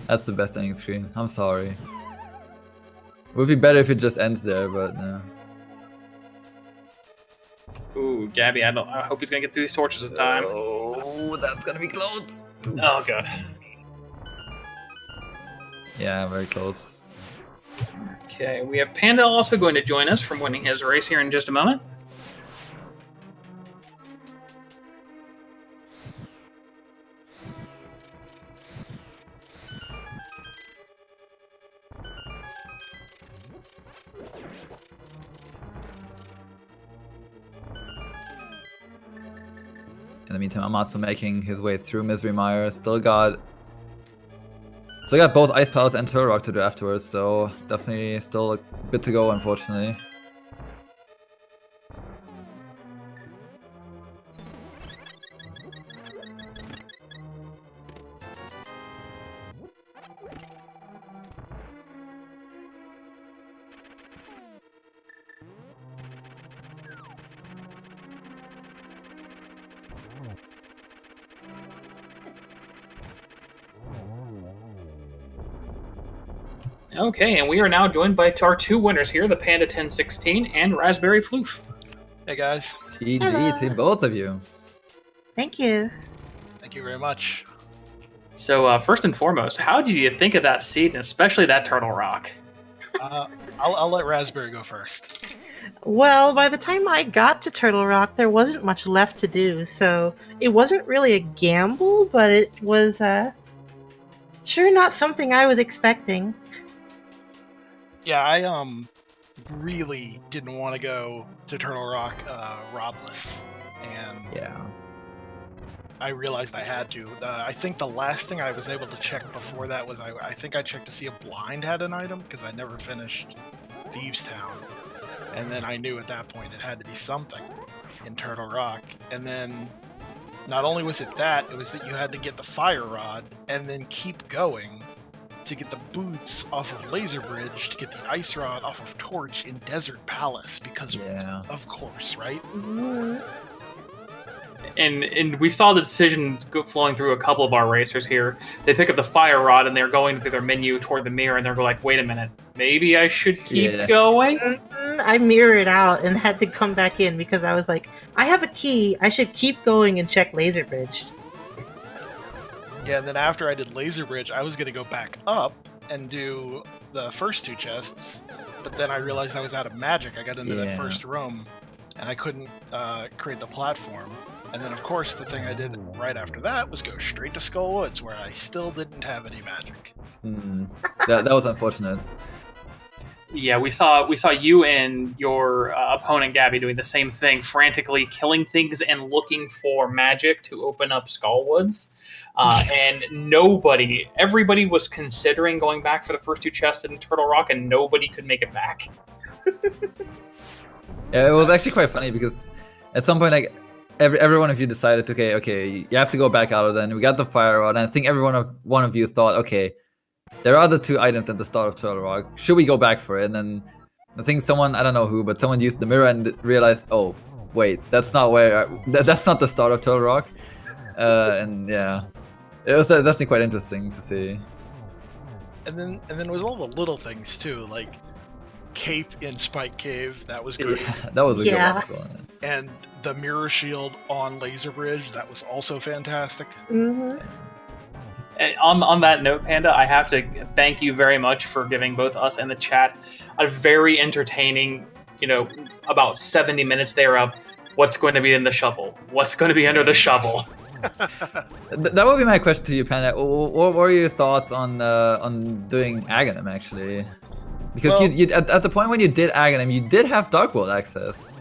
That's the best ending screen. I'm sorry. It would be better if it just ends there, but no. Ooh, Gabby, I hope he's gonna get through these torches in time. Oh, that's gonna be close. Oh, God. Yeah, very close. Okay, we have Panda also going to join us from winning his race here in just a moment. In the meantime, Amatsu making his way through Misery Mire. Still got both Ice Palace and Turtle Rock to do afterwards, so definitely still a bit to go, unfortunately. Okay, and we are now joined by our two winners here, the Panda1016 and Raspberryfloof. Hey guys. GG to both of you. Thank you. Thank you very much. So first and foremost, how did you think of that seed, and especially that Turtle Rock? I'll let Raspberry go first. Well, by the time I got to Turtle Rock, there wasn't much left to do, so it wasn't really a gamble, but it was sure not something I was expecting. Yeah, I really didn't want to go to Turtle Rock rodless, and Yeah. I realized I had to. I think the last thing I was able to check before that was I think I checked to see if Blind had an item, because I never finished Thieves Town. And then I knew at that point it had to be something in Turtle Rock. And then not only was it that, it was that you had to get the Fire Rod and then keep going to get the boots off of Laser Bridge to get the Ice Rod off of Torch in Desert Palace, because of course, right? And we saw the decision flowing through a couple of our racers here. They pick up the Fire Rod and they're going through their menu toward the mirror, and they're like, wait a minute, maybe I should keep going? I mirrored out and had to come back in because I was like, I have a key, I should keep going and check Laser Bridge. Yeah, and then after I did Laser Bridge, I was going to go back up and do the first two chests, but then I realized I was out of magic. I got into that first room, and I couldn't create the platform. And then, of course, the thing I did right after that was go straight to Skull Woods, where I still didn't have any magic. That was unfortunate. Yeah, we saw you and your opponent Gabby doing the same thing, frantically killing things and looking for magic to open up Skullwoods. And everybody was considering going back for the first two chests in Turtle Rock, and nobody could make it back. Yeah, it was actually quite funny because at some point, like every one of you decided, okay, you have to go back out of that. And we got the Fire Rod, and I think one of you thought, okay, there are the two items at the start of Turtle Rock. Should we go back for it? And then I think someone, I don't know who, but someone used the mirror and realized, oh, wait, that's not that's not the start of Turtle Rock. And yeah, it was definitely quite interesting to see. And then it was all the little things too, like Cape in Spike Cave. That was good. Yeah, that was a good one as well. And the mirror shield on Laser Bridge, that was also fantastic. On that note, Panda, I have to thank you very much for giving both us and the chat a very entertaining, about 70 minutes there of what's going to be in the shovel, what's going to be under the shovel. That would be my question to you, Panda. What were your thoughts on doing Aghanim, actually? Because you at the point when you did Aghanim, you did have Dark World access.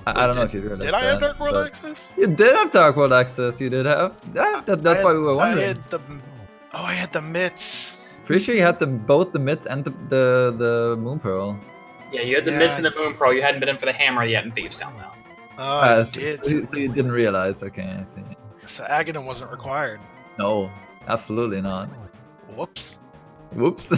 I don't know if you realized that. Did I have Dark World access? You did have Dark World access. You did have. That's why we were wondering. I had the mitts. Pretty sure you had both the mitts and the Moon Pearl. Yeah, you had the mitts and the Moon Pearl. You hadn't been in for the hammer yet in Thieves Town, though. I did. So you didn't realize. Okay, I see. So Aghanim wasn't required. No, absolutely not. Whoops. Whoops.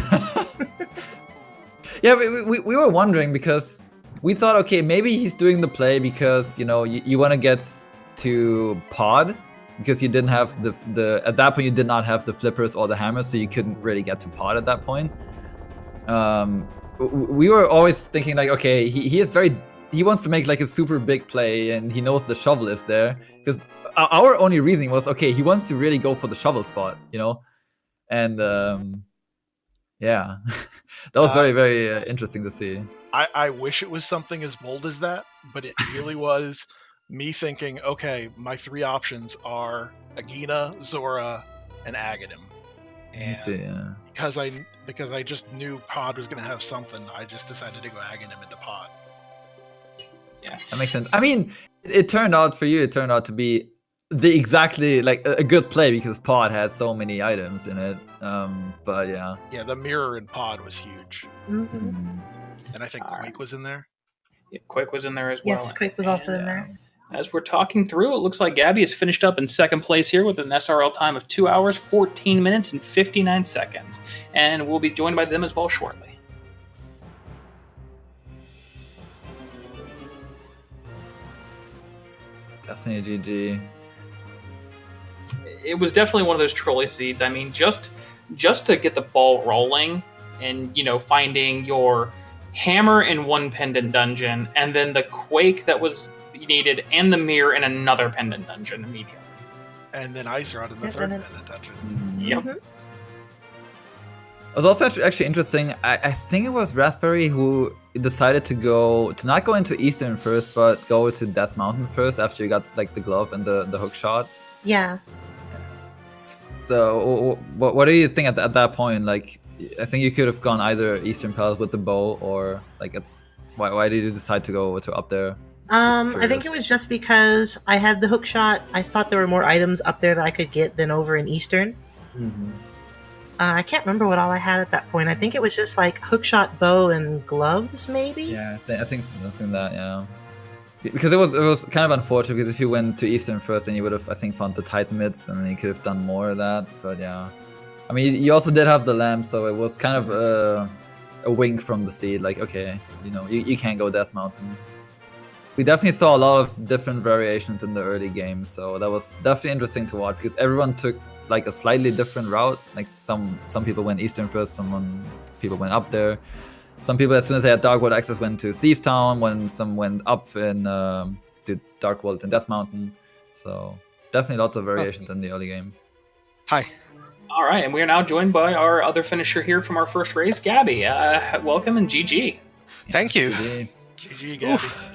Yeah, we were wondering because we thought, okay, maybe he's doing the play because you want to get to pod because you didn't have the at that point you did not have the flippers or the hammers, so you couldn't really get to pod at that point. We were always thinking like, okay, he wants to make like a super big play and he knows the shovel is there, because our only reasoning was, okay, he wants to really go for the shovel spot, and yeah, that was very, very interesting to see. I wish it was something as bold as that, but it really was me thinking, okay, my 3 options are Agina, Zora, and Aghanim. And because I just knew Pod was going to have something, I just decided to go Aghanim into Pod. Yeah, that makes sense. I mean, it turned out for you, it turned out to be exactly like a good play because Pod had so many items in it. But yeah. Yeah, the mirror in Pod was huge. Mm-hmm. And I think Quake was in there. Yeah, Quake was in there as well. Yes, Quake was also in there. As we're talking through, it looks like Gabby has finished up in second place here with an SRL time of 2 hours, 14 minutes, and 59 seconds. And we'll be joined by them as well shortly. Definitely a GG. It was definitely one of those trolley seeds. I mean, just to get the ball rolling and, finding your hammer in one pendant dungeon and then the Quake that was needed and the mirror in another pendant dungeon immediately. And then Ice Rod in the third pendant dungeon. Yep. It was also actually interesting. I think it was Raspberry who decided to not go into Eastern first, but go to Death Mountain first after you got like the glove and the hook shot. Yeah. So what do you think at that point? Like, I think you could have gone either Eastern Palace with the bow or like why did you decide to go to up there? I think it was just because I had the hook shot. I thought there were more items up there that I could get than over in Eastern. Mm-hmm. I can't remember what all I had at that point. I think it was just like hook shot, bow, and gloves, maybe. Yeah, I think that, yeah. Because it was kind of unfortunate because if you went to Eastern first, then you would have, I think, found the Titan mids, and then you could have done more of that. But yeah, I mean, you also did have the lamp, so it was kind of a wink from the seed, like, okay, you can't go Death Mountain. We definitely saw a lot of different variations in the early game, so that was definitely interesting to watch because everyone took like a slightly different route. Like some people went Eastern first, people went up there. Some people, as soon as they had Dark World access, went to Thieves Town. Some went up in to Dark World and Death Mountain. So definitely lots of variations in the early game. Hi. All right, and we are now joined by our other finisher here from our first race, Gabby. Welcome and GG. Thank you. GG, Gabby. Oof.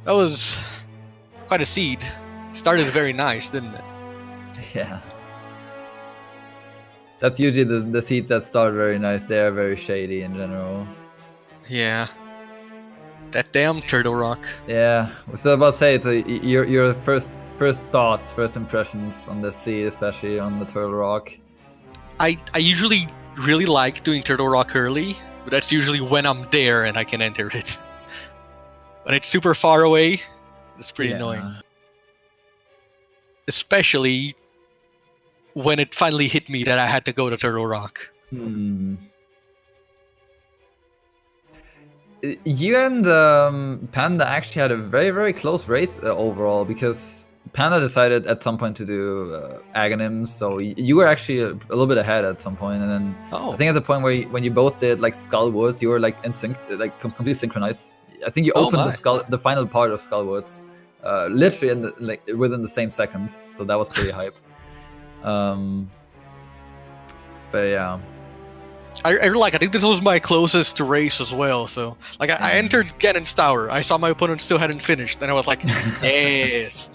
That was quite a seed. Started very nice, didn't it? Yeah. That's usually the seeds that start very nice. They're very shady in general. Yeah. That damn Turtle Rock. Yeah. I was about to say, your first thoughts, first impressions on the seed, especially on the Turtle Rock. I usually really like doing Turtle Rock early, but that's usually when I'm there and I can enter it. When it's super far away, it's pretty annoying. Especially when it finally hit me that I had to go to Turtle Rock. You and Panda actually had a very, very close race overall, because Panda decided at some point to do Aghanim, so you were actually a little bit ahead at some point, and then I think at the point when you both did like Skullwoods, you were like in sync, like completely synchronized. I think you opened the final part of Skullwoods, literally within the same second, so that was pretty hype. But yeah. I think this was my closest to race as well. So, like, I entered Ganon's Tower. I saw my opponent still hadn't finished, and I was like, yes.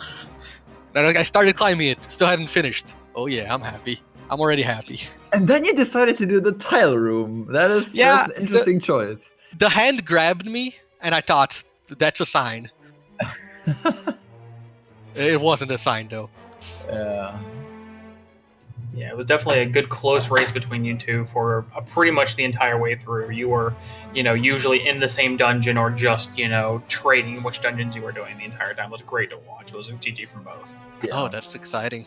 And I started climbing it, still hadn't finished. Oh yeah, I'm happy. I'm already happy. And then you decided to do the tile room. That's an interesting choice. The hand grabbed me, and I thought, that's a sign. It wasn't a sign, though. Yeah. Yeah, it was definitely a good close race between you two for pretty much the entire way through. You were, usually in the same dungeon or just, trading which dungeons you were doing the entire time. It was great to watch. It was a GG from both. Yeah. Oh, that's exciting.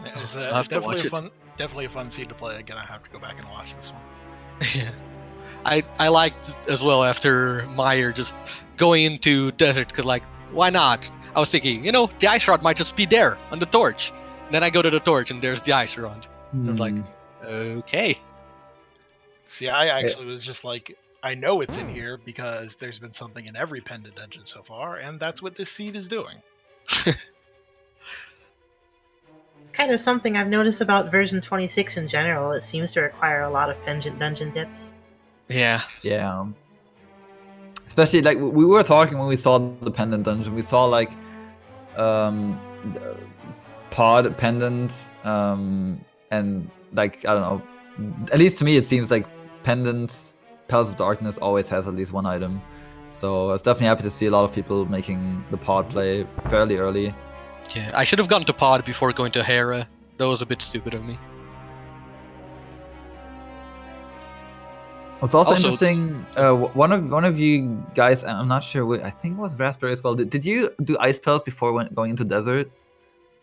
It was I'll have to watch it. Definitely a fun seed to play. Again, I have to go back and watch this one. Yeah. I liked as well after Meyer just going into desert, because like, why not? I was thinking, the ice rod might just be there on the torch. And then I go to the torch and there's the ice rod. I was like, okay. See, I actually was just like, I know it's in here because there's been something in every pendant dungeon so far, and that's what this seed is doing. It's kind of something I've noticed about version 26 in general. It seems to require a lot of pendant dungeon dips. Yeah. Yeah. Especially like we were talking when we saw the pendant dungeon, we saw like pod pendant, and like I don't know. At least to me, it seems like pendant Palace of Darkness always has at least one item. So I was definitely happy to see a lot of people making the pod play fairly early. Yeah, I should have gone to pod before going to Hera. That was a bit stupid of me. What's also interesting, one of you guys, I'm not sure, I think it was Raspberry as well. Did you do ice palace before going into desert?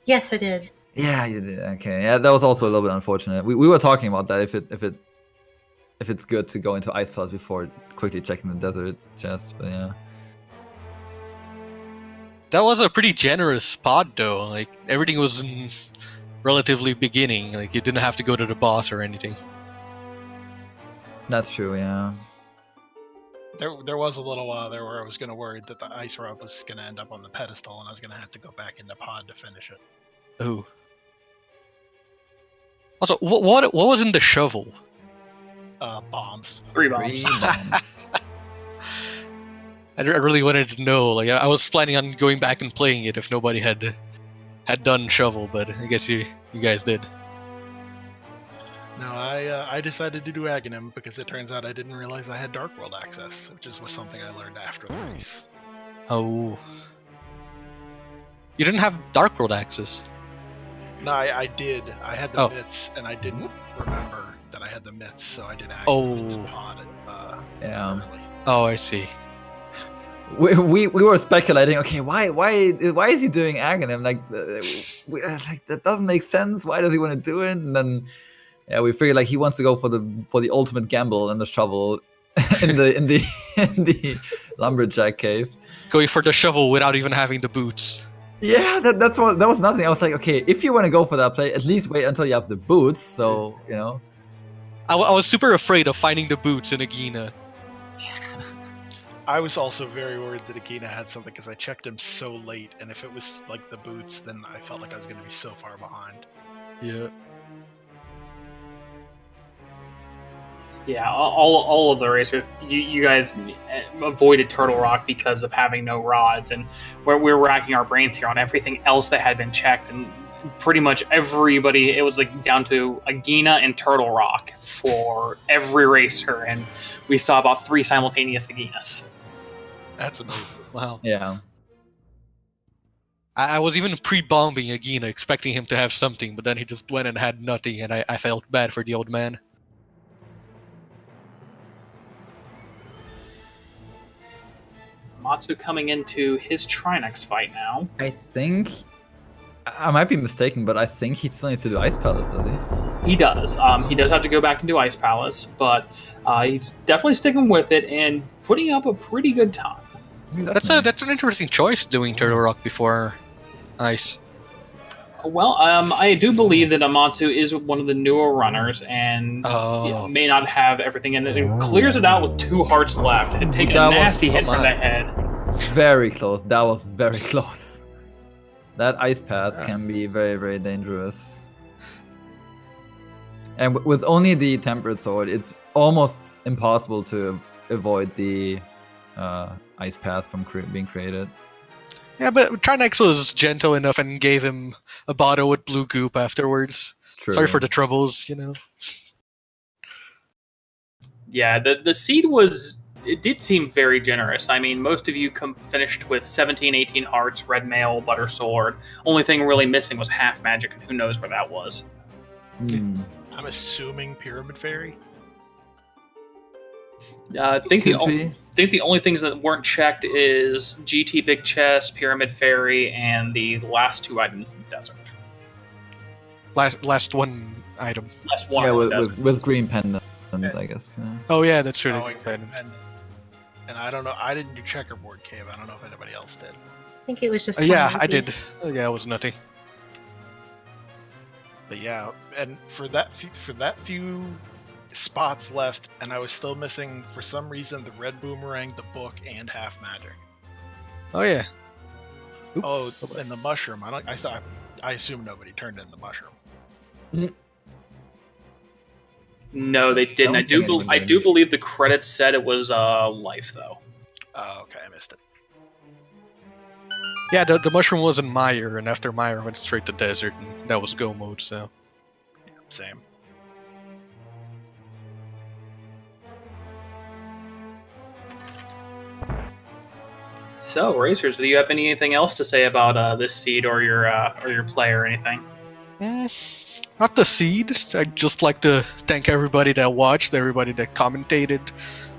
Yes, I did. Yeah, you did. Okay, yeah, that was also a little bit unfortunate. We were talking about that if it's good to go into ice palace before quickly checking the desert chest, but yeah. That was a pretty generous pod though. Like everything was in relatively beginning. Like you didn't have to go to the boss or anything. That's true, yeah. There was a little while there where I was going to worry that the ice rod was going to end up on the pedestal, and I was going to have to go back into pod to finish it. Ooh. Also, what was in the shovel? Bombs. 3 bombs. 3 bombs. I really wanted to know. Like I was planning on going back and playing it if nobody had done shovel, but I guess you guys did. No, I decided to do Aghanim because it turns out I didn't realize I had Dark World access, which was something I learned after the race. Oh. You didn't have Dark World access? No, I did. I had the mitts, and I didn't remember that I had the mitts, so I did Aghanim and pod it Yeah. early. Oh, I see. We were speculating. Okay, why is he doing Aghanim? Like, like that doesn't make sense. Why does he want to do it? And then, yeah, we figured like he wants to go for the ultimate gamble and the shovel in the lumberjack cave. Going for the shovel without even having the boots. Yeah, that was nothing. I was like, okay, if you want to go for that play, at least wait until you have the boots. So I was super afraid of finding the boots in Agina. I was also very worried that Agina had something because I checked him so late, and if it was like the boots, then I felt like I was going to be so far behind. Yeah. Yeah, all of the racers, you guys avoided Turtle Rock because of having no rods, and we're racking our brains here on everything else that had been checked, and pretty much everybody, it was like down to Agina and Turtle Rock for every racer, and we saw about 3 simultaneous Aginas. That's amazing. Wow. Yeah. I was even pre-bombing Agina, expecting him to have something, but then he just went and had nothing, and I felt bad for the old man. Matsu coming into his Trinex fight now. I think I might be mistaken, but I think he still needs to do Ice Palace, does he? He does. He does have to go back and do Ice Palace, but he's definitely sticking with it and putting up a pretty good time. That's an interesting choice, doing Turtle Rock before Ice. Well, I do believe that Amatsu is one of the newer runners and may not have everything in it. It clears it out with 2 hearts left and take a nasty hit from the head. Very close. That was very close. That ice path can be very, very dangerous. And with only the tempered sword, it's almost impossible to avoid the ice path from being created. Yeah, but Trinex was gentle enough and gave him a bottle with blue goop afterwards. True. Sorry for the troubles, Yeah, the seed it did seem very generous. I mean, most of you finished with 17, 18 hearts, red mail, butter sword. Only thing really missing was half magic, and who knows where that was. I'm assuming Pyramid Fairy? I think the only things that weren't checked is GT Big Chest, Pyramid Fairy, and the last 2 items in the desert. Last one item. Last one. Yeah, with Green Pendant. And I guess. Oh yeah, that's true. Oh, and I don't know. I didn't do checkerboard cave. I don't know if anybody else did. I think it was just. Yeah, 20 I did. rupees. Yeah, it was nutty. But yeah, and for that few spots left, and I was still missing for some reason the red boomerang, the book, and half magic. Oh yeah. Oop. Oh, and the mushroom. I assume nobody turned in the mushroom. No, they didn't. I don't think I anyone do did. believe the credits said it was life though. Oh, okay, I missed it. Yeah, the mushroom was in Mire, and after Mire went straight to desert, and that was go mode. So Yeah, same. So, Racers, do you have anything else to say about this seed or your play or anything? Not the seed. I'd just like to thank everybody that watched, everybody that commentated,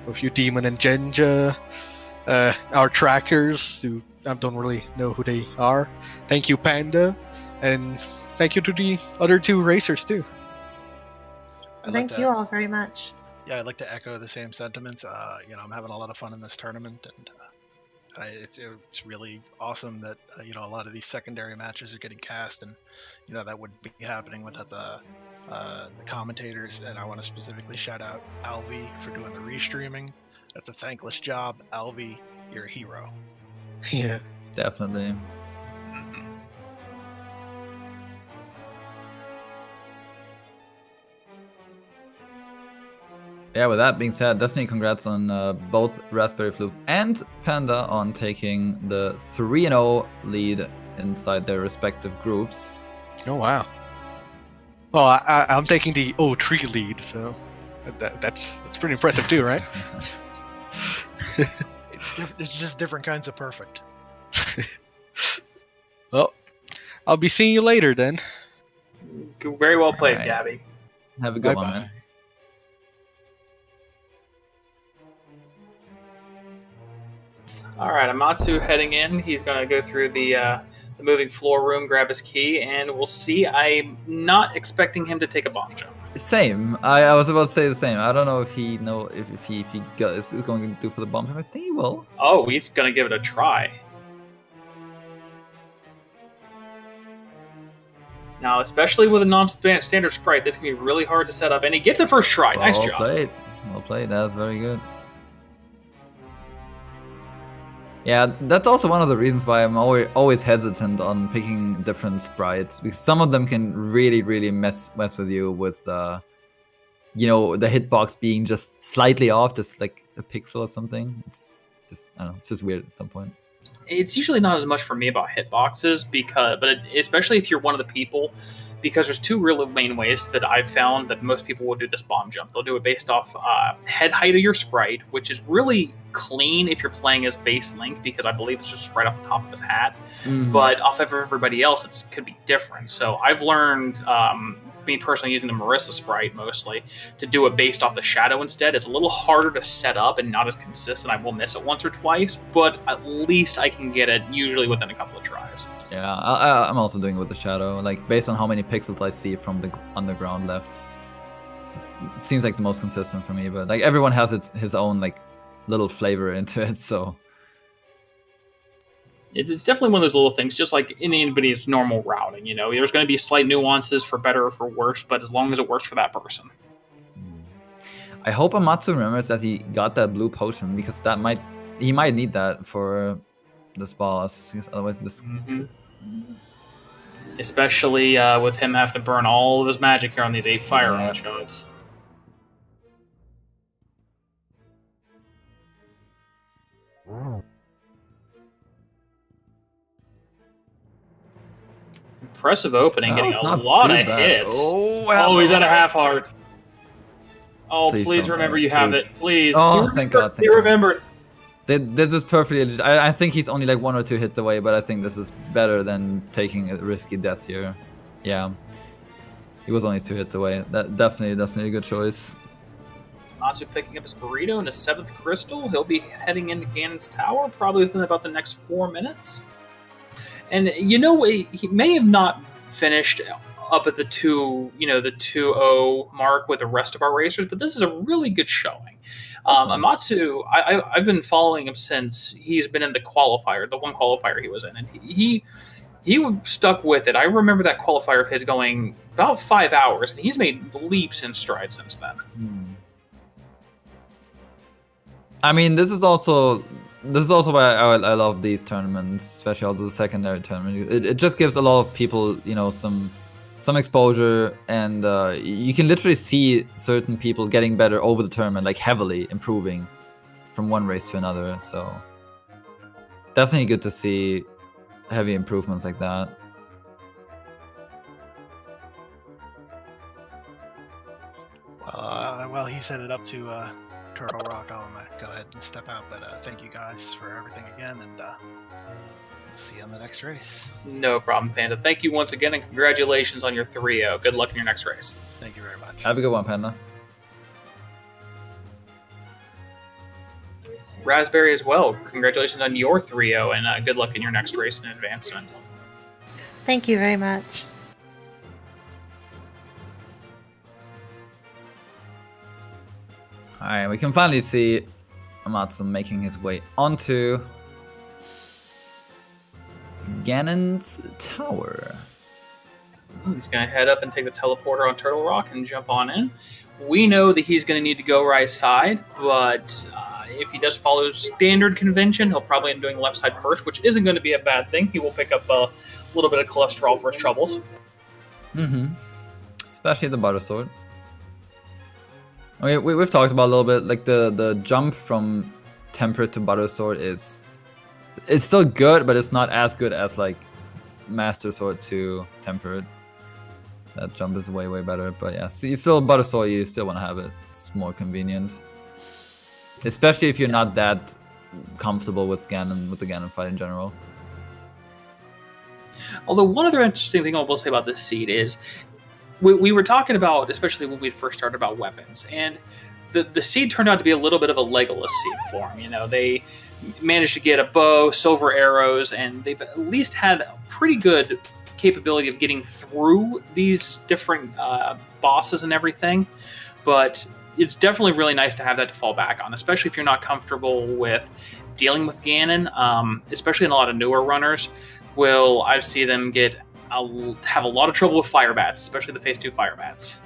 a few Demon and Genja, our trackers who I don't really know who they are. Thank you, Panda, and thank you to the other two racers too. Thank you all very much. Yeah, I'd like to echo the same sentiments. I'm having a lot of fun in this tournament, and it's really awesome that a lot of these secondary matches are getting cast, and that wouldn't be happening without the commentators. And I want to specifically shout out Alvi for doing the restreaming. That's a thankless job, Alvi. You're a hero. Yeah. Definitely. Yeah, with that being said, definitely congrats on both Raspberryfloof and Panda on taking the 3-0 lead inside their respective groups. Oh wow. Well, I'm taking the 0-3 lead, so that's pretty impressive too, right? It's just different kinds of perfect. Well, I'll be seeing you later then. Very well played, Alright. Gabby. Have a good one, Bye-bye. man. All right, Amatsu heading in. He's going to go through the moving floor room, grab his key, and we'll see. I'm not expecting him to take a bomb jump. Same. I was about to say the same. I don't know if he is going to do for the bomb. I think he will. Oh, he's going to give it a try. Now, especially with a non-standard sprite, this can be really hard to set up, and he gets it first try. Nice Well job. played. Well played. That was very good. Yeah, that's also one of the reasons why I'm always hesitant on picking different sprites, because some of them can really mess with you with the hitbox being just slightly off, just like a pixel or something. It's just, I don't know, it's just weird at some point. It's usually not as much for me about hitboxes, especially if you're one of the people, because there's two real main ways that I've found that most people will do this bomb jump. They'll do it based off head height of your sprite, which is really clean if you're playing as base Link, because I believe it's just right off the top of his hat. But off of everybody else, it could be different. So I've learned, me personally using the Marissa sprite mostly, to do it based off the shadow instead. It's a little harder to set up and not as consistent. I will miss it once or twice, but at least I can get it usually within a couple of tries. Yeah, I'm also doing it with the shadow, like based on how many pixels I see from the underground left. It seems like the most consistent for me, but like everyone has his own like little flavor into it, so it's definitely one of those little things, just like in anybody's normal routing. There's going to be slight nuances for better or for worse, but as long as it works for that person. I hope Amatsu remembers that he got that blue potion, because he might need that for this boss, because otherwise this. Especially with him having to burn all of his magic here on these 8 fire shots. Impressive opening, getting a lot of hits. Oh, he's at a half heart. Oh, please remember you have it. Please. Oh, thank God. You remembered. This is perfectly legit. I think he's only like 1 or 2 hits away, but I think this is better than taking a risky death here. Yeah. He was only 2 hits away. That definitely a good choice. Natsu picking up his burrito and his 7th crystal. He'll be heading into Ganon's tower probably within about the next 4 minutes. And he may have not finished up at the 2-0 mark with the rest of our racers, but this is a really good showing. Amatsu, I've been following him since he's been in the qualifier, the one qualifier he was in, and he stuck with it. I remember that qualifier of his going about 5 hours, and he's made leaps and strides since then. I mean, this is also why I love these tournaments, especially also the secondary tournament. It just gives a lot of people, some exposure, and you can literally see certain people getting better over the tournament, like heavily improving from one race to another. So definitely good to see heavy improvements like that. Well, he set it up to Turtle Rock. I'll go ahead and step out, but thank you guys for everything again, and we'll see you on the next race. No problem, Panda. Thank you once again, and congratulations on your 3-0. Good luck in your next race. Thank you very much. Have a good one, Panda. Raspberry as well. Congratulations on your 3-0, and good luck in your next race and advancement. Thank you very much. Alright, we can finally see Amatsu making his way onto Ganon's tower. He's going to head up and take the teleporter on Turtle Rock and jump on in. We know that he's going to need to go right side, but if he does follow standard convention, he'll probably end up doing left side first, which isn't going to be a bad thing. He will pick up a little bit of cholesterol for his troubles. Especially the butter sword. I mean, we've talked about a little bit, like the jump from temperate to butter sword it's still good, but it's not as good as like master sword to temperate. That jump is way better, but yeah, so you still butter sword, you still want to have it. It's more convenient, especially if you're not that comfortable with the Ganon fight in general. Although one other interesting thing I will say about this seed is we were talking about, especially when we first started, about weapons, and the seed turned out to be a little bit of a Legolas seed for him. They managed to get a bow, silver arrows, and they've at least had a pretty good capability of getting through these different bosses and everything. But it's definitely really nice to have that to fall back on, especially if you're not comfortable with dealing with Ganon, especially in a lot of newer runners. I've seen them have a lot of trouble with fire bats, especially the phase 2 fire bats.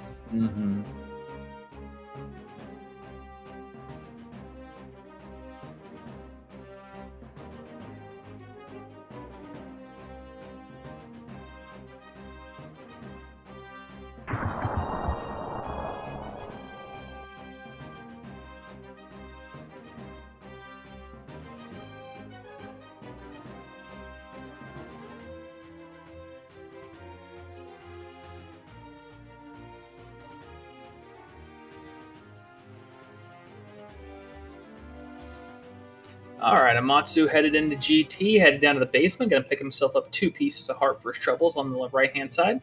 Alright, Amatsu headed into GT, headed down to the basement, going to pick himself up 2 pieces of heart for his troubles on the right-hand side.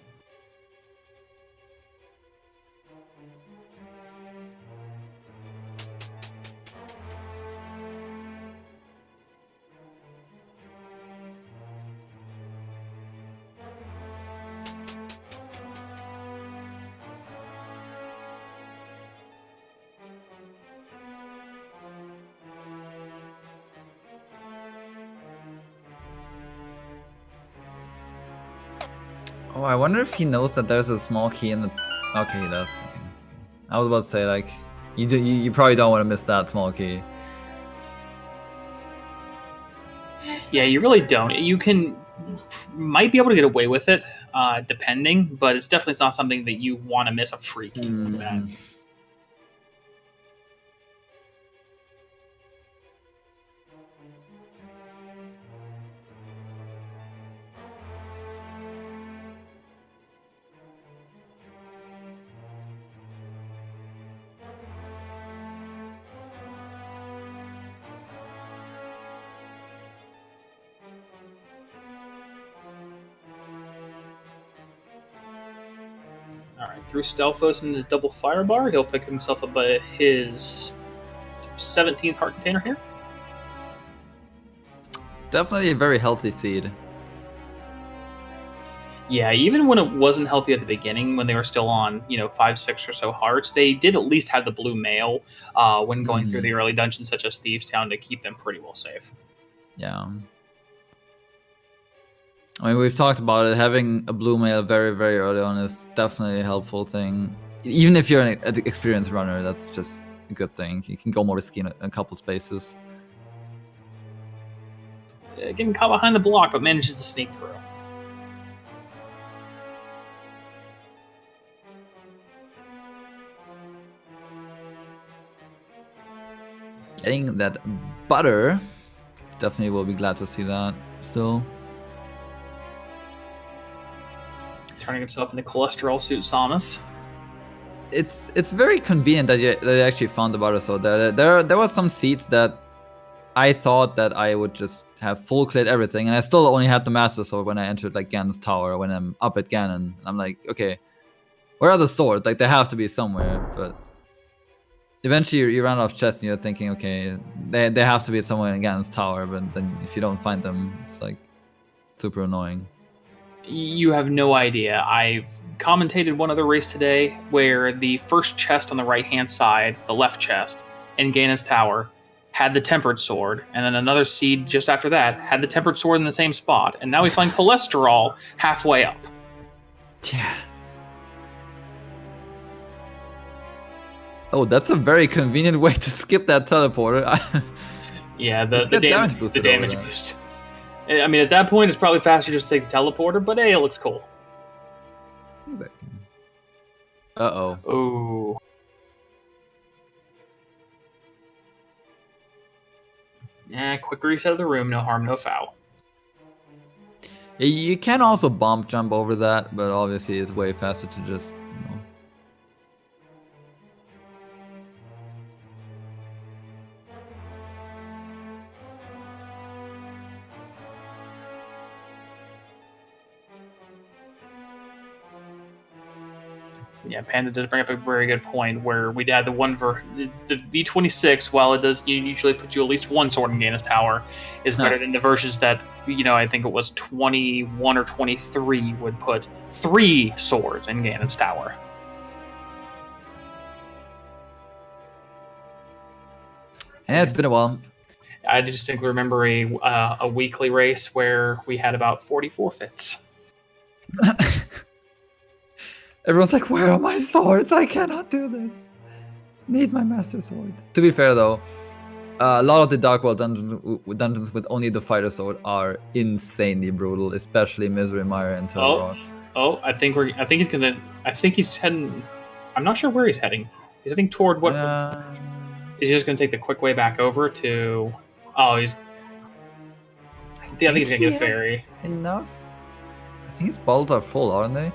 Oh, I wonder if he knows that there's a small key in the... Okay, he does. Okay. I was about to say, like, you probably don't want to miss that small key. Yeah, you really don't. You might be able to get away with it, depending, but it's definitely not something that you want to miss a free key like that. Alright, through Stelphos into the double firebar, he'll pick himself up his 17th heart container here. Definitely a very healthy seed. Yeah, even when it wasn't healthy at the beginning, when they were still on, 5, 6 or so hearts, they did at least have the blue mail when going through the early dungeons, such as Thieves Town, to keep them pretty well safe. Yeah. I mean, we've talked about it. Having a blue mail very, very early on is definitely a helpful thing. Even if you're an experienced runner, that's just a good thing. You can go more risky in a couple spaces. Getting caught behind the block, but manages to sneak through. Getting that butter, definitely will be glad to see that still. Turning himself into cholesterol suit Samus. It's very convenient that you actually found the butter sword. There was some seats that I thought that I would just have full cleared everything, and I still only had the master sword when I entered like Ganon's tower. When I'm up at Ganon, I'm like, okay, where are the swords? Like they have to be somewhere, but eventually you run out of chests and you're thinking, okay, they have to be somewhere in Ganon's tower, but then if you don't find them, it's like super annoying. You have no idea. I've commentated one other race today where the first chest on the right-hand side, the left chest, in Ganon's tower, had the tempered sword, and then another seed just after that had the tempered sword in the same spot, and now we find cholesterol halfway up. Yes. Oh, that's a very convenient way to skip that teleporter. Yeah, the damage boost. I mean, at that point, it's probably faster just to take the teleporter, but hey, it looks cool. Exactly. Uh-oh. Oh. Quick reset of the room, no harm, no foul. You can also bomb jump over that, but obviously it's way faster to just, Yeah, Panda does bring up a very good point where we'd add the V26, while it does usually put you at least one sword in Ganon's tower, is better than the versions that, I think it was 21 or 23 would put 3 swords in Ganon's tower. Yeah, it's been a while. I distinctly remember a weekly race where we had about 40 forfeits. Everyone's like, where are my swords? I cannot do this. Need my master sword. To be fair though, a lot of the Dark World dungeons with only the fighter sword are insanely brutal, especially Misery Mire and Turtle Rock. Oh, I think he's heading. I'm not sure where he's heading. He's heading toward what? Is he just going to take the quick way back over to? Oh, he's. I think he's going to get a ferry. Enough. I think his balls are full, aren't they?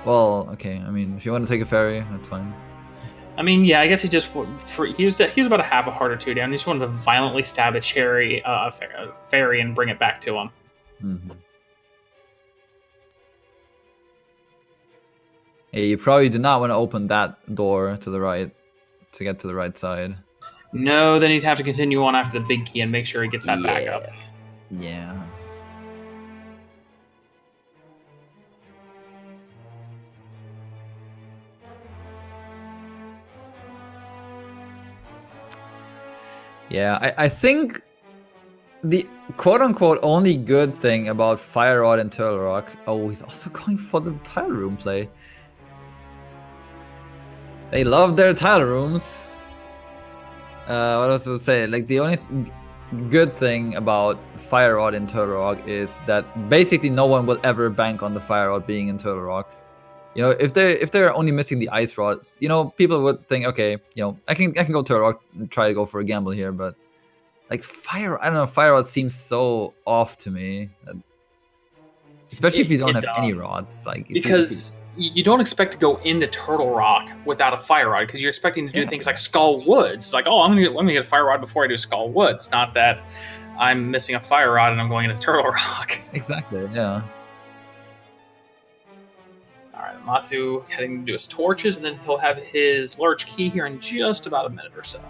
Well, okay. I mean, if you want to take a ferry, that's fine. I mean, yeah. I guess he was about a half a heart or two down. He just wanted to violently stab a ferry and bring it back to him. Mm-hmm. Hey, you probably do not want to open that door to the right to get to the right side. No, then he'd have to continue on after the big key and make sure he gets that back up. Yeah. Yeah, I think the quote-unquote only good thing about Fire Rod and Turtle Rock... Oh, he's also going for the tile room play. They love their tile rooms. What else would I say? Like, the only good thing about Fire Rod in Turtle Rock is that basically no one will ever bank on the Fire Rod being in Turtle Rock. If they're only missing the ice rods, people would think, okay, I can go Turtle Rock and try to go for a gamble here, but like Fire Rod seems so off to me, especially if you don't have any rods. Like because you don't expect to go into Turtle Rock without a Fire Rod, because you're expecting to do things like Skull Woods. It's like, oh, I'm gonna get a Fire Rod before I do Skull Woods. Not that I'm missing a Fire Rod and I'm going into Turtle Rock. Exactly. Yeah. Alright, Matsu heading to do his torches, and then he'll have his large key here in just about a minute or so.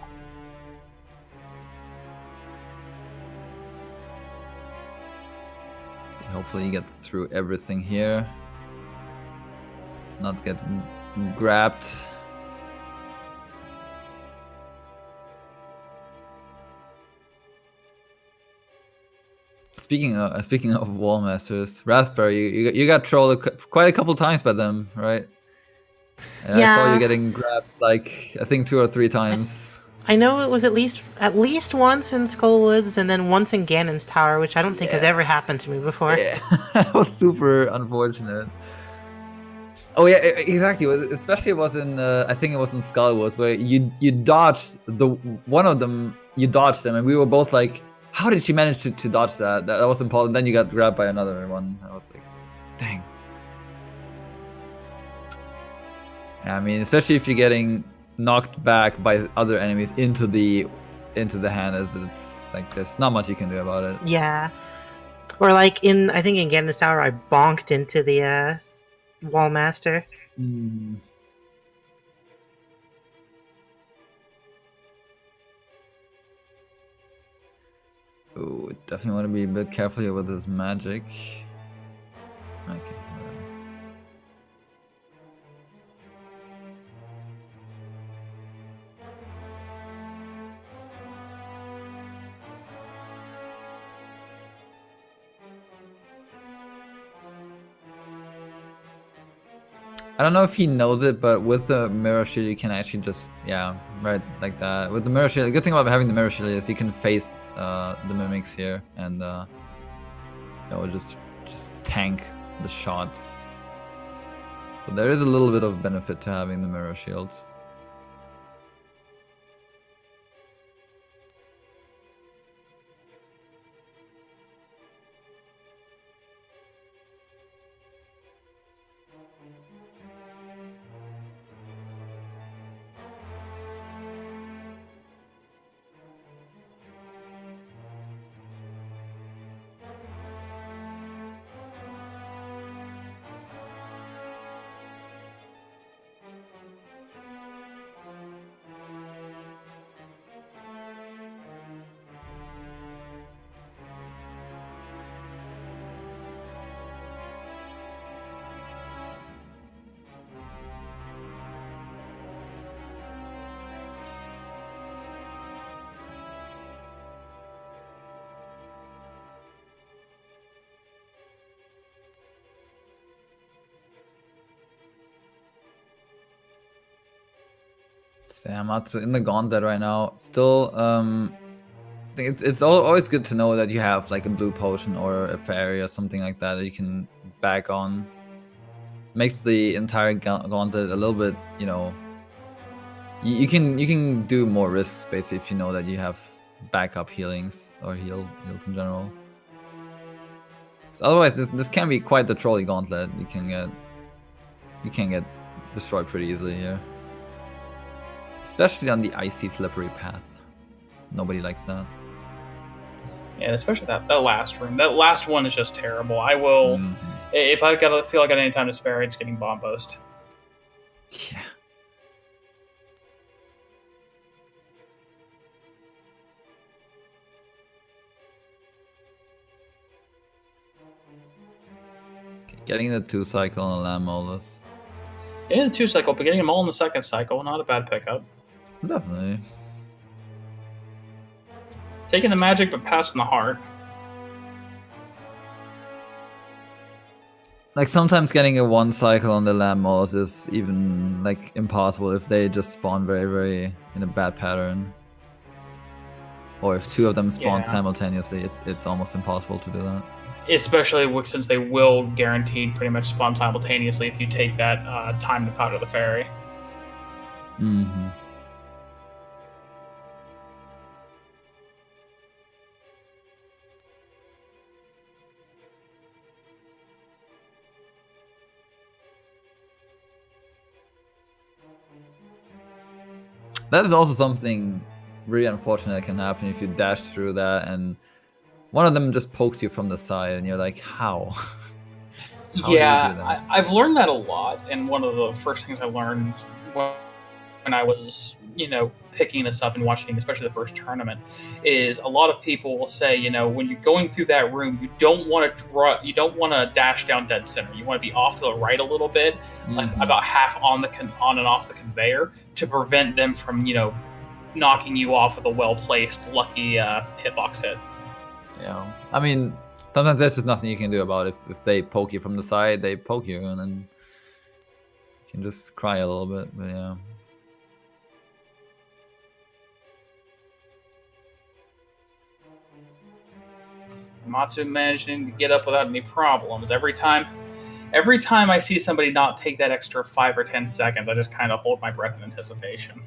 So hopefully he gets through everything here. Not get grabbed. Speaking of wall masters, Raspberry, you got trolled quite a couple times by them, right? And I saw Yeah. you getting grabbed like I think 2 or 3 times. I know it was at least once in Skullwoods and then once in Ganon's Tower, which I don't think has Yeah. ever happened to me before. Yeah, that was super unfortunate. Oh yeah, exactly. Especially it was in I think it was in Skullwoods where you dodged one of them. You dodged them, and we were both like, "How did she manage to dodge that? That was important." Then you got grabbed by another one. I was like, "Dang." I mean, especially if you're getting knocked back by other enemies into the hand, it's like there's not much you can do about it. Yeah. Or like I think in Ganon's Tower, I bonked into the Wall Master. Mm. Oh, definitely want to be a bit careful here with this magic. Okay. Whatever. I don't know if he knows it, but with the mirror shield you can actually just, yeah, right, like that. With the mirror shield, the good thing about having the mirror shield is you can face the mimics here and it will just tank the shot. So there is a little bit of benefit to having the mirror shields. So Amatsu in the gauntlet right now. Still, I think it's always good to know that you have like a blue potion or a fairy or something like that that you can back on. Makes the entire gauntlet a little bit, you know. You can do more risks basically if you know that you have backup healings or heals in general. So otherwise, this can be quite the trolley gauntlet. You can get destroyed pretty easily here. Especially on the icy slippery path. Nobody likes that. Yeah, especially that last room. That last one is just terrible. I will, if I feel like I got any time to spare, it's getting bomb post. Yeah. Okay, getting the 2 cycle on a land molus. Getting the 2 cycle, but getting them all in the 2nd cycle, not a bad pickup. Definitely. Taking the magic, but passing the heart. Like sometimes getting a 1 cycle on the land molus is even like impossible if they just spawn very in a bad pattern. Or if 2 of them spawn simultaneously, it's almost impossible to do that. Especially since they will guaranteed pretty much spawn simultaneously if you take that time to powder the fairy. Mm-hmm. That is also something really unfortunate that can happen if you dash through that and one of them just pokes you from the side and you're like, how? How yeah, I've learned that a lot, and one of the first things I learned when I was picking this up and watching, especially the first tournament, is a lot of people will say, when you're going through that room, you don't want to dash down dead center. You want to be off to the right a little bit, like about half on and off the conveyor, to prevent them from, knocking you off with a well-placed, lucky hitbox hit. Yeah, I mean, sometimes there's just nothing you can do about it. If they poke you from the side, they poke you, and then you can just cry a little bit. But yeah. Matsu managing to get up without any problems. Every time I see somebody not take that extra 5 or 10 seconds, I just kind of hold my breath in anticipation.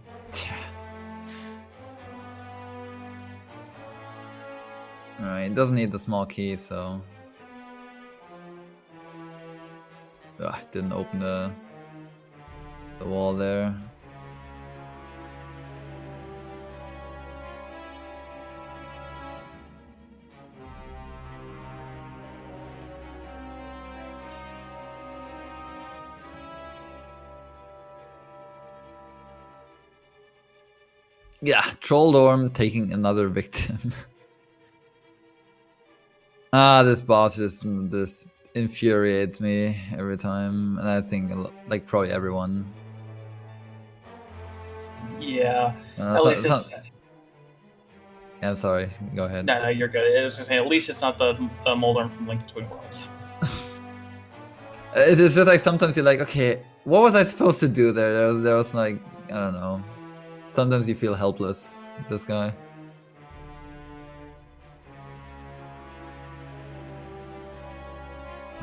Alright, it doesn't need the small key, so... Ugh, didn't open the wall there. Yeah, Trolldorm taking another victim. This boss just infuriates me every time, and I think like probably everyone. Yeah, at least it's not... Yeah, I'm sorry. Go ahead. No, you're good. I was just saying, at least it's not the Moldorm from Link Between Worlds. It's just like sometimes you're like, okay, what was I supposed to do there? There was like, I don't know. Sometimes you feel helpless with this guy.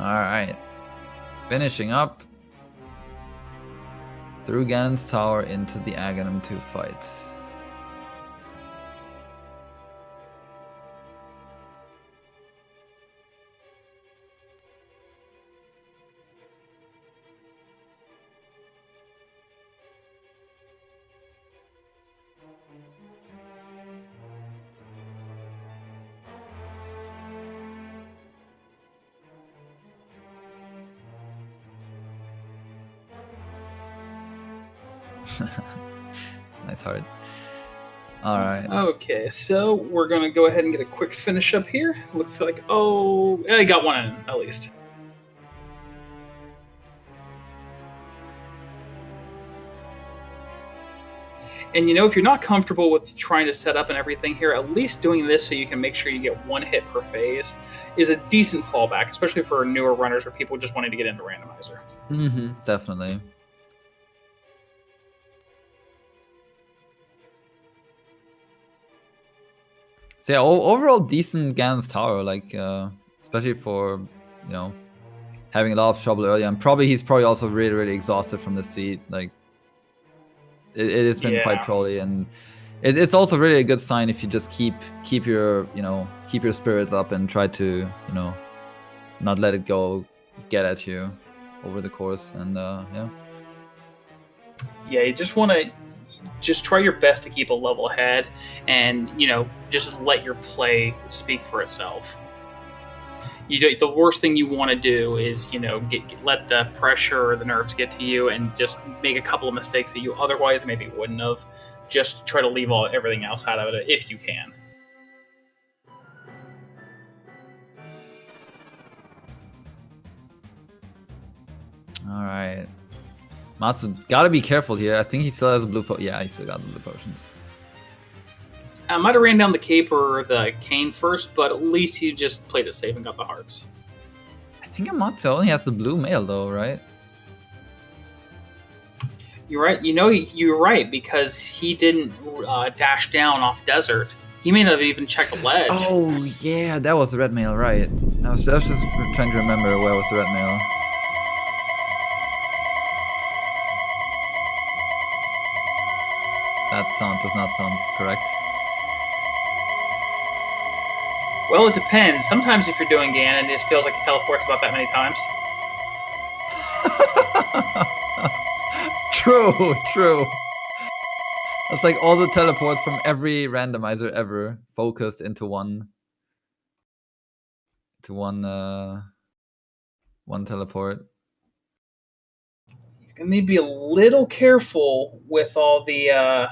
Alright. Finishing up. Through Ganon's tower into the Aghanim 2 fights. Nice heart. Alright. Okay, so we're going to go ahead and get a quick finish up here. Looks like, I got one in, at least. And if you're not comfortable with trying to set up and everything here, at least doing this so you can make sure you get one hit per phase is a decent fallback, especially for newer runners or people just wanting to get into Randomizer. Definitely. So yeah, overall decent Ganon's tower, like especially for having a lot of trouble earlier, and he's probably also really exhausted from the seat. Like it has been quite trolly, and it's also really a good sign if you just keep your spirits up and try to not let it get at you over the course, and yeah. Yeah, you just want to try your best to keep a level head, and just let your play speak for itself. The worst thing you want to do is let the pressure or the nerves get to you and just make a couple of mistakes that you otherwise maybe wouldn't have. Just try to leave everything else out of it if you can. All right. Matsu, gotta be careful here. I think he still has a blue potion. Yeah, he still got the blue potions. I might have ran down the cape or the cane first, but at least he just played it safe and got the hearts. I think Matsu only has the blue mail though, right? You're right. You're right, because he didn't dash down off desert. He may not have even checked the ledge. Oh yeah, that was the red mail, right? I was just trying to remember where was the red mail. That sound does not sound correct. Well, it depends. Sometimes if you're doing Ganon, it feels like it teleports about that many times. True. It's like all the teleports from every randomizer ever focused into one teleport. He's gonna need to be a little careful with all the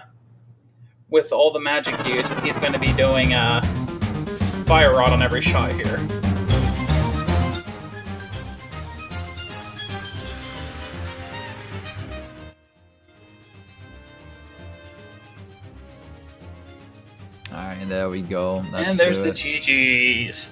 with all the magic use if he's going to be doing Fire Rod on every shot here. Alright, there we go. Let's And there's do the it. GGs.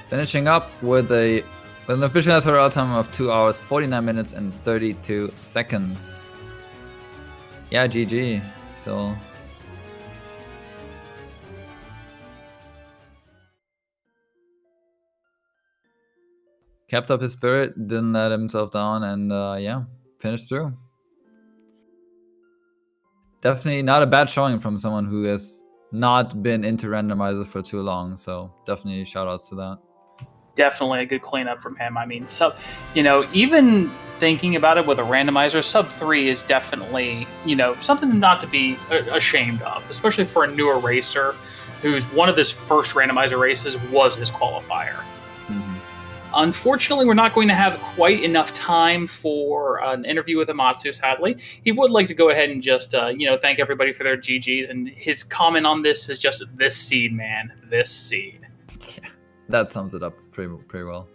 Finishing up with an official SRL time of 2 hours, 49 minutes, and 32 seconds. Yeah, GG. So. Kept up his spirit, didn't let himself down, and yeah, finished through. Definitely not a bad showing from someone who has not been into randomizers for too long, so definitely shout outs to that. Definitely a good cleanup from him. I mean, even thinking about it with a randomizer, sub 3 is definitely, something not to be ashamed of, especially for a newer racer who's one of his first randomizer races was his qualifier. Mm-hmm. Unfortunately, we're not going to have quite enough time for an interview with Amatsu, sadly. He would like to go ahead and just, thank everybody for their GGs, and his comment on this is just, this seed, man, this seed. Yeah, that sums it up pretty well.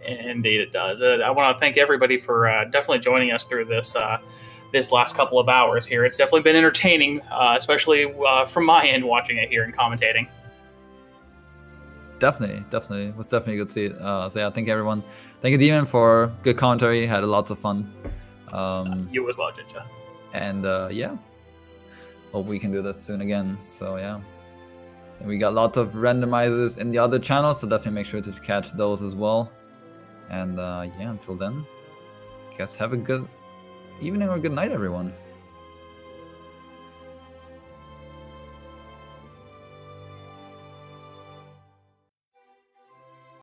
Indeed it does. I want to thank everybody for definitely joining us through this this last couple of hours here. It's definitely been entertaining, especially from my end watching it here and commentating. Definitely. It was definitely a good seat. So yeah, thank everyone. Thank you, Demon, for good commentary. Had lots of fun. You as well, Jinja. And yeah, hope we can do this soon again. So yeah, and we got lots of randomizers in the other channels, so definitely make sure to catch those as well. And yeah, until then, guess have a good evening or good night, everyone.